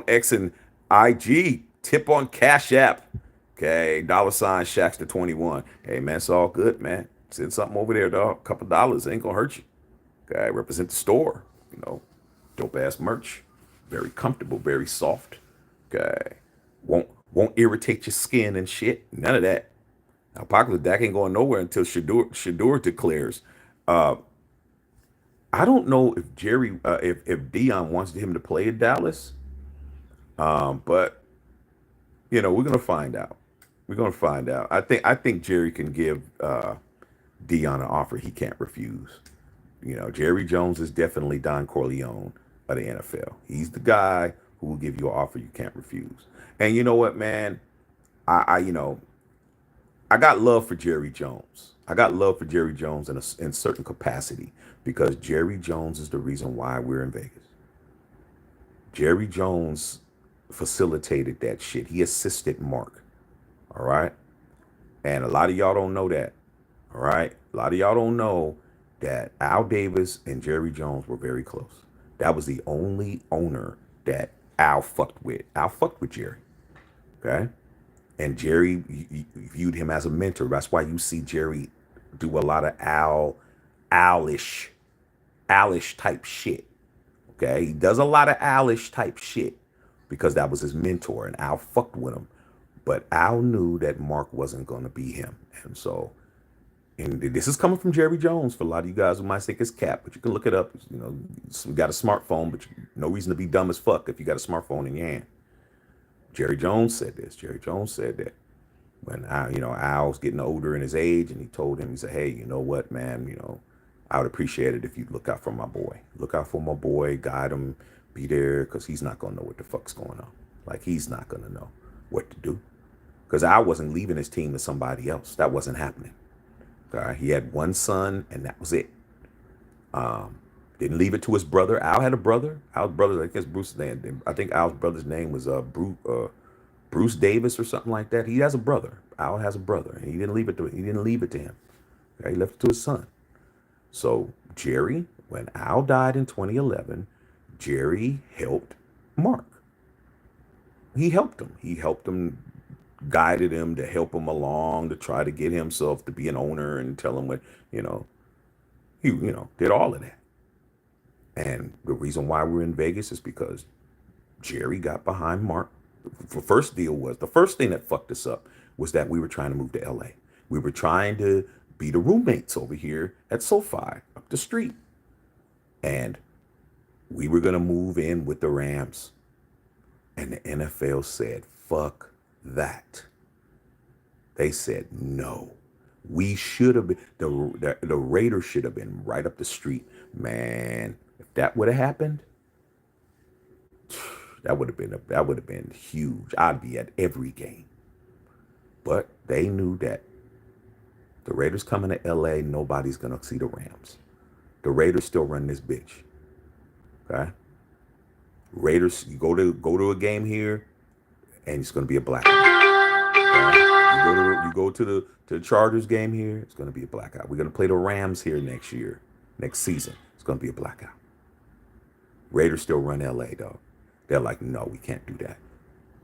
X and IG. Tip on Cash App. Okay. $ Shacks to 21. Hey, man, it's all good, man. Send something over there, dog. A couple dollars ain't gonna hurt you. Okay. Represent the store. You know, dope ass merch. Very comfortable, very soft. Okay. Won't irritate your skin and shit. None of that. Now, Popular Dak ain't going nowhere until Shador declares. I don't know if if Dion wants him to play in Dallas, but we're gonna find out. We're gonna find out. I think Jerry can give Dion an offer he can't refuse. Jerry Jones is definitely Don Corleone of the NFL. He's the guy who will give you an offer you can't refuse. And you know what, man? I got love for Jerry Jones. I got love for Jerry Jones in certain capacity because Jerry Jones is the reason why we're in Vegas. Jerry Jones facilitated that shit. He assisted Mark. All right. And a lot of y'all don't know that. All right. A lot of y'all don't know that Al Davis and Jerry Jones were very close. That was the only owner that Al fucked with. Al fucked with Jerry. Okay. And Jerry viewed him as a mentor. That's why you see Jerry do a lot of Alish type shit. Okay, he does a lot of Alish type shit because that was his mentor, and Al fucked with him. But Al knew that Mark wasn't going to be him, and so, and this is coming from Jerry Jones. For a lot of you guys who might think it's cap, but you can look it up. You got a smartphone, but no reason to be dumb as fuck if you got a smartphone in your hand. Jerry Jones said this. Jerry Jones said that when Al's getting older in his age, and he told him, he said, "Hey, you know what, man? I would appreciate it if you'd look out for my boy. Look out for my boy, guide him, be there, because he's not gonna know what the fuck's going on. Like he's not gonna know what to do. Because Al wasn't leaving his team to somebody else. That wasn't happening. Okay? He had one son, and that was it. Didn't leave it to his brother. Al had a brother. Al's brother, I guess Bruce's name. I think Al's brother's name was Bruce Davis or something like that. He has a brother. Al has a brother, and he didn't leave it to him. Okay? He left it to his son. So Jerry, when Al died in 2011, Jerry helped Mark. He helped him. He helped him, guided him to help him along to try to get himself to be an owner and tell him what he did all of that. And the reason why we're in Vegas is because Jerry got behind Mark. The first thing that fucked us up was that we were trying to move to LA. We were trying to be the roommates over here at SoFi up the street. And we were going to move in with the Rams. And the NFL said, fuck that. They said, no. We should have been, the Raiders should have been right up the street. Man, if that would have happened, that would have been huge. I'd be at every game. But they knew that the Raiders coming to LA, nobody's gonna see the Rams. The Raiders still run this bitch. Okay? Raiders, you go to a game here, and it's gonna be a blackout. Okay? You go to the Chargers game here, it's gonna be a blackout. We're gonna play the Rams here next season. It's gonna be a blackout. Raiders still run LA, dog. They're like, no, we can't do that.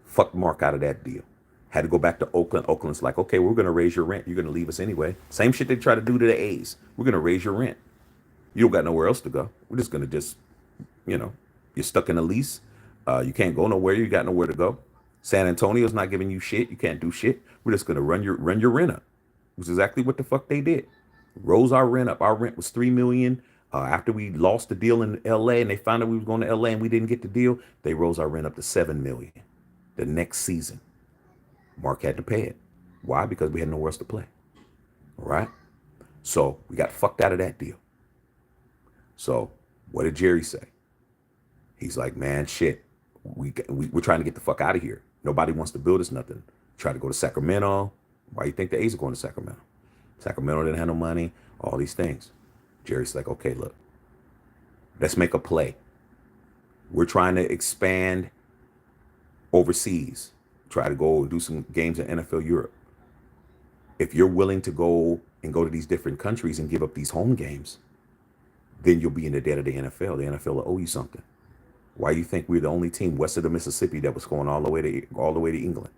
Fuck Mark out of that deal. Had to go back to Oakland. Oakland's like, okay, we're going to raise your rent. You're going to leave us anyway. Same shit they try to do to the A's. We're going to raise your rent. You don't got nowhere else to go. We're just going to you're stuck in a lease. You can't go nowhere. You got nowhere to go. San Antonio's not giving you shit. You can't do shit. We're just going to run your rent up. Which is exactly what the fuck they did. Rose our rent up. Our rent was $3 million. After we lost the deal in LA and they found out we was going to LA and we didn't get the deal, they rose our rent up to $7 million the next season. Mark had to pay it. Why? Because we had nowhere else to play. All right? So we got fucked out of that deal. So What did Jerry say? He's like, man, shit, we're trying to get the fuck out of here. Nobody wants to build us nothing. Try to go to Sacramento. Why do you think the A's are going to Sacramento? Sacramento didn't have no money, all these things. Jerry's like, okay, look, let's make a play. We're trying to expand overseas, try to go and do some games in NFL Europe. If you're willing to go and go to these different countries and give up these home games, then you'll be in the debt of the NFL. The NFL will owe you something. Why do you think we're the only team west of the Mississippi that was going all the way to England?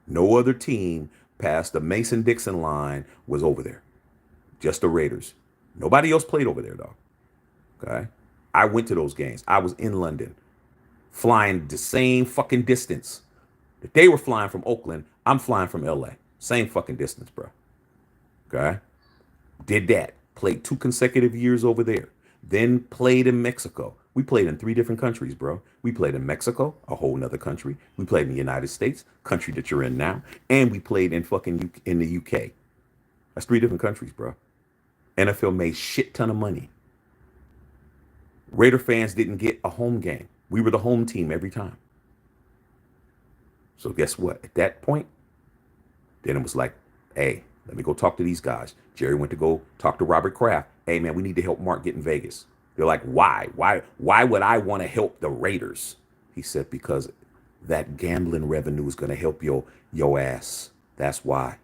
No other team past the Mason-Dixon line was over there. Just the Raiders. Nobody else played over there, dog. Okay? I went to those games. I was in London, flying the same fucking distance that they were flying from Oakland. I'm flying from LA. Same fucking distance, bro. Okay? Did that. Played 2 consecutive years over there. Then played in Mexico. We played in 3 different countries, bro. We played in Mexico, a whole nother country. We played in the United States, country that you're in now. And we played in in the UK. That's 3 different countries, bro. NFL made shit ton of money. Raider fans didn't get a home game. We were the home team every time. So guess what? At that point, then it was like, hey, let me go talk to these guys. Jerry went to go talk to Robert Kraft. Hey, man, we need to help Mark get in Vegas. They're like, why? Why would I want to help the Raiders? He said, because that gambling revenue is going to help your ass. That's why.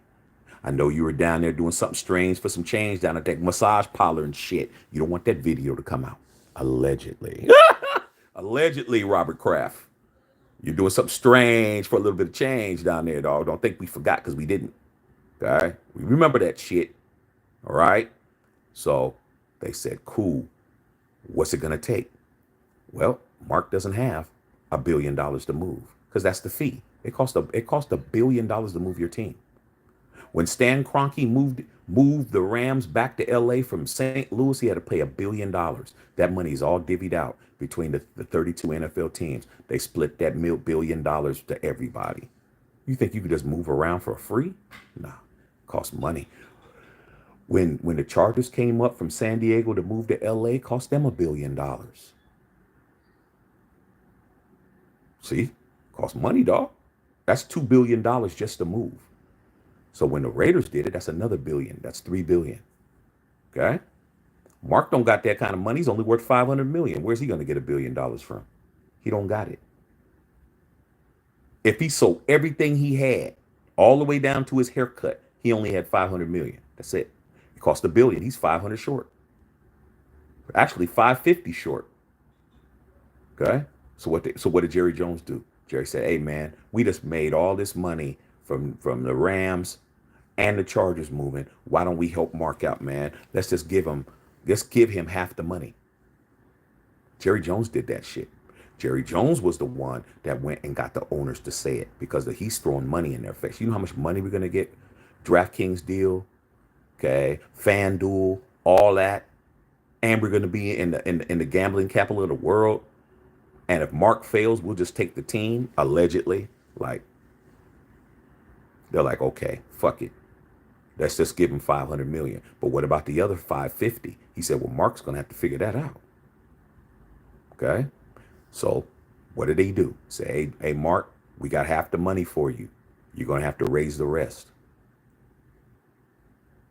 I know you were down there doing something strange for some change down at that massage parlor and shit. You don't want that video to come out. Allegedly. Allegedly, Robert Kraft. You're doing something strange for a little bit of change down there, dog. Don't think we forgot, because we didn't. All right? We remember that shit. All right? So they said, cool. What's it going to take? Well, Mark doesn't have $1 billion to move, because that's the fee. It cost $1 billion to move your team. When Stan Kroenke moved the Rams back to LA from St. Louis, he had to pay $1 billion. That money is all divvied out between the 32 NFL teams. They split that $1 billion to everybody. You think you could just move around for free? Nah, it costs money. When the Chargers came up from San Diego to move to LA, it cost them $1 billion. See, cost money, dog. That's $2 billion just to move. So when the Raiders did it, that's another $1 billion. That's $3 billion. Okay? Mark don't got that kind of money. He's only worth $500 million. Where's he going to get $1 billion from? He don't got it. If he sold everything he had, all the way down to his haircut, he only had $500 million. That's it. It cost $1 billion. He's 500 short. Actually, 550 short. Okay? So what did Jerry Jones do? Jerry said, hey, man, we just made all this money from the Rams and the Chargers moving. Why don't we help Mark out, man? Let's give him half the money. Jerry Jones did that shit. Jerry Jones was the one that went and got the owners to say it, because he's throwing money in their face. You know how much money we're going to get? DraftKings deal, okay, FanDuel, all that. And we're going to be in the gambling capital of the world. And if Mark fails, we'll just take the team, allegedly. Like, they're like, okay, fuck it. Let's just give him $500 million. But what about the other 550? He said, well, Mark's going to have to figure that out. Okay? So what did he do? Say, hey, Mark, we got half the money for you. You're going to have to raise the rest.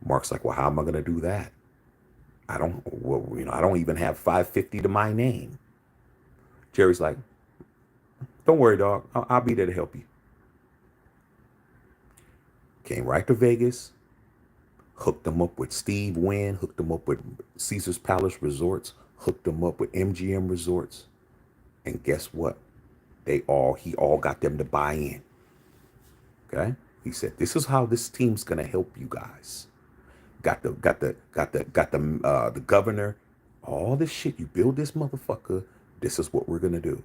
Mark's like, well, how am I going to do that? I don't even have 550 to my name. Jerry's like, don't worry, dog. I'll be there to help you. Came right to Vegas, hooked them up with Steve Wynn, hooked them up with Caesar's Palace Resorts, hooked them up with MGM Resorts. And guess what? He all got them to buy in. Okay? He said, this is how this team's gonna help you guys. Got the governor, all this shit. You build this motherfucker, this is what we're gonna do.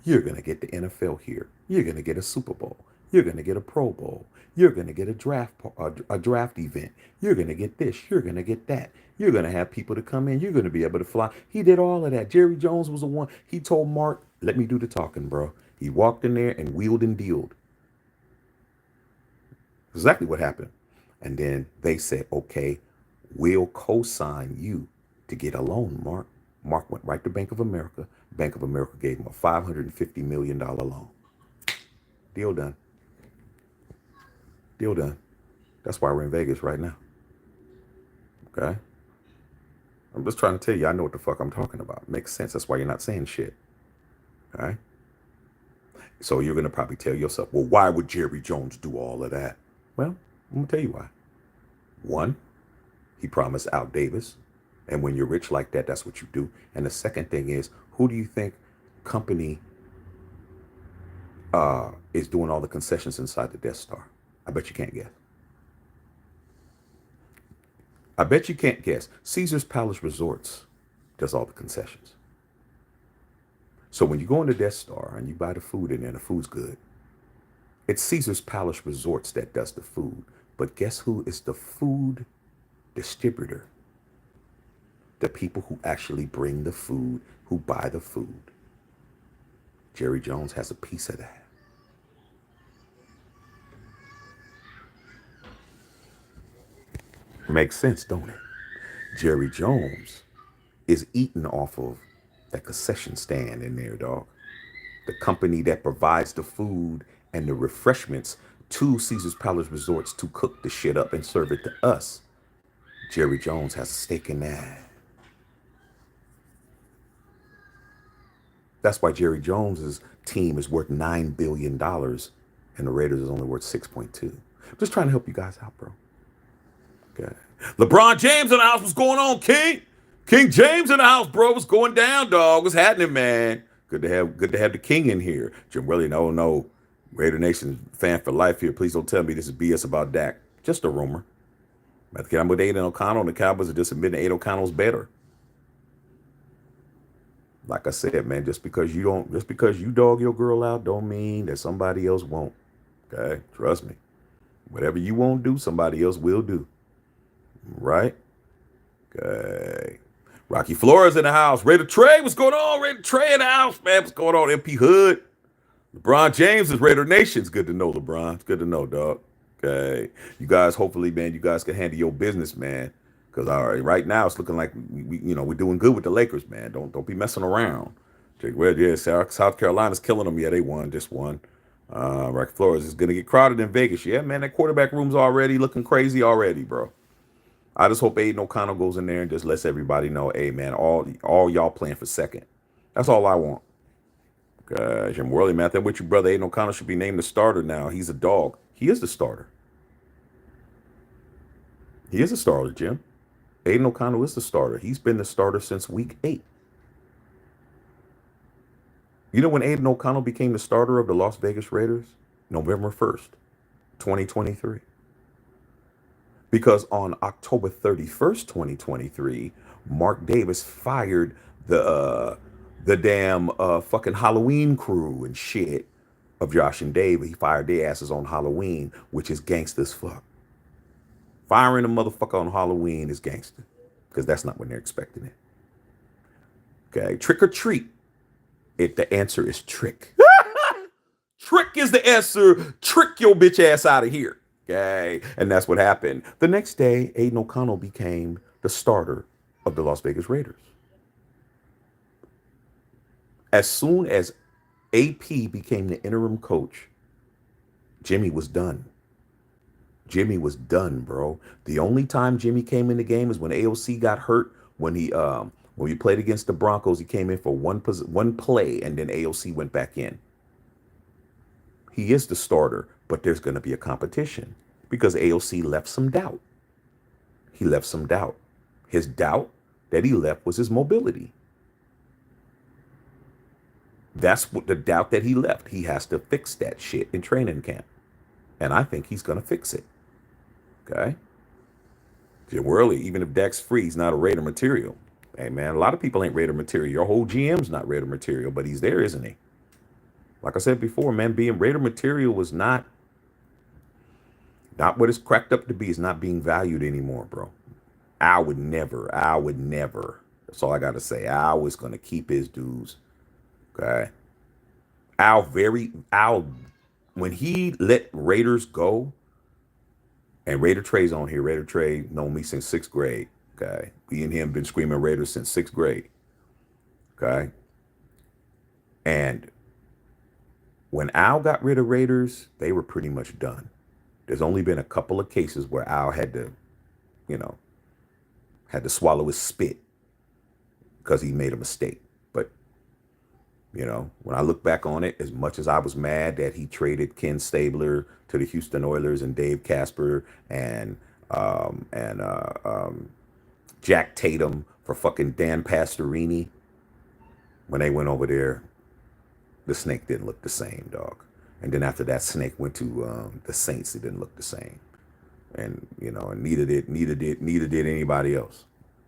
You're gonna get the NFL here. You're gonna get a Super Bowl. You're gonna get a Pro Bowl. You're gonna get a draft event. You're gonna get this. You're gonna get that. You're gonna have people to come in. You're gonna be able to fly. He did all of that. Jerry Jones was the one. He told Mark, "Let me do the talking, bro." He walked in there and wheeled and dealed. Exactly what happened. And then they said, "Okay, we'll co-sign you to get a loan, Mark. Mark went right to Bank of America. Bank of America gave him a $550 million loan. Deal done. Deal done. That's why we're in Vegas right now. Okay? I'm just trying to tell you, I know what the fuck I'm talking about. Makes sense. That's why you're not saying shit. All right? So you're going to probably tell yourself, well, why would Jerry Jones do all of that? Well, I'm going to tell you why. One, he promised Al Davis. And when you're rich like that, that's what you do. And the second thing is, who do you think company is doing all the concessions inside the Death Star? I bet you can't guess. I bet you can't guess. Caesar's Palace Resorts does all the concessions. So when you go in the Death Star and you buy the food in there, and the food's good, it's Caesar's Palace Resorts that does the food. But guess who is the food distributor? The people who actually bring the food, who buy the food. Jerry Jones has a piece of that. Makes sense, don't it? Jerry Jones is eating off of that concession stand in there, dog. The company that provides the food and the refreshments to Caesar's Palace Resorts to cook the shit up and serve it to us. Jerry Jones has a stake in that. That's why Jerry Jones's team is worth $9 billion and the Raiders is only worth 6.2. I'm just trying to help you guys out, bro. Okay. LeBron James in the house. What's going on, King? King James in the house, bro. What's going down, dog? What's happening, man? Good to have the king in here. Jim Willie, no. Raider Nation fan for life here. Please don't tell me this is BS about Dak. Just a rumor. I'm with Aiden O'Connell, and the Cowboys are just admitting Aiden O'Connell's better. Like I said, man, just because you dog your girl out don't mean that somebody else won't. Okay? Trust me. Whatever you won't do, somebody else will do. Right? Okay. Rocky Flores in the house. Raider Trey, what's going on? Raider Trey in the house, man. What's going on? MP Hood. LeBron James is Raider Nation. It's good to know, LeBron. It's good to know, dog. Okay. You guys, hopefully, man, you guys can handle your business, man. Because right now it's looking like we're doing good with the Lakers, man. Don't be messing around. South Carolina's killing them. Yeah, they won. Just won. Rocky Flores is gonna get crowded in Vegas. Yeah, man, that quarterback room's already looking crazy already, bro. I just hope Aiden O'Connell goes in there and just lets everybody know, hey, man, all y'all playing for second. That's all I want. Gosh, I'm Worley, man. I think with your brother Aiden O'Connell should be named the starter now. He's a dog. He is the starter. He is a starter, Jim. Aiden O'Connell is the starter. He's been the starter since week 8. You know when Aiden O'Connell became the starter of the Las Vegas Raiders? November 1st, 2023. Because on October 31st, 2023, Mark Davis fired the damn fucking Halloween crew and shit of Josh and Dave. He fired their asses on Halloween, which is gangsta as fuck. Firing a motherfucker on Halloween is gangster, because that's not when they're expecting it. Okay, trick or treat. The answer is trick. Trick is the answer. Trick your bitch ass out of here. Okay, and that's what happened. The next day, Aiden O'Connell became the starter of the Las Vegas Raiders. As soon as AP became the interim coach, Jimmy was done. Jimmy was done, bro. The only time Jimmy came in the game is when AOC got hurt. When we played against the Broncos, he came in for one play, and then AOC went back in. He is the starter, but there's going to be a competition because AOC left some doubt. He left some doubt. His doubt that he left was his mobility. That's what the doubt that he left. He has to fix that shit in training camp. And I think he's going to fix it. Okay? Jim Worley, even if Dak's free, he's not a Raider material. Hey, man, a lot of people ain't Raider material. Your whole GM's not Raider material, but he's there, isn't he? Like I said before, man, being Raider material was not what it's cracked up to be. It's not being valued anymore, bro. I would never. That's all I got to say. Al was going to keep his dues. Okay? Al, when he let Raiders go, and Raider Trey's on here. Raider Trey known me since 6th grade. Okay? Me and him been screaming Raiders since 6th grade. Okay. And when Al got rid of Raiders, they were pretty much done. There's only been a couple of cases where Al had to, you know, had to swallow his spit because he made a mistake. But, when I look back on it, as much as I was mad that he traded Ken Stabler to the Houston Oilers and Dave Casper and Jack Tatum for fucking Dan Pastorini, when they went over there, the snake didn't look the same, dog. And then after that snake went to the Saints, it didn't look the same. And and neither did anybody else.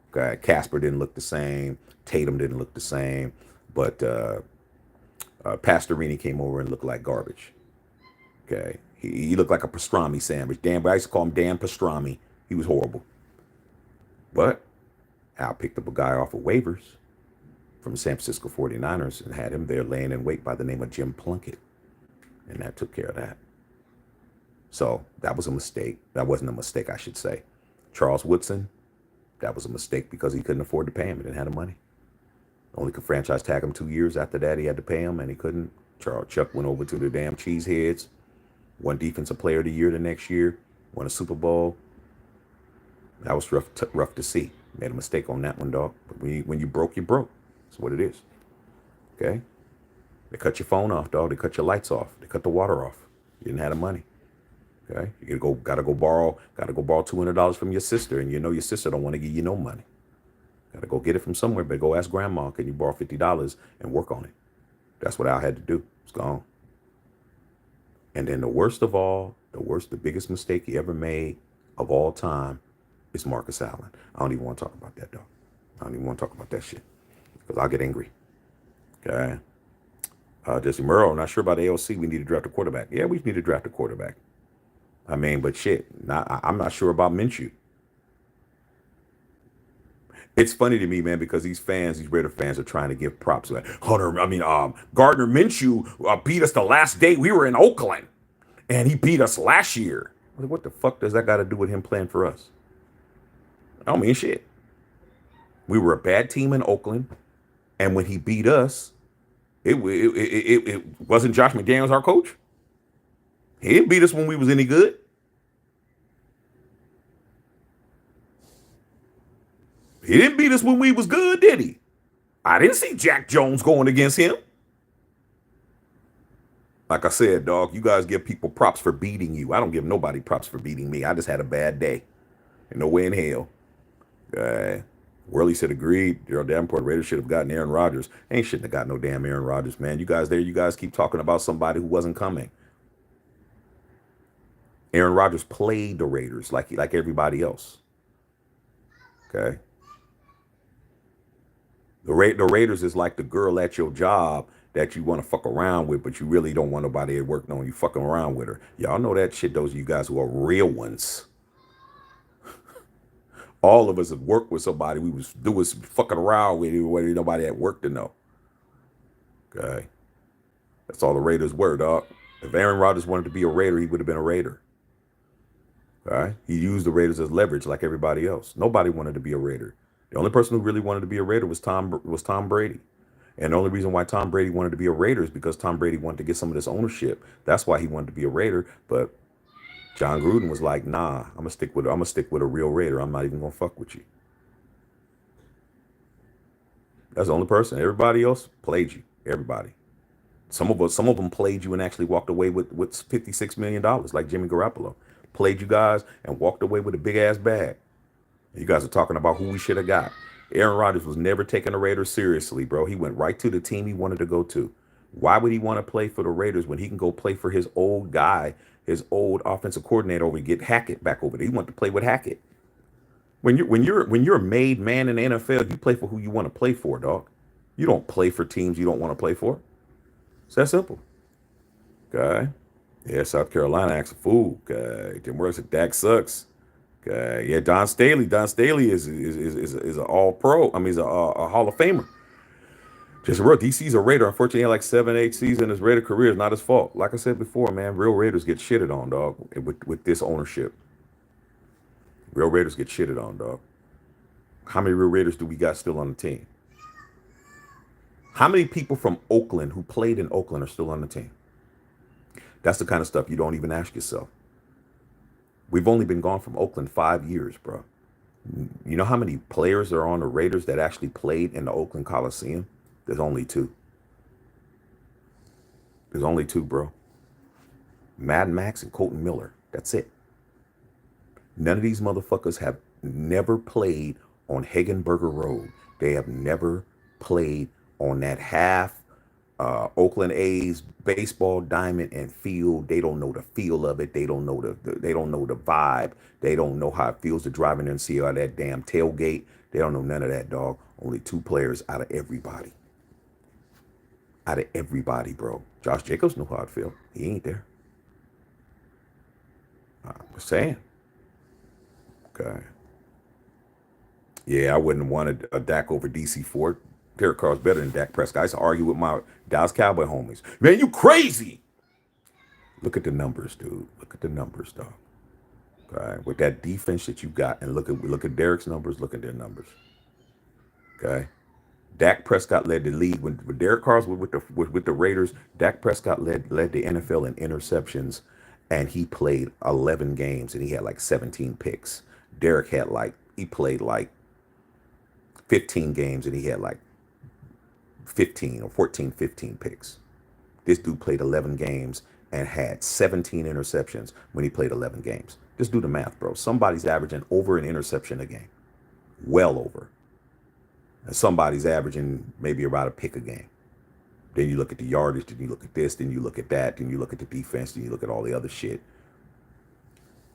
Okay, Casper didn't look the same. Tatum didn't look the same. But Pastorini came over and looked like garbage. Okay, he looked like a pastrami sandwich. I used to call him Dan Pastrami. He was horrible. But Al picked up a guy off of waivers from the San Francisco 49ers and had him there laying in wait by the name of Jim Plunkett. And that took care of that. So that was a mistake. That wasn't a mistake, I should say. Charles Woodson, that was a mistake because he couldn't afford to pay him. He didn't have the money. Only could franchise tag him 2 years. After that, he had to pay him, and he couldn't. Chuck went over to the damn Cheeseheads, won Defensive Player of the Year the next year, won a Super Bowl. That was rough to see. Made a mistake on that one, dog. But when you broke, you broke. That's what it is. Okay? They cut your phone off, dog. They cut your lights off. They cut the water off. You didn't have the money. Okay? You gotta go borrow $200 from your sister, and your sister don't want to give you no money. Gotta go get it from somewhere, but go ask grandma, can you borrow $50 and work on it? That's what Al had to do. It's gone. And then the worst of all, the biggest mistake he ever made of all time is Marcus Allen. I don't even want to talk about that, dog. I don't even want to talk about that shit because I'll get angry. Okay? Jesse Murrow, not sure about AOC. We need to draft a quarterback. Yeah, we need to draft a quarterback. I mean, but shit, I'm not sure about Minshew. It's funny to me, man, because these Raider fans are trying to give props. Like Gardner Minshew beat us the last day we were in Oakland, and he beat us last year. Like, what the fuck does that got to do with him playing for us? I don't mean shit. We were a bad team in Oakland, and when he beat us, it wasn't Josh McDaniels our coach. He didn't beat us when we was any good. He didn't beat us when we was good, did he? I didn't see Jack Jones going against him. Like I said, dog, you guys give people props for beating you. I don't give nobody props for beating me. I just had a bad day. And no way in hell. Worley said agreed. Gerald Davenport, Raiders should have gotten Aaron Rodgers. Ain't shouldn't have got no damn Aaron Rodgers, man. You guys keep talking about somebody who wasn't coming. Aaron Rodgers played the Raiders like everybody else. Okay? The Raiders is like the girl at your job that you want to fuck around with, but you really don't want nobody at work knowing you fucking around with her. Y'all know that shit, those of you guys who are real ones. All of us have worked with somebody we was doing some fucking around with, whether nobody at work to know. Okay? That's all the Raiders were, dog. If Aaron Rodgers wanted to be a Raider, he would have been a Raider. All right? He used the Raiders as leverage like everybody else. Nobody wanted to be a Raider. The only person who really wanted to be a Raider was Tom Brady. And the only reason why Tom Brady wanted to be a Raider is because Tom Brady wanted to get some of this ownership. That's why he wanted to be a Raider. But John Gruden was like, nah, I'm gonna stick with a real Raider. I'm not even gonna fuck with you. That's the only person. Everybody else played you. Everybody. Some of them played you and actually walked away with $56 million, like Jimmy Garoppolo. Played you guys and walked away with a big ass bag. You guys are talking about who we should have got. Aaron Rodgers was never taking the Raiders seriously, bro. He went right to the team he wanted to go to. Why would he want to play for the Raiders when he can go play for his old guy, his old offensive coordinator over and get Hackett back over there? He wanted to play with Hackett. When you're a made man in the NFL, you play for who you want to play for, dog. You don't play for teams you don't want to play for. It's that simple. Okay. Yeah, South Carolina acts a fool. Okay. Jim Works said Dak sucks. Okay. Yeah, Don Staley. Don Staley is an all pro. I mean, he's a Hall of Famer. Just real DC's a Raider. Unfortunately, he had like 7-8 seasons. His Raider career is not his fault. Like I said before, man, real Raiders get shitted on, dog, with this ownership. Real Raiders get shitted on, dog. How many real Raiders do we got still on the team? How many people from Oakland who played in Oakland are still on the team? That's the kind of stuff you don't even ask yourself. We've only been gone from Oakland 5 years, bro. You know how many players are on the Raiders that actually played in the Oakland Coliseum? There's only two. There's only two, bro. Mad Max and Colton Miller. That's it. None of these motherfuckers have never played on Hagenberger Road. They have never played on that half Oakland A's baseball diamond and field. They don't know the feel of it. They don't know they don't know the vibe. They don't know how it feels to drive in there and see all that damn tailgate. They don't know none of that, dog. Only two players out of everybody. Out of everybody, bro. Josh Jacobs knew how it feel. He ain't there. I'm just saying. Okay. Yeah, I wouldn't have wanted a Dak over DC4. Derek Carr's better than Dak Prescott. I used to argue with my Dallas Cowboy homies. Man, you crazy. Look at the numbers, dude. Look at the numbers, dog. Okay. With that defense that you got, and look at Derek's numbers, look at their numbers. Okay. Dak Prescott led the league when Derek Carr was with the Raiders. Dak Prescott led the NFL in interceptions, and he played 11 games and he had like 17 picks. Derek had he played like 15 games and he had like 15 or 14, 15 picks. This dude played 11 games and had 17 interceptions when he played 11 games. Just do the math, bro. Somebody's averaging over an interception a game. Well over. And somebody's averaging maybe about a pick a game. Then you look at the yardage, then you look at this, then you look at that, then you look at the defense, then you look at all the other shit.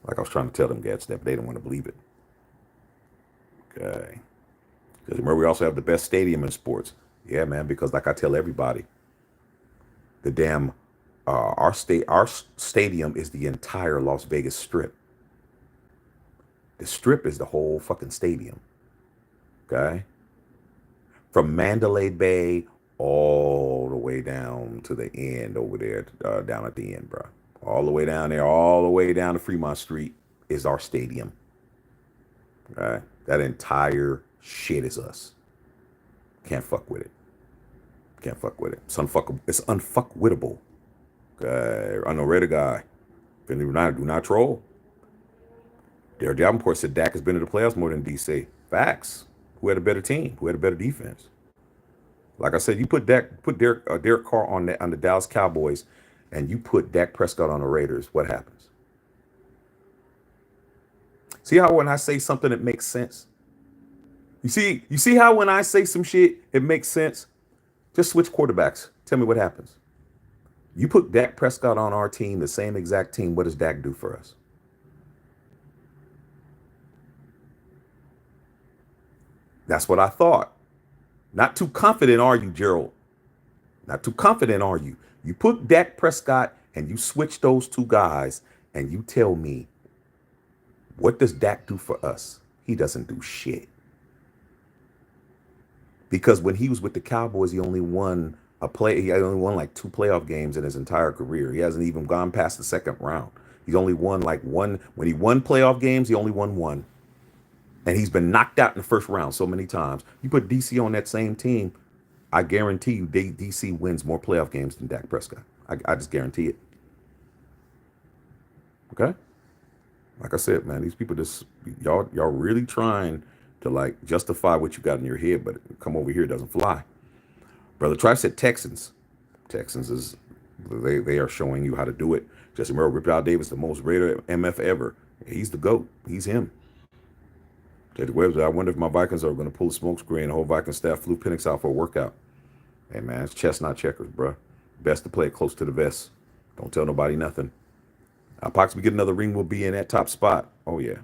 Like I was trying to tell them guys that, but they didn't want to believe it. Okay. Because remember, we also have the best stadium in sports. Yeah, man, because like I tell everybody, the damn, our stadium is the entire Las Vegas Strip. The Strip is the whole fucking stadium. Okay? From Mandalay Bay all the way down to the end over there, down at the end, bro. All the way down there, all the way down to Fremont Street is our stadium. Okay? That entire shit is us. Can't fuck with it. Can't fuck with it. It's unfuckwittable. Okay? I know Raider guy. Do not troll. Derek Davenport said Dak has been to the playoffs more than DC. Facts. Who had a better team? Who had a better defense? Like I said, you put Derek Carr on the Dallas Cowboys, and you put Dak Prescott on the Raiders. What happens? See how when I say something it makes sense? You see how when I say some shit it makes sense? Just switch quarterbacks. Tell me what happens. You put Dak Prescott on our team, the same exact team. What does Dak do for us? That's what I thought. Not too confident, are you, Gerald? Not too confident, are you? You put Dak Prescott and you switch those two guys and you tell me, what does Dak do for us? He doesn't do shit. Because when he was with the Cowboys, he only won like 2 playoff games in his entire career. He hasn't even gone past the second round. He's only won like one. When he won playoff games, he only won one. And he's been knocked out in the first round so many times. You put DC on that same team, I guarantee you DC wins more playoff games than Dak Prescott. I just guarantee it. Okay? Like I said, man, these people y'all really trying to like justify what you got in your head, but come over here doesn't fly. Brother Tribe said Texans. Texans they are showing you how to do it. Jesse Merrill, Rip Al Davis, the most Raider MF ever. He's the GOAT. He's him. Jesse Webb, I wonder if my Vikings are going to pull a smoke screen. The whole Viking staff flew Penix out for a workout. Hey, man, it's chess, not checkers, bro. Best to play it close to the vest. Don't tell nobody nothing. Pox, we get another ring, we'll be in that top spot. Oh, yeah.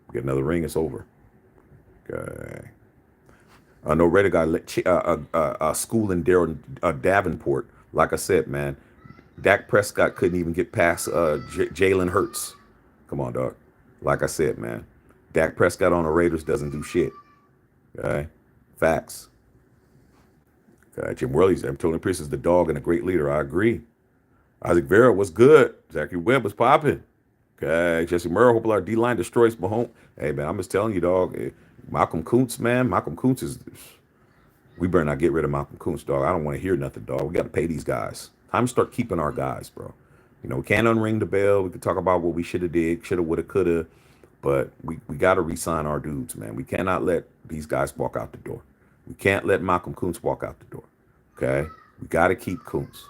We get another ring, it's over. Okay. No Raider guy, school in Davenport. Like I said, man, Dak Prescott couldn't even get past Jalen Hurts. Come on, dog. Like I said, man, Dak Prescott on the Raiders doesn't do shit. Okay? Facts. Okay. Jim Worley's Tony Pierce is the dog and a great leader. I agree. Isaac Vera was good. Zachary Webb was popping. Okay. Jesse Murrow, hope our D-line destroys Mahomes. Hey, man, I'm just telling you, dog. Malcolm Kuntz, man. Malcolm Kuntz is We better not get rid of Malcolm Kuntz, dog. I don't want to hear nothing, dog. We got to pay these guys. Time to start keeping our guys, bro. We can't unring the bell. We could talk about what we should have did, should have, would have, could have, but we got to re-sign our dudes, man. We cannot let these guys walk out the door. We can't let Malcolm Kuntz walk out the door. Okay, we got to keep Kuntz.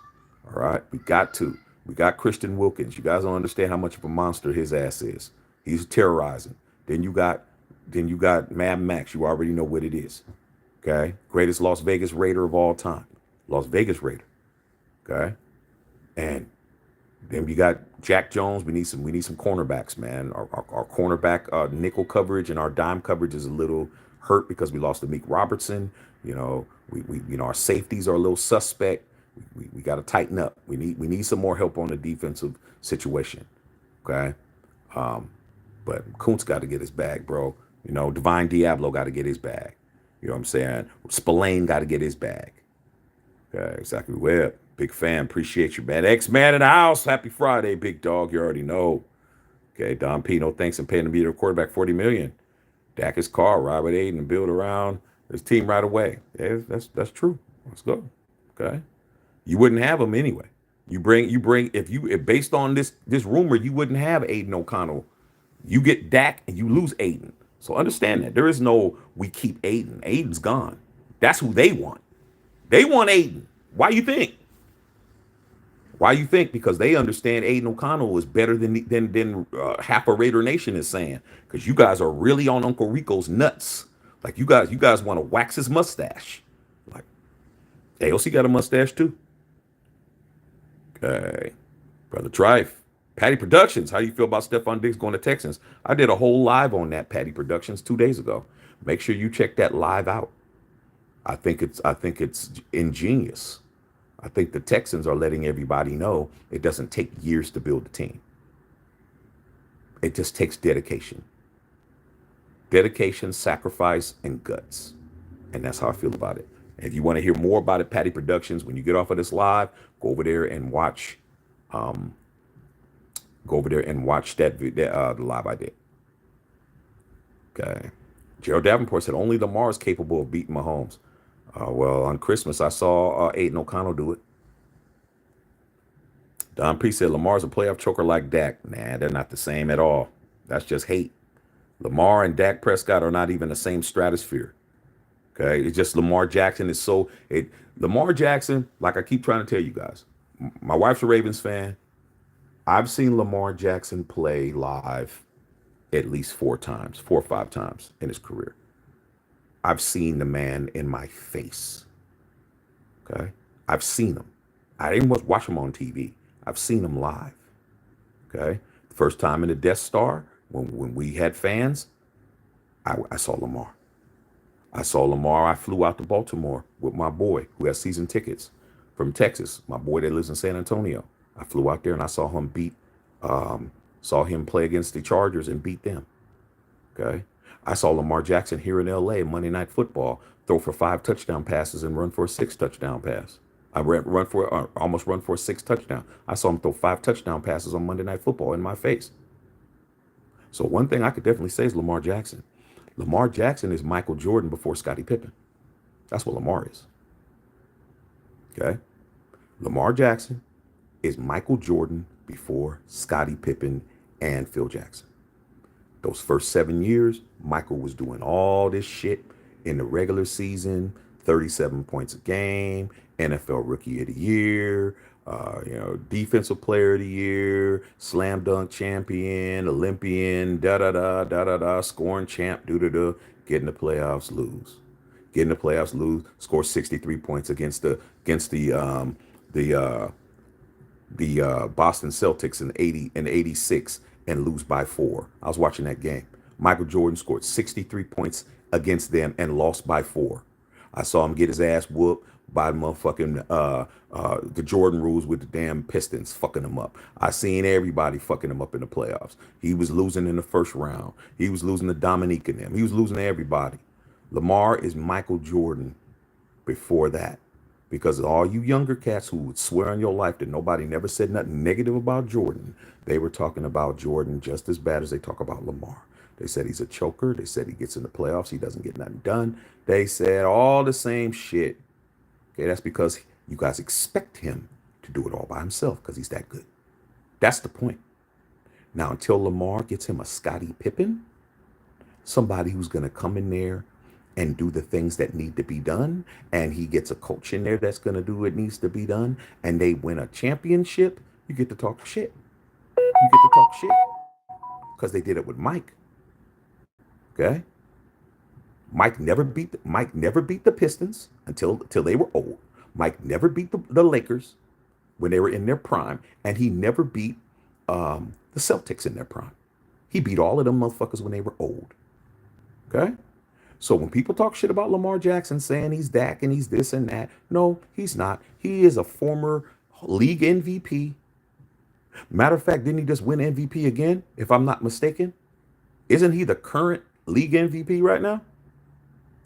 All right, we got to. We got Christian Wilkins. You guys don't understand how much of a monster his ass is. He's terrorizing. Then you got Mad Max. You already know what it is. Okay, greatest Las Vegas Raider of all time. Las Vegas Raider. Okay, and then we got Jack Jones. We need some cornerbacks, man. Our cornerback nickel coverage and our dime coverage is a little hurt because we lost to Meek Robertson. Our safeties are a little suspect. We got to tighten up. We need some more help on the defensive situation. Okay, but Kuntz got to get his bag, bro. Divine Diablo got to get his bag. You know what I'm saying? Spillane got to get his bag. Okay, exactly. Well, big fan. Appreciate you, man. X-Man in the house. Happy Friday, big dog. You already know. Okay, Don Pino, thanks and paying to be the quarterback $40 million. Dak his car, ride with Aiden and build around his team right away. Yeah, that's true. Let's go. Okay. You wouldn't have him anyway. You bring if based on this rumor, you wouldn't have Aiden O'Connell. You get Dak and you lose Aiden. So understand that. There is no we keep Aiden. Aiden's gone. That's who they want. They want Aiden. Why you think? Why you think? Because they understand Aiden O'Connell is better than half a Raider Nation is saying. Because you guys are really on Uncle Rico's nuts. Like you guys want to wax his mustache. Like AOC got a mustache too. Okay, brother Trife. Patty Productions. How do you feel about Stephon Diggs going to Texans? I did a whole live on that Patty Productions 2 days ago. Make sure you check that live out. I think it's ingenious. I think the Texans are letting everybody know it doesn't take years to build a team. It just takes dedication. Dedication, sacrifice, and guts. And that's how I feel about it. And if you want to hear more about it, Patty Productions, when you get off of this live, go over there and watch the live I did. Okay. Gerald Davenport said only Lamar is capable of beating Mahomes. Well, on Christmas, I saw Aiden O'Connell do it. Don P said Lamar's a playoff choker like Dak. Nah, they're not the same at all. That's just hate. Lamar and Dak Prescott are not even the same stratosphere. Okay, it's just Lamar Jackson is so it. Lamar Jackson, like I keep trying to tell you guys, my wife's a Ravens fan. I've seen Lamar Jackson play live at least 4 times, 4 or 5 times in his career. I've seen the man in my face. Okay, I've seen him. I didn't watch him on TV. I've seen him live. Okay, first time in the Death Star when we had fans, I saw Lamar. I flew out to Baltimore with my boy who has season tickets from Texas. My boy that lives in San Antonio. I flew out there and I saw him play against the Chargers and beat them. Okay. I saw Lamar Jackson here in LA, Monday Night Football, throw for 5 touchdown passes and run for a 6 touchdown pass. Almost run for a 6 touchdown. I saw him throw 5 touchdown passes on Monday Night Football in my face. So one thing I could definitely say is Lamar Jackson. Lamar Jackson is Michael Jordan before Scottie Pippen. That's what Lamar is. Okay? Lamar Jackson is Michael Jordan before Scottie Pippen and Phil Jackson. Those first 7 years, Michael was doing all this shit in the regular season, 37 points a game, NFL Rookie of the Year, Defensive Player of the Year, Slam Dunk Champion, Olympian, scoring champ, get in the playoffs, lose. Get in the playoffs, lose, score 63 points against the Boston Celtics in 86 and lose by 4. I was watching that game. Michael Jordan scored 63 points against them and lost by 4. I saw him get his ass whooped by motherfucking the Jordan rules with the damn Pistons fucking him up. I seen everybody fucking him up in the playoffs. He was losing in the first round. He was losing to Dominique and them. He was losing to everybody. Lamar is Michael Jordan before that. Because all you younger cats who would swear on your life that nobody never said nothing negative about Jordan, they were talking about Jordan just as bad as they talk about Lamar. They said he's a choker. They said he gets in the playoffs, he doesn't get nothing done. They said all the same shit. Okay, that's because you guys expect him to do it all by himself because he's that good. That's the point. Now, until Lamar gets him a Scottie Pippen, somebody who's going to come in there and do the things that need to be done, and he gets a coach in there that's going to do what needs to be done, and they win a championship, you get to talk shit. You get to talk shit because they did it with Mike. Okay, Mike never beat the Pistons until they were old. Mike never beat the Lakers when they were in their prime, and he never beat the Celtics in their prime. He beat all of them motherfuckers when they were old. Okay? So when people talk shit about Lamar Jackson saying he's Dak and he's this and that, no, he's not. He is a former league MVP. Matter of fact, didn't he just win MVP again, if I'm not mistaken? Isn't he the current league MVP right now?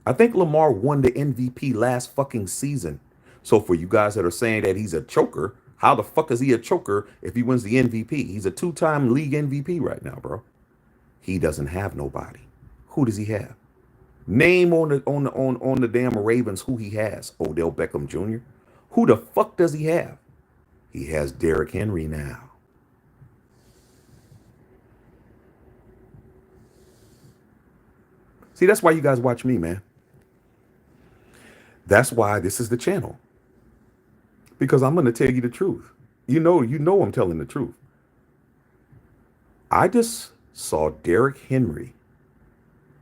I think Lamar won the MVP last fucking season. So for you guys that are saying that he's a choker, how the fuck is he a choker if he wins the MVP? He's a 2-time league MVP right now, bro. He doesn't have nobody. Who does he have? Name on the damn Ravens who he has. Odell Beckham Jr. Who the fuck does he have? He has Derrick Henry now. See, that's why you guys watch me, man. That's why this is the channel. Because I'm going to tell you the truth. You know I'm telling the truth. I just saw Derrick Henry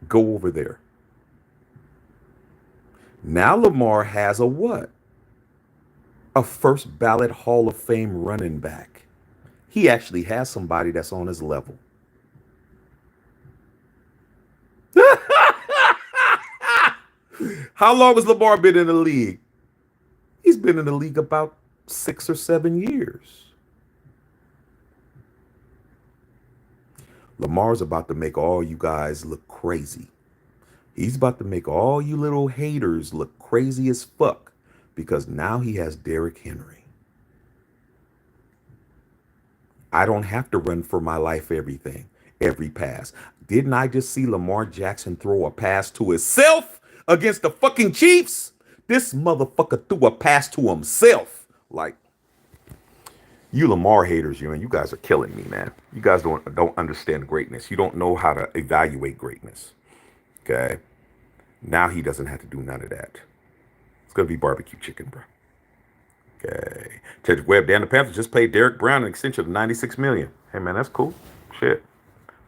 go over there. Now Lamar has a what? A first ballot Hall of Fame running back. He actually has somebody that's on his level. How long has Lamar been in the league? He's been in the league about 6 or 7 years. Lamar's about to make all you guys look crazy. He's about to make all you little haters look crazy as fuck because now he has Derrick Henry. I don't have to run for my life every pass. Didn't I just see Lamar Jackson throw a pass to himself against the fucking Chiefs? This motherfucker threw a pass to himself. Like, you Lamar haters, you guys are killing me, man. You guys don't understand greatness. You don't know how to evaluate greatness. Okay? Now he doesn't have to do none of that. It's going to be barbecue chicken, bro. Okay. Ted Webb, Dan the Panthers just paid Derek Brown an extension of $96 million. Hey, man, that's cool. Shit.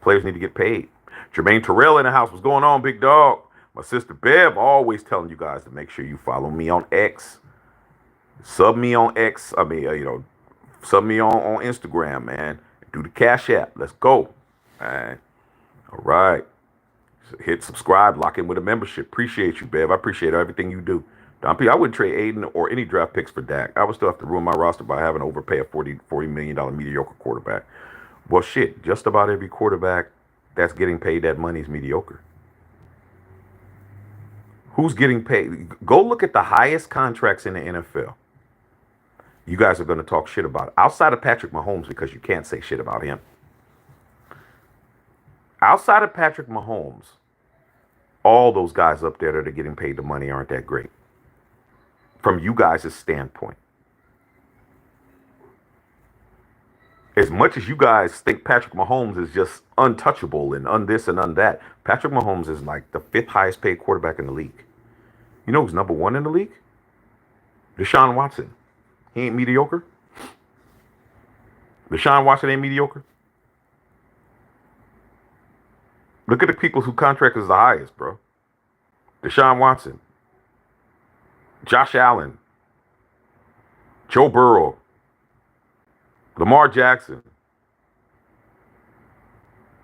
Players need to get paid. Jermaine Terrell in the house. What's going on, big dog? My sister Bev always telling you guys to make sure you follow me on X. Sub me on X. Sub me on Instagram, man. Do the Cash App. Let's go. All right. Hit subscribe. Lock in with a membership. Appreciate you, Bev. I appreciate everything you do. Don P, I wouldn't trade Aiden or any draft picks for Dak. I would still have to ruin my roster by having to overpay a $40 million mediocre quarterback. Well, shit, just about every quarterback that's getting paid that money is mediocre. Who's getting paid? Go look at the highest contracts in the NFL. You guys are going to talk shit about it. Outside of Patrick Mahomes, because you can't say shit about him. Outside of Patrick Mahomes, all those guys up there that are getting paid the money aren't that great. From you guys' standpoint. As much as you guys think Patrick Mahomes is just untouchable and this and that, Patrick Mahomes is like the 5th highest paid quarterback in the league. You know who's number 1 in the league? Deshaun Watson. He ain't mediocre. Deshaun Watson ain't mediocre. Look at the people whose contract is the highest, bro. Deshaun Watson. Josh Allen. Joe Burrow. Lamar Jackson.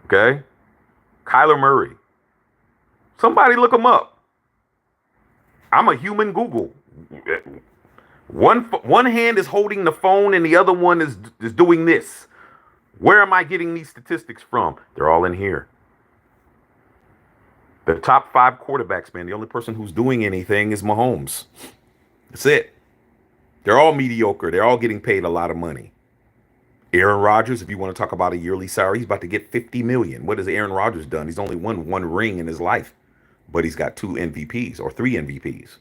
Okay? Kyler Murray. Somebody look them up. I'm a human Google. One hand is holding the phone and the other one is doing this. Where am I getting these statistics from? They're all in here. The top 5 quarterbacks, man, the only person who's doing anything is Mahomes. That's it. They're all mediocre. They're all getting paid a lot of money. Aaron Rodgers, if you want to talk about a yearly salary, he's about to get 50 million. What has Aaron Rodgers done? He's only won one ring in his life, but he's got two MVPs or three MVPs.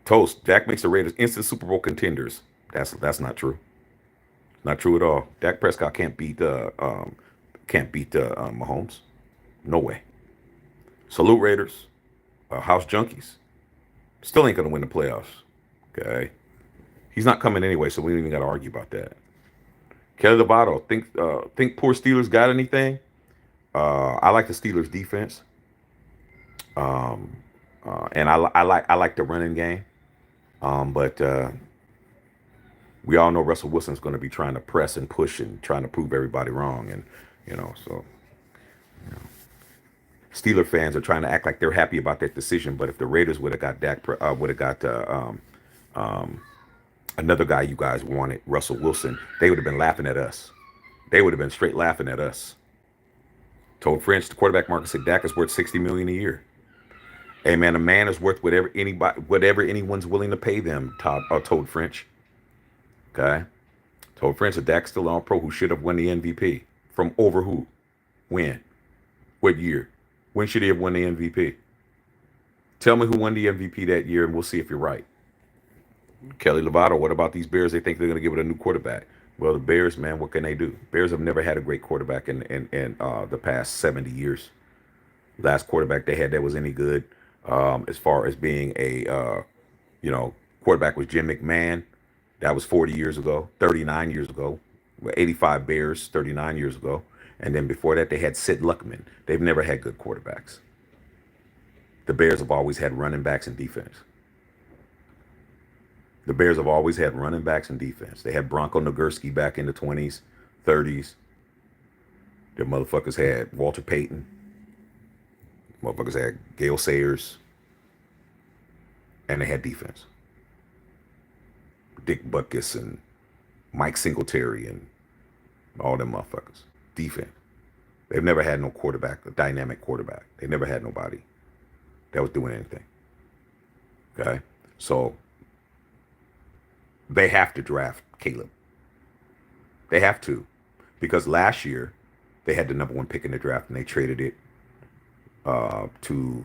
Toast. Dak makes the Raiders instant Super Bowl contenders. That's not true. Not true at all. Dak Prescott can't beat Mahomes. No way. Salute Raiders. House junkies. Still ain't gonna win the playoffs. Okay. He's not coming anyway, so we don't even got to argue about that. Kelly Lovato, think poor Steelers got anything? I like the Steelers defense, and I like the running game. But we all know Russell Wilson's going to be trying to press and push and trying to prove everybody wrong, and so Steeler fans are trying to act like they're happy about that decision. But if the Raiders would have got another guy you guys wanted, Russell Wilson, they would have been laughing at us. They would have been straight laughing at us. Told French, the quarterback market said Dak is worth 60 million a year. Hey man, a man is worth whatever anyone's willing to pay them. Told French. Okay. Told French that Dak's still on pro who should have won the MVP. From over who? When? What year? When should he have won the MVP? Tell me who won the MVP that year, and we'll see if you're right. Kelly Lovato, what about these Bears? They think they're going to give it a new quarterback. Well, the Bears, man, what can they do? Bears have never had a great quarterback in the past 70 years. Last quarterback they had that was any good, as far as being a quarterback, was Jim McMahon. That was 40 years ago, 39 years ago. 85 Bears, 39 years ago. And then before that, they had Sid Luckman. They've never had good quarterbacks. The Bears have always had running backs and defense. The Bears have always had running backs and defense. They had Bronco Nagurski back in the 20s, 30s. Their motherfuckers had Walter Payton. Motherfuckers had Gale Sayers. And they had defense. Dick Butkus and Mike Singletary and all them motherfuckers. Defense. They've never had no quarterback, a dynamic quarterback. They never had nobody that was doing anything. Okay? So they have to draft Caleb. They have to. Because last year, they had the number one pick in the draft, and they traded it to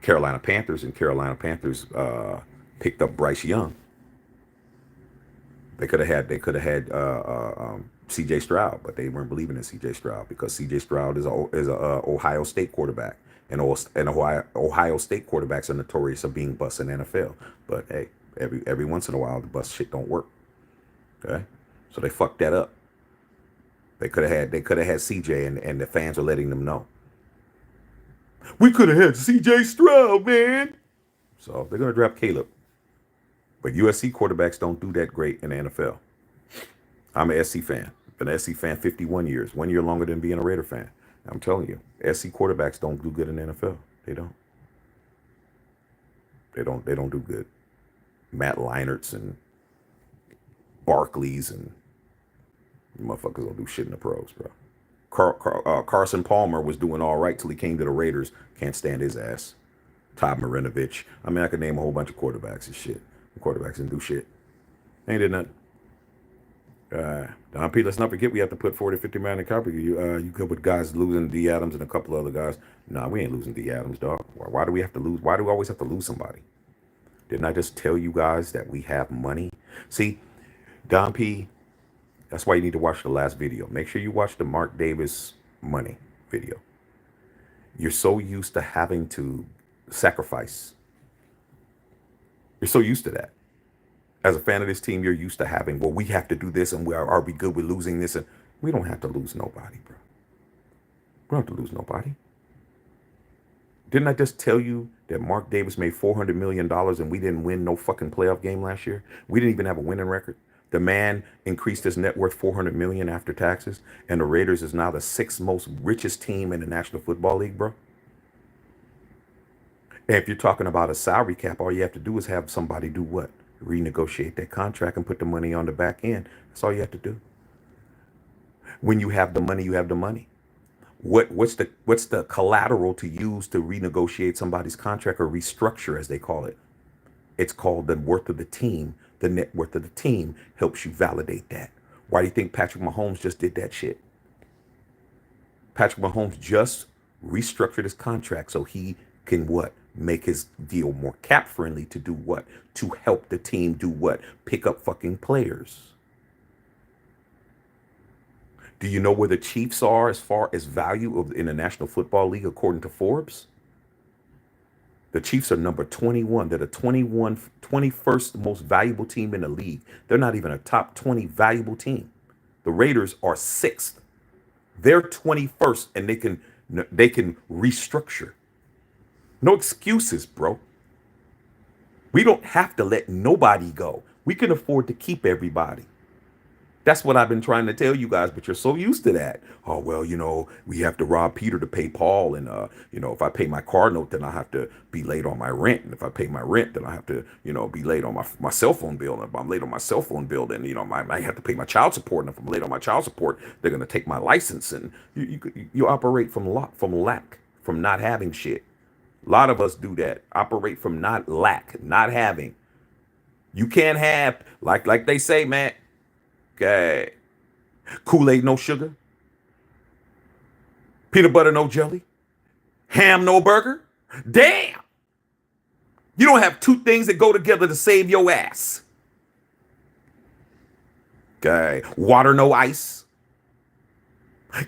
Carolina Panthers, and Carolina Panthers picked up Bryce Young. They could have had C.J. Stroud, but they weren't believing in C.J. Stroud because C.J. Stroud is a Ohio State quarterback, and Ohio State quarterbacks are notorious of being bust in the NFL. But hey, every once in a while, the bust shit don't work. Okay, so they fucked that up. They could have had C.J. and the fans are letting them know. We could have had C.J. Stroud, man. So they're gonna draft Caleb. But USC quarterbacks don't do that great in the NFL. I'm an SC fan. Been an SC fan 51 years. 1 year longer than being a Raider fan. I'm telling you, SC quarterbacks don't do good in the NFL. They don't. They don't do good. Matt Leinerts and Barkleys and motherfuckers don't do shit in the pros, bro. Carson Palmer was doing all right till he came to the Raiders. Can't stand his ass. Todd Marinovich. I mean, I could name a whole bunch of quarterbacks and shit. The quarterbacks didn't do shit. They ain't did nothing. Don P, let's not forget we have to put 40, 50 man in copy. You good with guys losing D. Adams and a couple other guys. Nah, we ain't losing D. Adams, dog. Why do we have to lose? Why do we always have to lose somebody? Didn't I just tell you guys that we have money? See, Don P, that's why you need to watch the last video. Make sure you watch the Mark Davis money video. You're so used to having to sacrifice. You're so used to that. As a fan of this team, you're used to having, well, we have to do this, and are we good with losing this? And we don't have to lose nobody, bro. We don't have to lose nobody. Didn't I just tell you that Mark Davis made $400 million and we didn't win no fucking playoff game last year? We didn't even have a winning record. The man increased his net worth $400 million after taxes, and the Raiders is now the sixth most richest team in the National Football League, bro. And if you're talking about a salary cap, all you have to do is have somebody do what? Renegotiate that contract and put the money on the back end. That's all you have to do. When you have the money, you have the money. What's the collateral to use to renegotiate somebody's contract or restructure, as they call it? It's called the worth of the team The net worth of the team helps you validate that. Why do you think Patrick Mahomes just did that shit? Patrick Mahomes just restructured his contract so he can what? Make his deal more cap friendly to do what? To help the team do what? Pick up fucking players. Do you know where the Chiefs are as far as value of in the National Football League according to Forbes? The Chiefs are number 21. They're the 21st most valuable team in the league. They're not even a top 20 valuable team. The Raiders are 6th. They're 21st and they can restructure. No excuses, bro. We don't have to let nobody go. We can afford to keep everybody. That's what I've been trying to tell you guys, but you're so used to that. Oh, well, we have to rob Peter to pay Paul. And, if I pay my car note, then I have to be late on my rent. And if I pay my rent, then I have to, be late on my cell phone bill. And if I'm late on my cell phone bill, then, I have to pay my child support. And if I'm late on my child support, they're going to take my license. And you operate from lack, from not having shit. A lot of us do that. Operate from not having. You can't have, like they say, man. Okay. Kool-Aid, no sugar. Peanut butter, no jelly. Ham, no burger. Damn. You don't have two things that go together to save your ass. Okay. Water, no ice.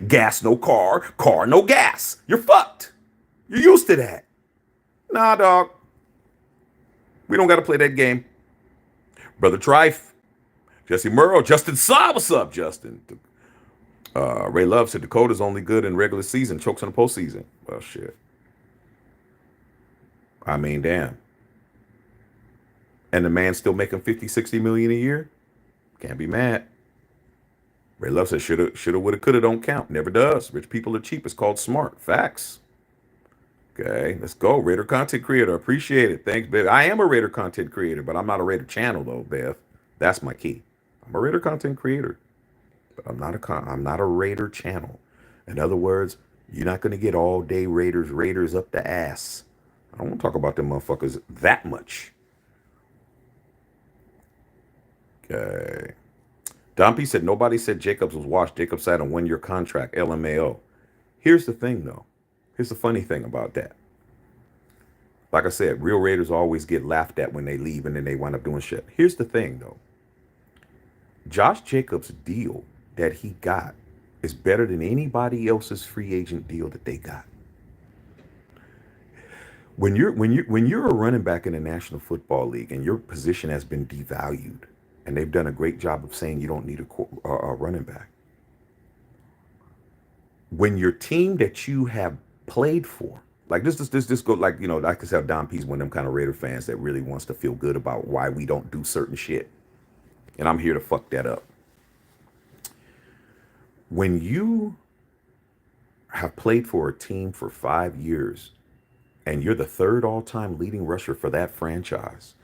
Gas, no car. Car, no gas. You're fucked. You're used to that. Nah, dog. We don't got to play that game. Brother Trife. Jesse Murrow, Justin Saw, what's up, Justin? Ray Love said Dakota's only good in regular season, chokes in the postseason. Well, shit. I mean, damn. And the man's still making 50, 60 million a year? Can't be mad. Ray Love said shoulda, woulda, coulda don't count. Never does. Rich people are cheap. It's called smart. Facts. Okay, let's go. Raider content creator. Appreciate it. Thanks, Bev. I am a Raider content creator, but I'm not a Raider channel, though, Bev. That's my key. I'm a Raider content creator, but I'm not a Raider channel. In other words, you're not going to get all day Raiders up the ass. I don't want to talk about them motherfuckers that much. Okay. Don P said nobody said Jacobs was washed. Jacobs signed a 1-year contract. LMAO. Here's the thing, though. Here's the funny thing about that. Like I said, real Raiders always get laughed at when they leave and then they wind up doing shit. Here's the thing, though. Josh Jacobs' deal that he got is better than anybody else's free agent deal that they got. When you're a running back in the National Football League and your position has been devalued, and they've done a great job of saying you don't need a running back. When your team that you have played for, like this go like I could tell Don P's one of them kind of Raider fans that really wants to feel good about why we don't do certain shit. And I'm here to fuck that up. When you have played for a team for 5 years and you're the 3rd all-time leading rusher for that franchise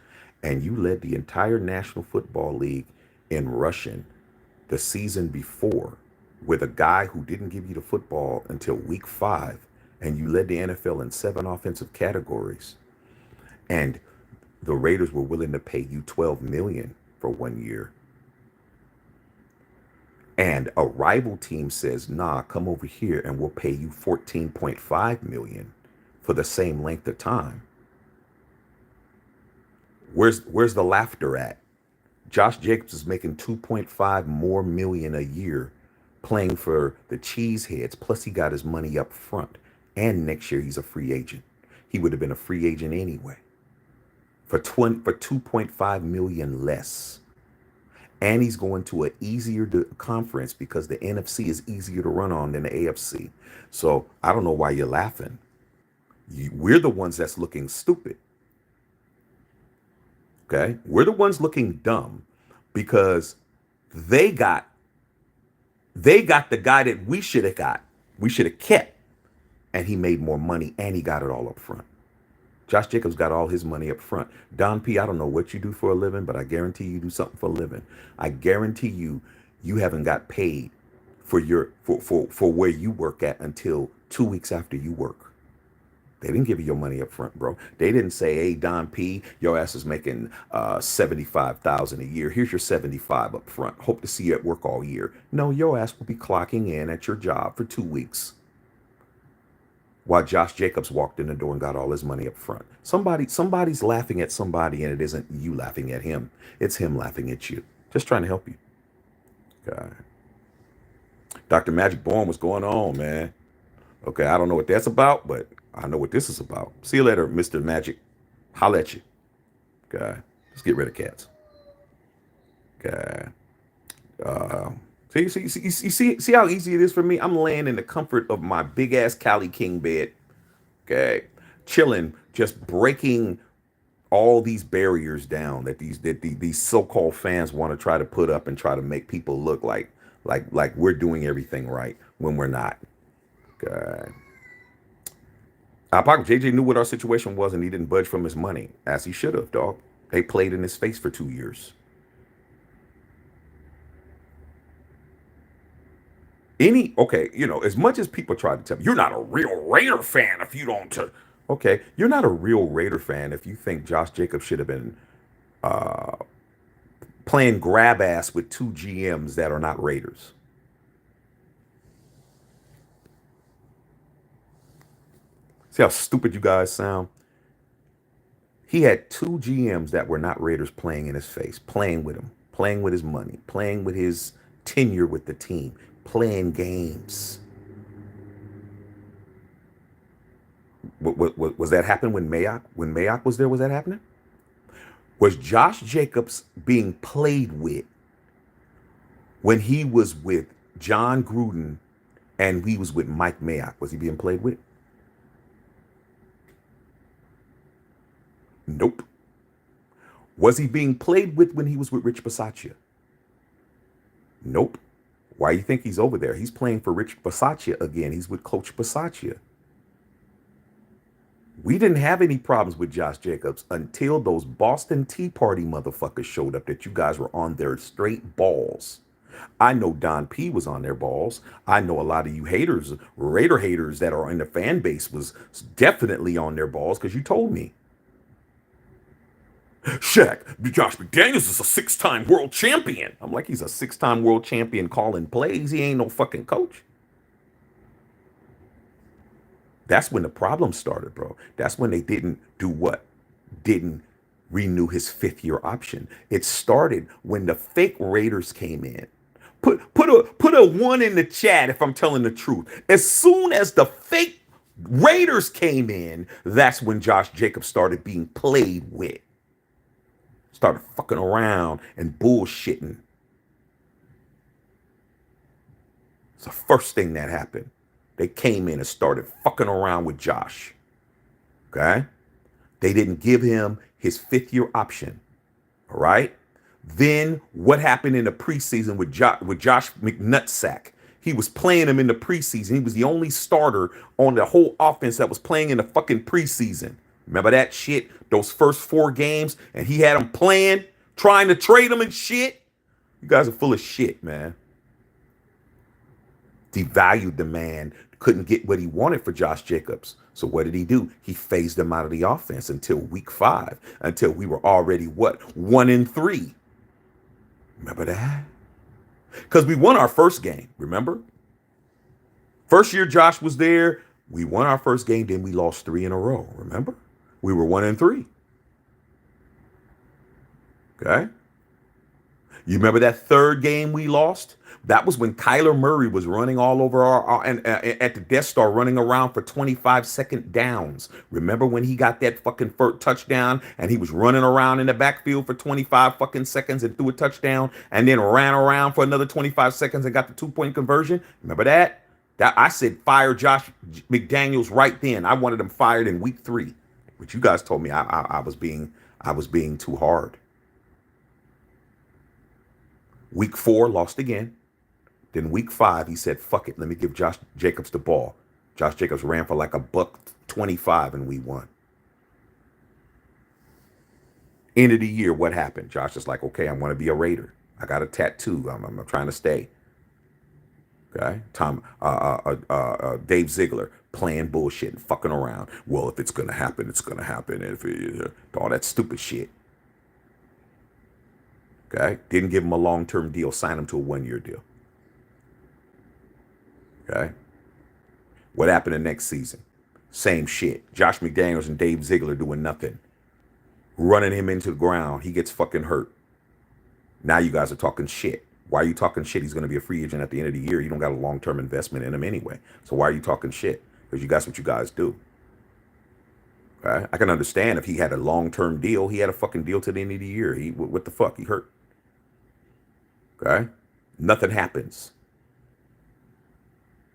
and you led the entire National Football League in rushing the season before with a guy who didn't give you the football until week 5 and you led the NFL in 7 offensive categories and the Raiders were willing to pay you $12 million for 1 year. And a rival team says, nah, come over here and we'll pay you $14.5 million for the same length of time. Where's the laughter at? Josh Jacobs is making $2.5 more million a year playing for the Cheeseheads. Plus he got his money up front. And next year he's a free agent. He would have been a free agent anyway. For $2.5 million less. And he's going to an easier conference because the NFC is easier to run on than the AFC. So I don't know why you're laughing. We're the ones that's looking stupid. Okay? We're the ones looking dumb because they got the guy that we should have got. We should have kept. And he made more money and he got it all up front. Josh Jacobs got all his money up front. Don P, I don't know what you do for a living, but I guarantee you do something for a living. I guarantee you haven't got paid for where you work at until 2 weeks after you work. They didn't give you your money up front, bro. They didn't say, "Hey, Don P, your ass is making 75,000 a year. Here's your 75 up front. Hope to see you at work all year." No, your ass will be clocking in at your job for 2 weeks while Josh Jacobs walked in the door and got all his money up front. Somebody's laughing at somebody, and it isn't you laughing at him. It's him laughing at you. Just trying to help you. God. Dr. Magic Born, what's going on, man? Okay, I don't know what that's about, but I know what this is about. See you later, Mr. Magic. Holla at you. Okay. Let's get rid of cats. Okay. Uh, see how easy it is for me? I'm laying in the comfort of my big ass Cali King bed. Okay. Chilling, just breaking all these barriers down that these so-called fans want to try to put up and try to make people look like we're doing everything right when we're not. Okay. JJ knew what our situation was and he didn't budge from his money, as he should have, dog. They played in his face for 2 years. Okay, as much as people try to tell me, you're not a real Raider fan if you don't. Okay, you're not a real Raider fan if you think Josh Jacobs should have been playing grab ass with two GMs that are not Raiders. See how stupid you guys sound? He had two GMs that were not Raiders playing in his face, playing with him, playing with his money, playing with his tenure with the team, playing games. Was that happening when Mayock was there? Was that happening? Was Josh Jacobs being played with when he was with John Gruden and he was with Mike Mayock? Was he being played with? Nope. Was he being played with when he was with Rich Bisaccia? Nope. Why do you think he's over there? He's playing for Rich Bisaccia again. He's with Coach Bisaccia. We didn't have any problems with Josh Jacobs until those Boston Tea Party motherfuckers showed up that you guys were on their straight balls. I know Don P was on their balls. I know a lot of you haters, Raider haters that are in the fan base was definitely on their balls because you told me. Shaq, Josh McDaniels is a 6-time world champion. I'm like, he's a 6-time world champion calling plays. He ain't no fucking coach. That's when the problem started, bro. That's when they didn't do what? Didn't renew his 5th-year option. It started when the fake Raiders came in. Put a 1 in the chat if I'm telling the truth. As soon as the fake Raiders came in, that's when Josh Jacobs started being played with. Started fucking around and bullshitting. It's the first thing that happened. They came in and started fucking around with Josh. Okay? They didn't give him his 5th-year option. All right? Then what happened in the preseason with Josh McNutsack? He was playing him in the preseason. He was the only starter on the whole offense that was playing in the fucking preseason. Remember that shit? Those first 4 games, and he had him playing, trying to trade him and shit? You guys are full of shit, man. Devalued the man. Couldn't get what he wanted for Josh Jacobs. So what did he do? He phased him out of the offense until week 5, until we were already, 1-3. Remember that? Because we won our first game, remember? First year Josh was there, we won our first game, then we lost 3 in a row, remember? We were 1-3. Okay? You remember that 3rd game we lost? That was when Kyler Murray was running all over at the Death Star, running around for 25-second downs. Remember when he got that fucking first touchdown and he was running around in the backfield for 25 fucking seconds and threw a touchdown and then ran around for another 25 seconds and got the 2-point conversion? Remember that? That I said fire Josh McDaniels right then. I wanted him fired in week 3, but you guys told me I was being too hard. Week 4, lost again. Then week 5, he said, fuck it, let me give Josh Jacobs the ball. Josh Jacobs ran for like $125 and we won. End of the year, what happened? Josh is like, okay, I want to be a Raider. I got a tattoo. I'm trying to stay. Okay, Dave Ziegler playing bullshit and fucking around. Well, if it's gonna happen, it's gonna happen. If all that stupid shit. Okay, didn't give him a long-term deal. Sign him to a 1-year deal. Okay, what happened the next season? Same shit. Josh McDaniels and Dave Ziegler doing nothing, running him into the ground. He gets fucking hurt. Now you guys are talking shit. Why are you talking shit? He's going to be a free agent at the end of the year. You don't got a long-term investment in him anyway. So why are you talking shit? Because you guys what you guys do. Okay? I can understand if he had a long-term deal. He had a fucking deal to the end of the year. What the fuck? He hurt. Okay? Nothing happens.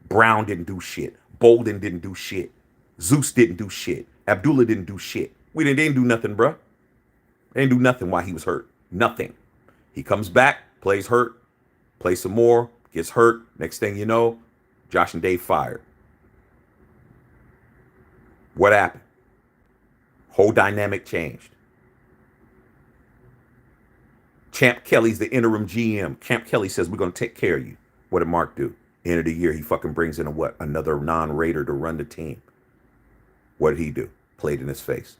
Brown didn't do shit. Bolden didn't do shit. Zeus didn't do shit. Abdullah didn't do shit. They didn't do nothing, bruh. They didn't do nothing while he was hurt. Nothing. He comes back, plays hurt, plays some more, gets hurt. Next thing you know, Josh and Dave fired. What happened? Whole dynamic changed. Champ Kelly's the interim GM. Champ Kelly says, we're going to take care of you. What did Mark do? End of the year, he fucking brings in another non-Raider to run the team. What did he do? Played in his face.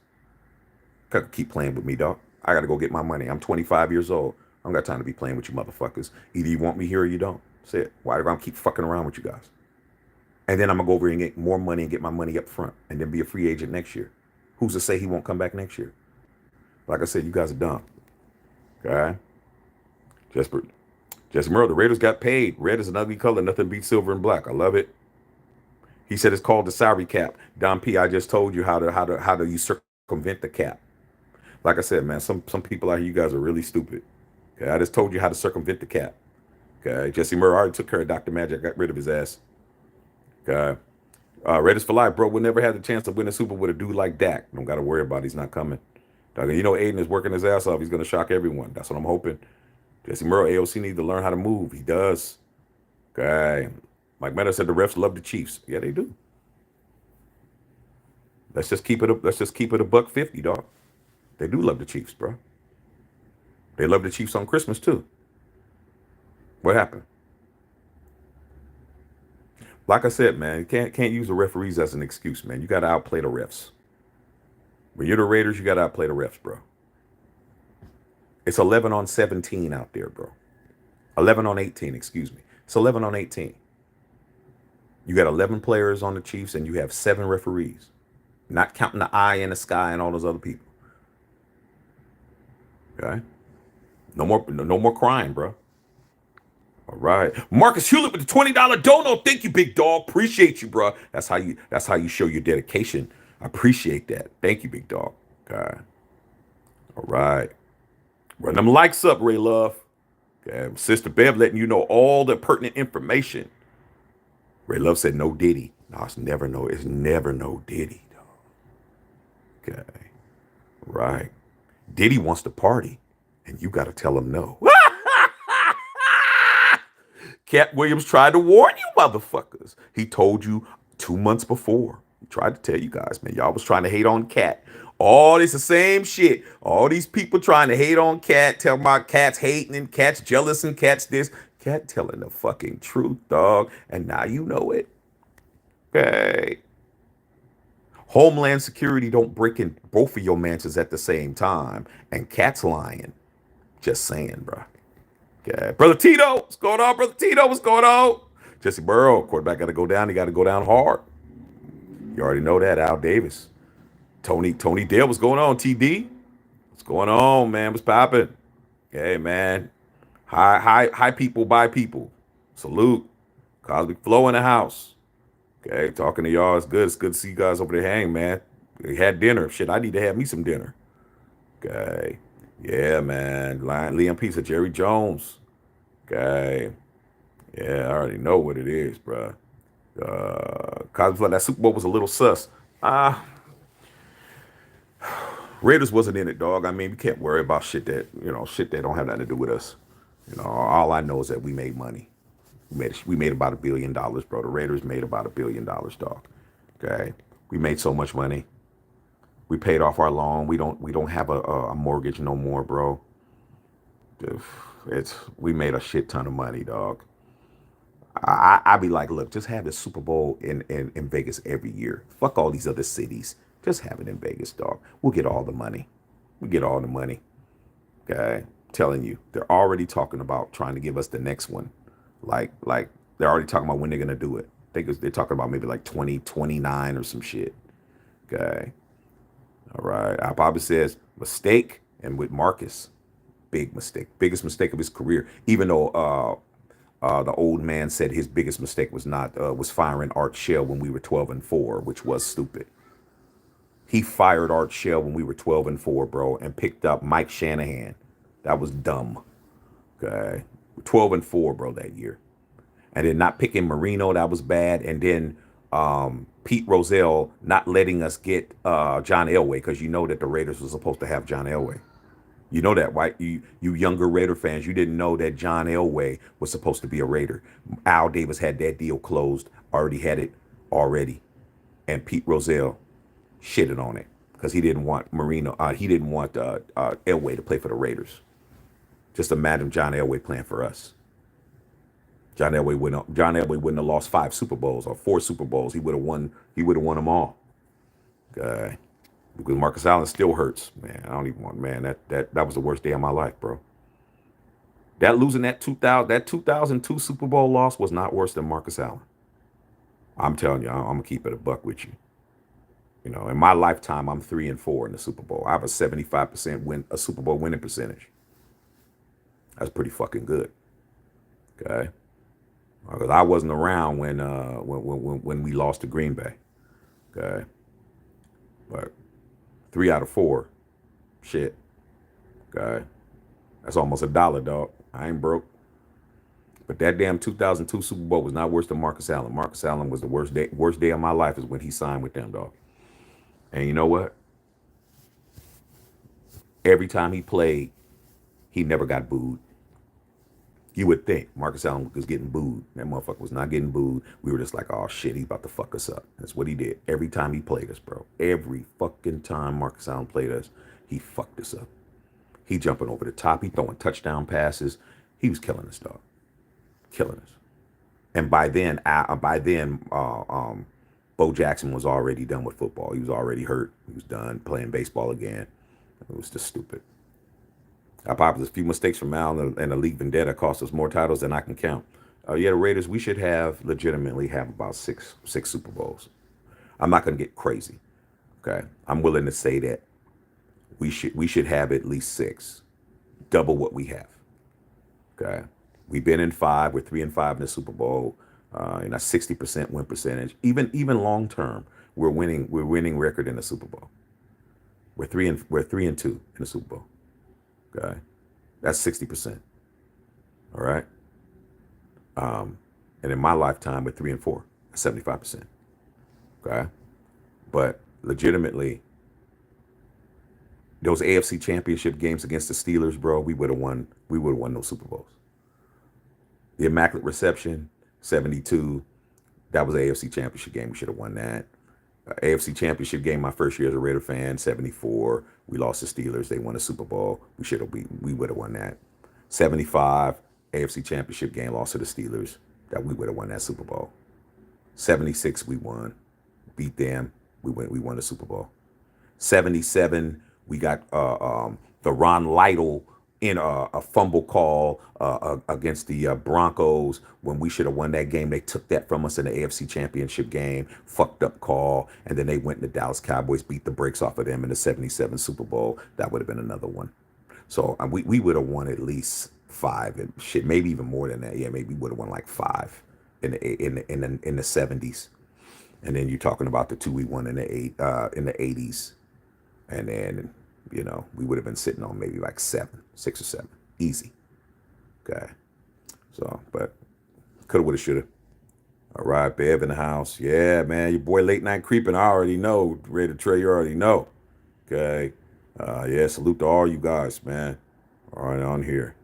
Keep playing with me, dog. I got to go get my money. I'm 25 years old. I don't got time to be playing with you motherfuckers. Either you want me here or you don't. That's it. Why do I keep fucking around with you guys? And then I'm going to go over and get more money and get my money up front and then be a free agent next year. Who's to say he won't come back next year? Like I said, you guys are dumb. Okay? Jesse Merle, the Raiders got paid. Red is an ugly color. Nothing beats silver and black. I love it. He said it's called the salary cap. Don P, I just told you how to you circumvent the cap. Like I said, man, some people out here, you guys are really stupid. Okay, I just told you how to circumvent the cap. Okay, Jesse Murray already took care of Dr. Magic, got rid of his ass. Okay, Raiders for life, bro. We'll never have the chance to win a Super with a dude like Dak. Don't got to worry about it. He's not coming. You know, Aiden is working his ass off. He's going to shock everyone. That's what I'm hoping. Jesse Murray, AOC needs to learn how to move. He does. Okay. Mike Meta said the refs love the Chiefs. Yeah, they do. Let's just keep it a $1.50, dog. They do love the Chiefs, bro. They love the Chiefs on Christmas too. What happened? Like I said, man, you can't use the referees as an excuse, man. You got to outplay the refs. When you're the Raiders, you got to outplay the refs, bro. It's 11-17 out there, bro. 11-18, excuse me. It's 11-18. You got 11 players on the Chiefs and you have 7 referees. Not counting the eye in the sky and all those other people. Okay? No more crying, bro. All right. Marcus Hewlett with the $20 dono. Thank you, big dog. Appreciate you, bro. That's how you show your dedication. I appreciate that. Thank you, big dog. Okay. All right. Run them likes up, Ray Love. Okay. Sister Bev letting you know all the pertinent information. Ray Love said no Diddy. No, it's never no Diddy, dog. Okay. Right. Diddy wants to party, and you got to tell him no. Cat Williams tried to warn you motherfuckers. He told you 2 months before. He tried to tell you guys, man. Y'all was trying to hate on Cat. All this the same shit. All these people trying to hate on Cat, tell about Cat's hating and Cat's jealous and Cat's this. Cat telling the fucking truth, dog. And now you know it. Okay. Homeland Security don't break in both of your mansions at the same time. And Cat's lying. Just saying, bro. Okay. Brother Tito, what's going on, Brother Tito? What's going on? Jesse Burrow, quarterback got to go down. He got to go down hard. You already know that. Al Davis. Tony Dale, what's going on? TD? What's going on, man? What's popping? Hey, man. High people, by people. Salute. Cosmic Flow in the house. Okay, talking to y'all. It's good. It's good to see you guys over there hang, man. We had dinner. Shit, I need to have me some dinner. Okay. Yeah, man. Liam Pizza, Jerry Jones. Okay. Yeah, I already know what it is, bro. Cosmic Flow, that Super Bowl was a little sus. Raiders wasn't in it, dog. I mean, we can't worry about shit that don't have nothing to do with us. All I know is that we made money. We made about $1 billion, bro. The Raiders made about $1 billion, dog. Okay, we made so much money. We paid off our loan. We don't have a mortgage no more, bro. We made a shit ton of money, dog. I'd be like, look, just have the Super Bowl in Vegas every year. Fuck all these other cities. Just have it in Vegas, dog. We'll get all the money. We get all the money. Okay, telling you, they're already talking about trying to give us the next one. Like they're already talking about when they're gonna do it. They're talking about maybe like 2029 or some shit. Okay, all right. Our Papa says mistake, and with Marcus, big mistake, biggest mistake of his career. Even though the old man said his biggest mistake was not was firing Art Shell when we were 12-4, which was stupid. He fired Art Shell when we were 12-4, bro, and picked up Mike Shanahan. That was dumb. Okay, 12-4, bro, that year. And then not picking Marino, that was bad. And then Pete Rozelle not letting us get John Elway, because you know that the Raiders were supposed to have John Elway. You know that, right? You younger Raider fans, you didn't know that John Elway was supposed to be a Raider. Al Davis had that deal closed, already had it already. And Pete Rozelle shitted on it because he didn't want Marino, he didn't want Elway to play for the Raiders. Just imagine John Elway playing for us. John Elway wouldn't have lost 5 Super Bowls or 4 Super Bowls. He would have won. He would have won them all. Okay. Because Marcus Allen still hurts, man. I don't even want, man. That was the worst day of my life, bro. That losing that 2002 Super Bowl loss was not worse than Marcus Allen. I'm telling you, I'm gonna keep it a buck with you. You know, in my lifetime, I'm 3-4 in the Super Bowl. I have a 75% a Super Bowl winning percentage. That's pretty fucking good. Okay, because I wasn't around when we lost to Green Bay. Okay, but 3 out of 4, shit. Okay, that's almost $1, dog. I ain't broke. But that damn 2002 Super Bowl was not worse than Marcus Allen. Marcus Allen was the worst day of my life is when he signed with them, dog. And you know what? Every time he played, he never got booed. You would think Marcus Allen was getting booed. That motherfucker was not getting booed. We were just like, oh shit, he's about to fuck us up. That's what he did. Every time he played us, bro. Every fucking time Marcus Allen played us, he fucked us up. He jumping over the top. He throwing touchdown passes. He was killing us, dog. Killing us. And by then, Bo Jackson was already done with football. He was already hurt. He was done playing baseball again. It was just stupid. I popped a few mistakes from Al and the league vendetta cost us more titles than I can count. Yeah, the Raiders, we should legitimately have about six Super Bowls. I'm not gonna get crazy. Okay. I'm willing to say that we should have at least 6. Double what we have. Okay. We've been in 5. We're 3-5 in the Super Bowl. And a 60% win percentage. Even long term, we're winning record in the Super Bowl. We're 3-2 in the Super Bowl. Okay, that's 60%. All right. And in my lifetime, we're 3-4, 75%. Okay, but legitimately, those AFC Championship games against the Steelers, bro, we would have won. We would have won those Super Bowls. The Immaculate Reception, 72. That was an AFC Championship game. We should have won that. AFC Championship game my first year as a Raider fan, 74. We lost the Steelers. They won a Super Bowl. We would have won that. 75 AFC Championship game, lost to the Steelers. That we would have won that Super Bowl. 76 we won, beat them. We won the Super Bowl. 77 we got the Ron Lytle in a fumble call against the Broncos when we should have won that game. They took that from us in the AFC Championship game. Fucked up call. And then they went and the Dallas Cowboys beat the brakes off of them in the 77 Super Bowl. That would have been another one. So we would have won at least 5 and shit, maybe even more than that. Yeah, maybe we would have won like 5 in the 70s. And then you're talking about the 2 we won in the 80s. And then we would have been sitting on maybe like 6 or 7. Easy. Okay. So, but coulda, woulda, shoulda. All right, Bev in the house. Yeah, man, your boy Late Night Creeping. I already know. Ready to Trey, you already know. Okay. Yeah, salute to all you guys, man. All right, on here.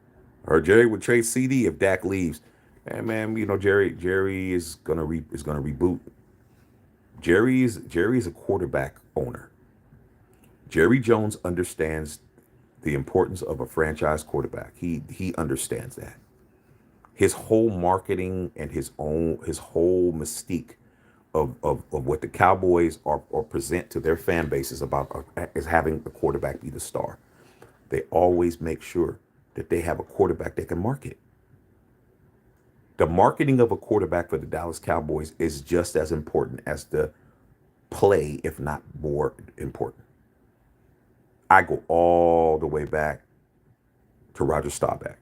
I heard Jerry would trade CD if Dak leaves. And man, Jerry is gonna reboot. Jerry is a quarterback owner. Jerry Jones understands the importance of a franchise quarterback. He understands that. His whole marketing and his whole mystique of what the Cowboys are or present to their fan base is about is having the quarterback be the star. They always make sure that they have a quarterback they can market. The marketing of a quarterback for the Dallas Cowboys is just as important as the play, if not more important. I go all the way back to Roger Staubach.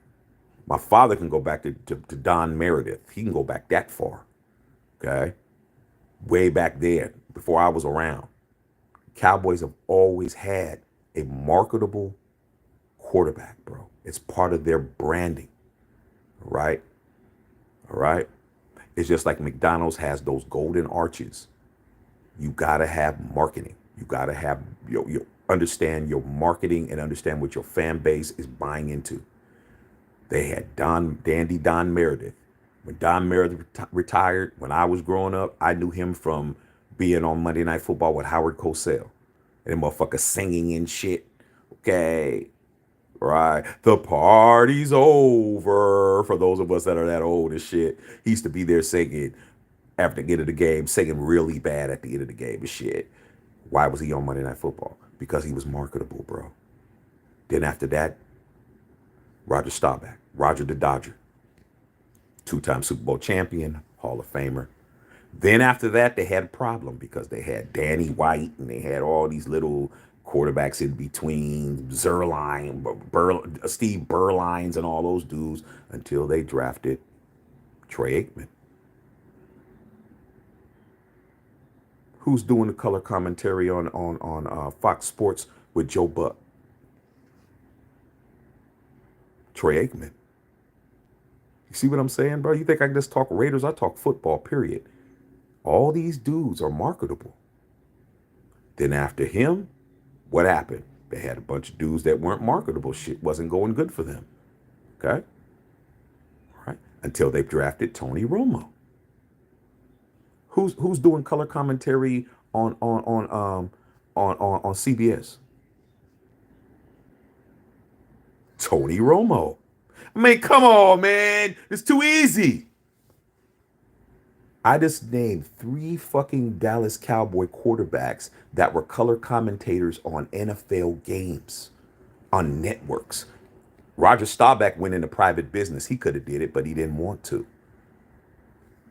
My father can go back to Don Meredith. He can go back that far. Okay. Way back there, before I was around. Cowboys have always had a marketable quarterback, bro. It's part of their branding. Right? All right. It's just like McDonald's has those golden arches. You gotta have marketing. You gotta have you understand your marketing and understand what your fan base is buying into. They had Don Meredith. When Don Meredith retired, when I was growing up, I knew him from being on Monday Night Football with Howard Cosell. And the motherfucker singing and shit. Okay. Right. The party's over. For those of us that are that old as shit. He used to be there singing after the end of the game, singing really bad at the end of the game and shit. Why was he on Monday Night Football? Because he was marketable, bro. Then after that, Roger Staubach, Roger the Dodger, two-time Super Bowl champion, Hall of Famer. Then after that, they had a problem because they had Danny White and they had all these little quarterbacks in between, Zerline, Steve Berlines and all those dudes until they drafted Troy Aikman. Who's doing the color commentary on Fox Sports with Joe Buck? Troy Aikman. You see what I'm saying, bro? You think I can just talk Raiders? I talk football, period. All these dudes are marketable. Then after him, what happened? They had a bunch of dudes that weren't marketable. Shit wasn't going good for them. Okay? All right. Until they drafted Tony Romo. Who's doing color commentary on CBS? Tony Romo. I mean, come on, man. It's too easy. I just named 3 fucking Dallas Cowboy quarterbacks that were color commentators on NFL games, on networks. Roger Staubach went into private business. He could have did it, but he didn't want to.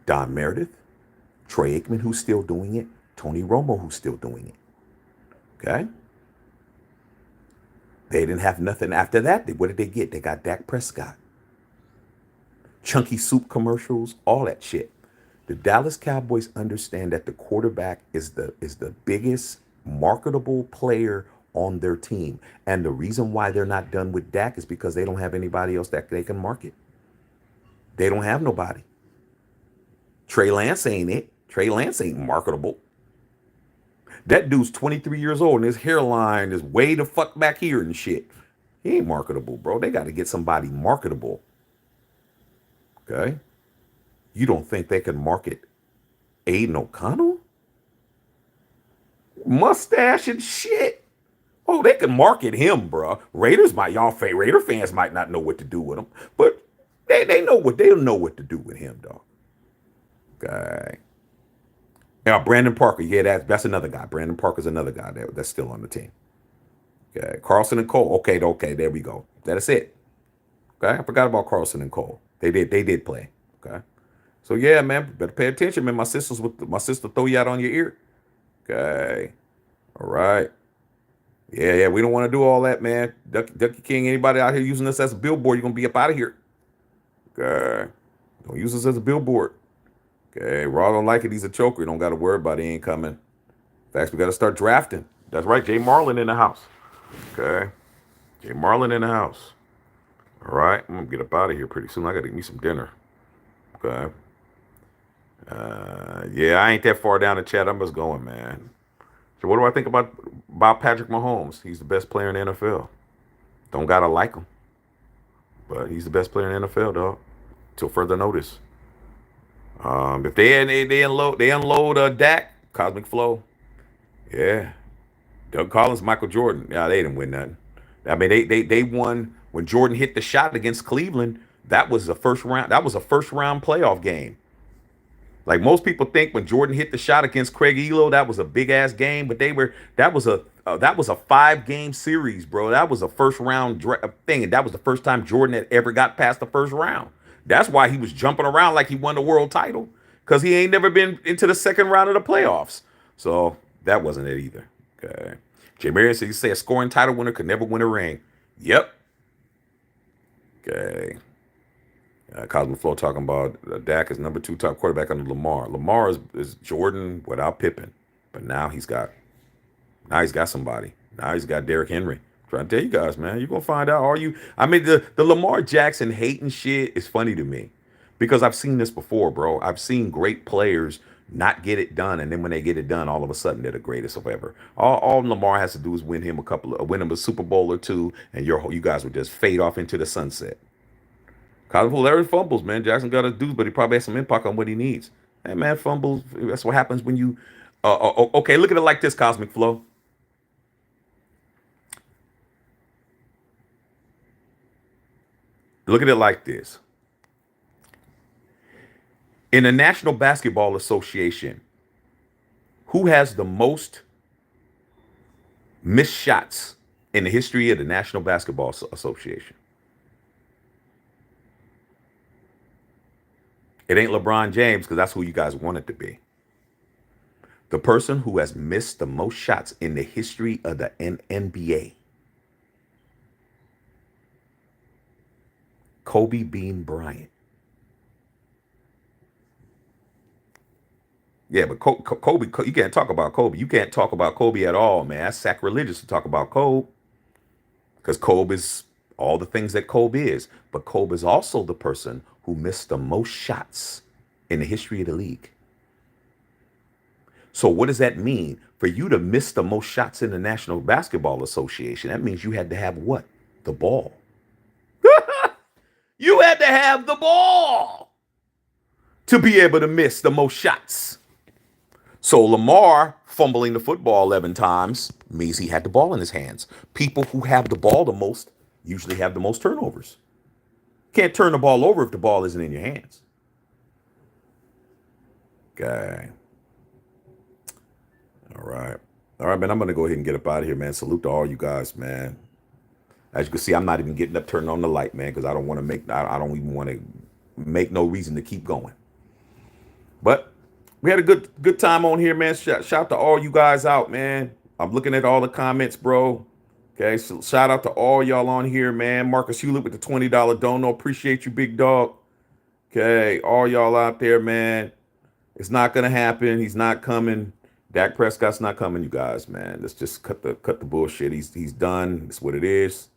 Don Meredith, Troy Aikman, who's still doing it, Tony Romo, who's still doing it. Okay? They didn't have nothing after that. What did they get? They got Dak Prescott. Chunky soup commercials, all that shit. The Dallas Cowboys understand that the quarterback is the biggest marketable player on their team. And the reason why they're not done with Dak is because they don't have anybody else that they can market. They don't have nobody. Trey Lance ain't it. Trey Lance ain't marketable. That dude's 23 years old and his hairline is way the fuck back here and shit. He ain't marketable, bro. They got to get somebody marketable. Okay? You don't think they can market Aiden O'Connell? Mustache and shit. Oh, they can market him, bro. Raider fans might not know what to do with him, but they know what to do with him, dog. Okay. Now, Brandon Parker, yeah, that's another guy. Brandon Parker's another guy that's still on the team. Okay. Carlson and Cole. Okay, there we go. That's it. Okay. I forgot about Carlson and Cole. They did play. Okay. So yeah, man, better pay attention, man. My sister throw you out on your ear. Okay. All right. Yeah, we don't want to do all that, man. Ducky King, anybody out here using us as a billboard, you're gonna be up out of here. Okay. Don't use us as a billboard. Okay, Raw don't like it. He's a choker. Don't got to worry about it. He ain't coming. In fact, we got to start drafting. That's right. Jay Marlin in the house. Okay. Jay Marlin in the house. All right. I'm going to get up out of here pretty soon. I got to get me some dinner. Okay. Yeah, I ain't that far down the chat. I'm just going, man. So what do I think about Patrick Mahomes? He's the best player in the NFL. Don't got to like him. But he's the best player in the NFL, dog. Till further notice. If they unload Dak, Cosmic Flow, yeah. Doug Collins, Michael Jordan, yeah, they didn't win nothing. I mean, they won when Jordan hit the shot against Cleveland. That was a first round. That was a first round playoff game. Like most people think when Jordan hit the shot against Craig Elo, that was a big ass game, but that was a 5 game series, bro. That was a first round thing, and that was the first time Jordan had ever got past the first round. That's why he was jumping around like he won the world title, because he ain't never been into the second round of the playoffs. So that wasn't it either. Okay. Jay Marion said he said a scoring title winner could never win a ring. Yep. Okay. Cosmo Flow talking about Dak is number 2 top quarterback under Lamar. Lamar is Jordan without Pippen, but now he's got somebody. Now he's got Derrick Henry. I'm trying to tell you guys, man, you're gonna find out. Are you? I mean, the Lamar Jackson hating shit is funny to me because I've seen this before, bro. I've seen great players not get it done, and then when they get it done, all of a sudden they're the greatest of ever. All Lamar has to do is win him a Super Bowl or two, and you guys would just fade off into the sunset. Cosmo Larry fumbles, man. Jackson got his dudes, but he probably has some impact on what he needs. Hey, man, fumbles. That's what happens when you. Okay, look at it like this, Cosmic Flow. Look at it like this. In the National Basketball Association, who has the most missed shots in the history of the National Basketball Association? It ain't LeBron James because that's who you guys want it to be. The person who has missed the most shots in the history of the NBA, Kobe Bean Bryant. Yeah, but Kobe, you can't talk about Kobe. You can't talk about Kobe at all, man. That's sacrilegious to talk about Kobe because Kobe is all the things that Kobe is. But Kobe is also the person who missed the most shots in the history of the league. So what does that mean? For you to miss the most shots in the National Basketball Association, that means you had to have what? The ball. You had to have the ball to be able to miss the most shots. So Lamar fumbling the football 11 times means he had the ball in his hands. People who have the ball the most usually have the most turnovers. Can't turn the ball over if the ball isn't in your hands. Okay. All right. All right, man. I'm going to go ahead and get up out of here, man. Salute to all you guys, man. As you can see, I'm not even getting up, turning on the light, man, because I don't want to I don't even want to make no reason to keep going. But we had a good time on here, man. Shout to all you guys out, man. I'm looking at all the comments, bro. Okay, so shout out to all y'all on here, man. Marcus Hewlett with the $20 dono. Appreciate you, big dog. Okay, all y'all out there, man. It's not gonna happen. He's not coming. Dak Prescott's not coming, you guys, man. Let's just cut the bullshit. He's done. It's what it is.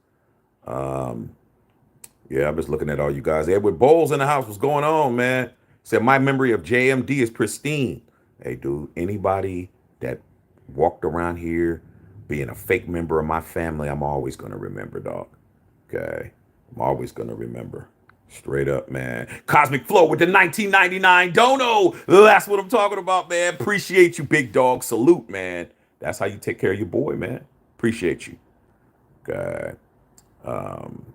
Yeah, I'm just looking at all you guys. Edward Bowles in the house. What's going on, man? Said my memory of JMD is pristine. Hey, dude, anybody that walked around here being a fake member of my family, I'm always gonna remember, dog. Okay, I'm always gonna remember. Straight up, man. Cosmic Flow with the 1999 dono. That's what I'm talking about, man. Appreciate you, big dog. Salute, man. That's how you take care of your boy, man. Appreciate you. Okay.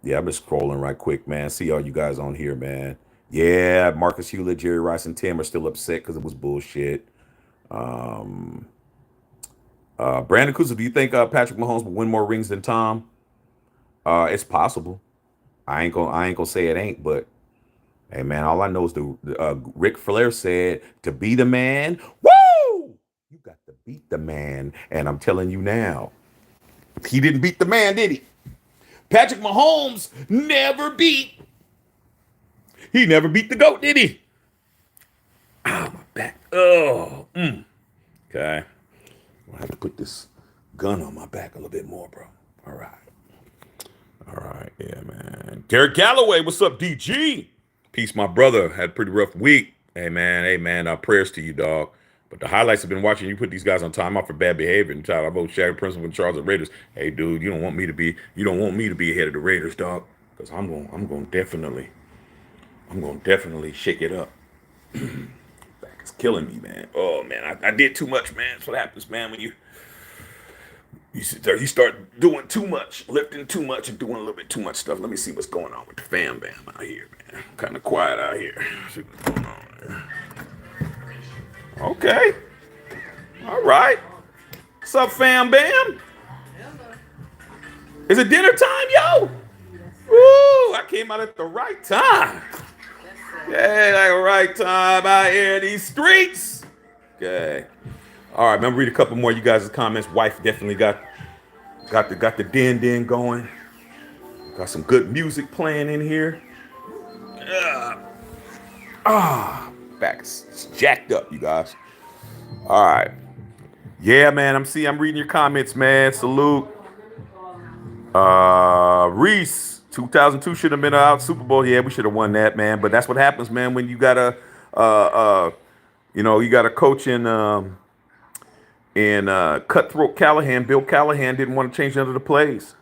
Yeah, I'm just scrolling right quick, man. See all you guys on here, man. Yeah, Marcus Hewlett, Jerry Rice, and Tim are still upset because it was bullshit. Brandon Kuza, do you think Patrick Mahomes will win more rings than Tom? It's possible. I ain't gonna say it ain't, but hey, man, all I know is the Ric Flair said to be the man. Woo! You got to beat the man, and I'm telling you now, he didn't beat the man, did he? Patrick Mahomes never beat. He never beat the GOAT, did he? Ah, my back. Oh. Okay. I have to put this gun on my back a little bit more, bro. All right. All right. Yeah, man. Garrett Galloway, what's up, DG? Peace, my brother. Had a pretty rough week. Hey, man. Hey, man. Prayers to you, dog. But the highlights have been watching you put these guys on timeout for bad behavior. And child, I vote Shaq Princeton with Charles and Raiders. Hey, dude, you don't want me to be ahead of the Raiders, dog. Because I'm going to definitely shake it up. Back is killing me, man. Oh man, I did too much, man. That's what happens, man. He start doing too much, lifting too much, and doing a little bit too much stuff. Let me see what's going on with the fam bam out here, man. Kind of quiet out here. See what's going on there. Okay. All right. What's up, fam bam? Is it dinner time, yo? Woo! I came out at the right time. Yeah, like the right time out here in these streets. Okay. All right, remember read a couple more of you guys' comments. Wife definitely got the den going. Got some good music playing in here. Back's jacked up, you guys. All right. Yeah, man. I'm reading your comments, man. Salute. Reese, 2002 should have been out Super Bowl. Yeah, we should have won that, man. But that's what happens, man, when you got a you got a coach in Cutthroat Callahan. Bill Callahan didn't want to change none of the plays.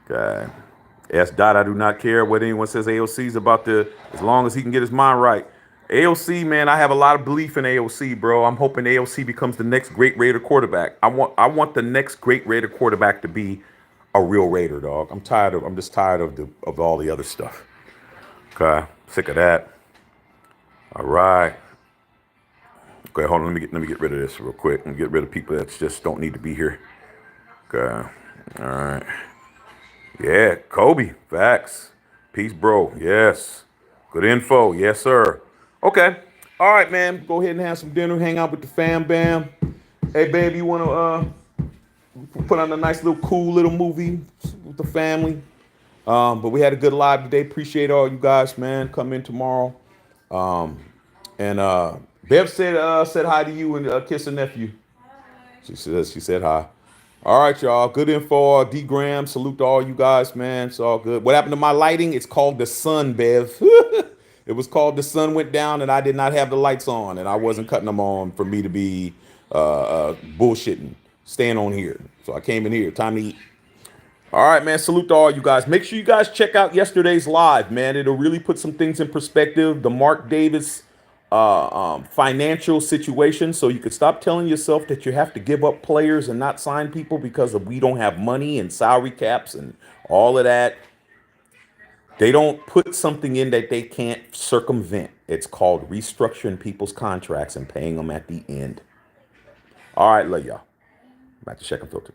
Okay. S. Dot, I do not care what anyone says AOC's about as long as he can get his mind right. AOC, man, I have a lot of belief in AOC, bro. I'm hoping AOC becomes the next great Raider quarterback. I want the next great Raider quarterback to be a real Raider, dog. I'm just tired of all the other stuff. Okay. Sick of that. All right. Okay, hold on. Let me get rid of this real quick and get rid of people that just don't need to be here. Okay. All right. Yeah, Kobe. Facts. Peace, bro. Yes. Good info. Yes, sir. Okay. All right, man. Go ahead and have some dinner. Hang out with the fam bam. Hey, baby, you want to put on a nice little cool little movie with the family? But we had a good live today. Appreciate all you guys, man. Come in tomorrow. And Bev said hi to you and kiss her nephew. She said hi. All right, y'all. Good info. D Graham. Salute to all you guys, man. It's all good. What happened to my lighting? It's called the sun, Bev. It was called the sun went down and I did not have the lights on and I wasn't cutting them on for me to be bullshitting, staying on here. So I came in here. Time to eat. All right, man. Salute to all you guys. Make sure you guys check out yesterday's live, man. It'll really put some things in perspective. The Mark Davis financial situation, so you could stop telling yourself that you have to give up players and not sign people because we don't have money and salary caps and all of that. They don't put something in that they can't circumvent. It's called restructuring people's contracts and paying them at the end. All right, love y'all. Back to Check and Filter.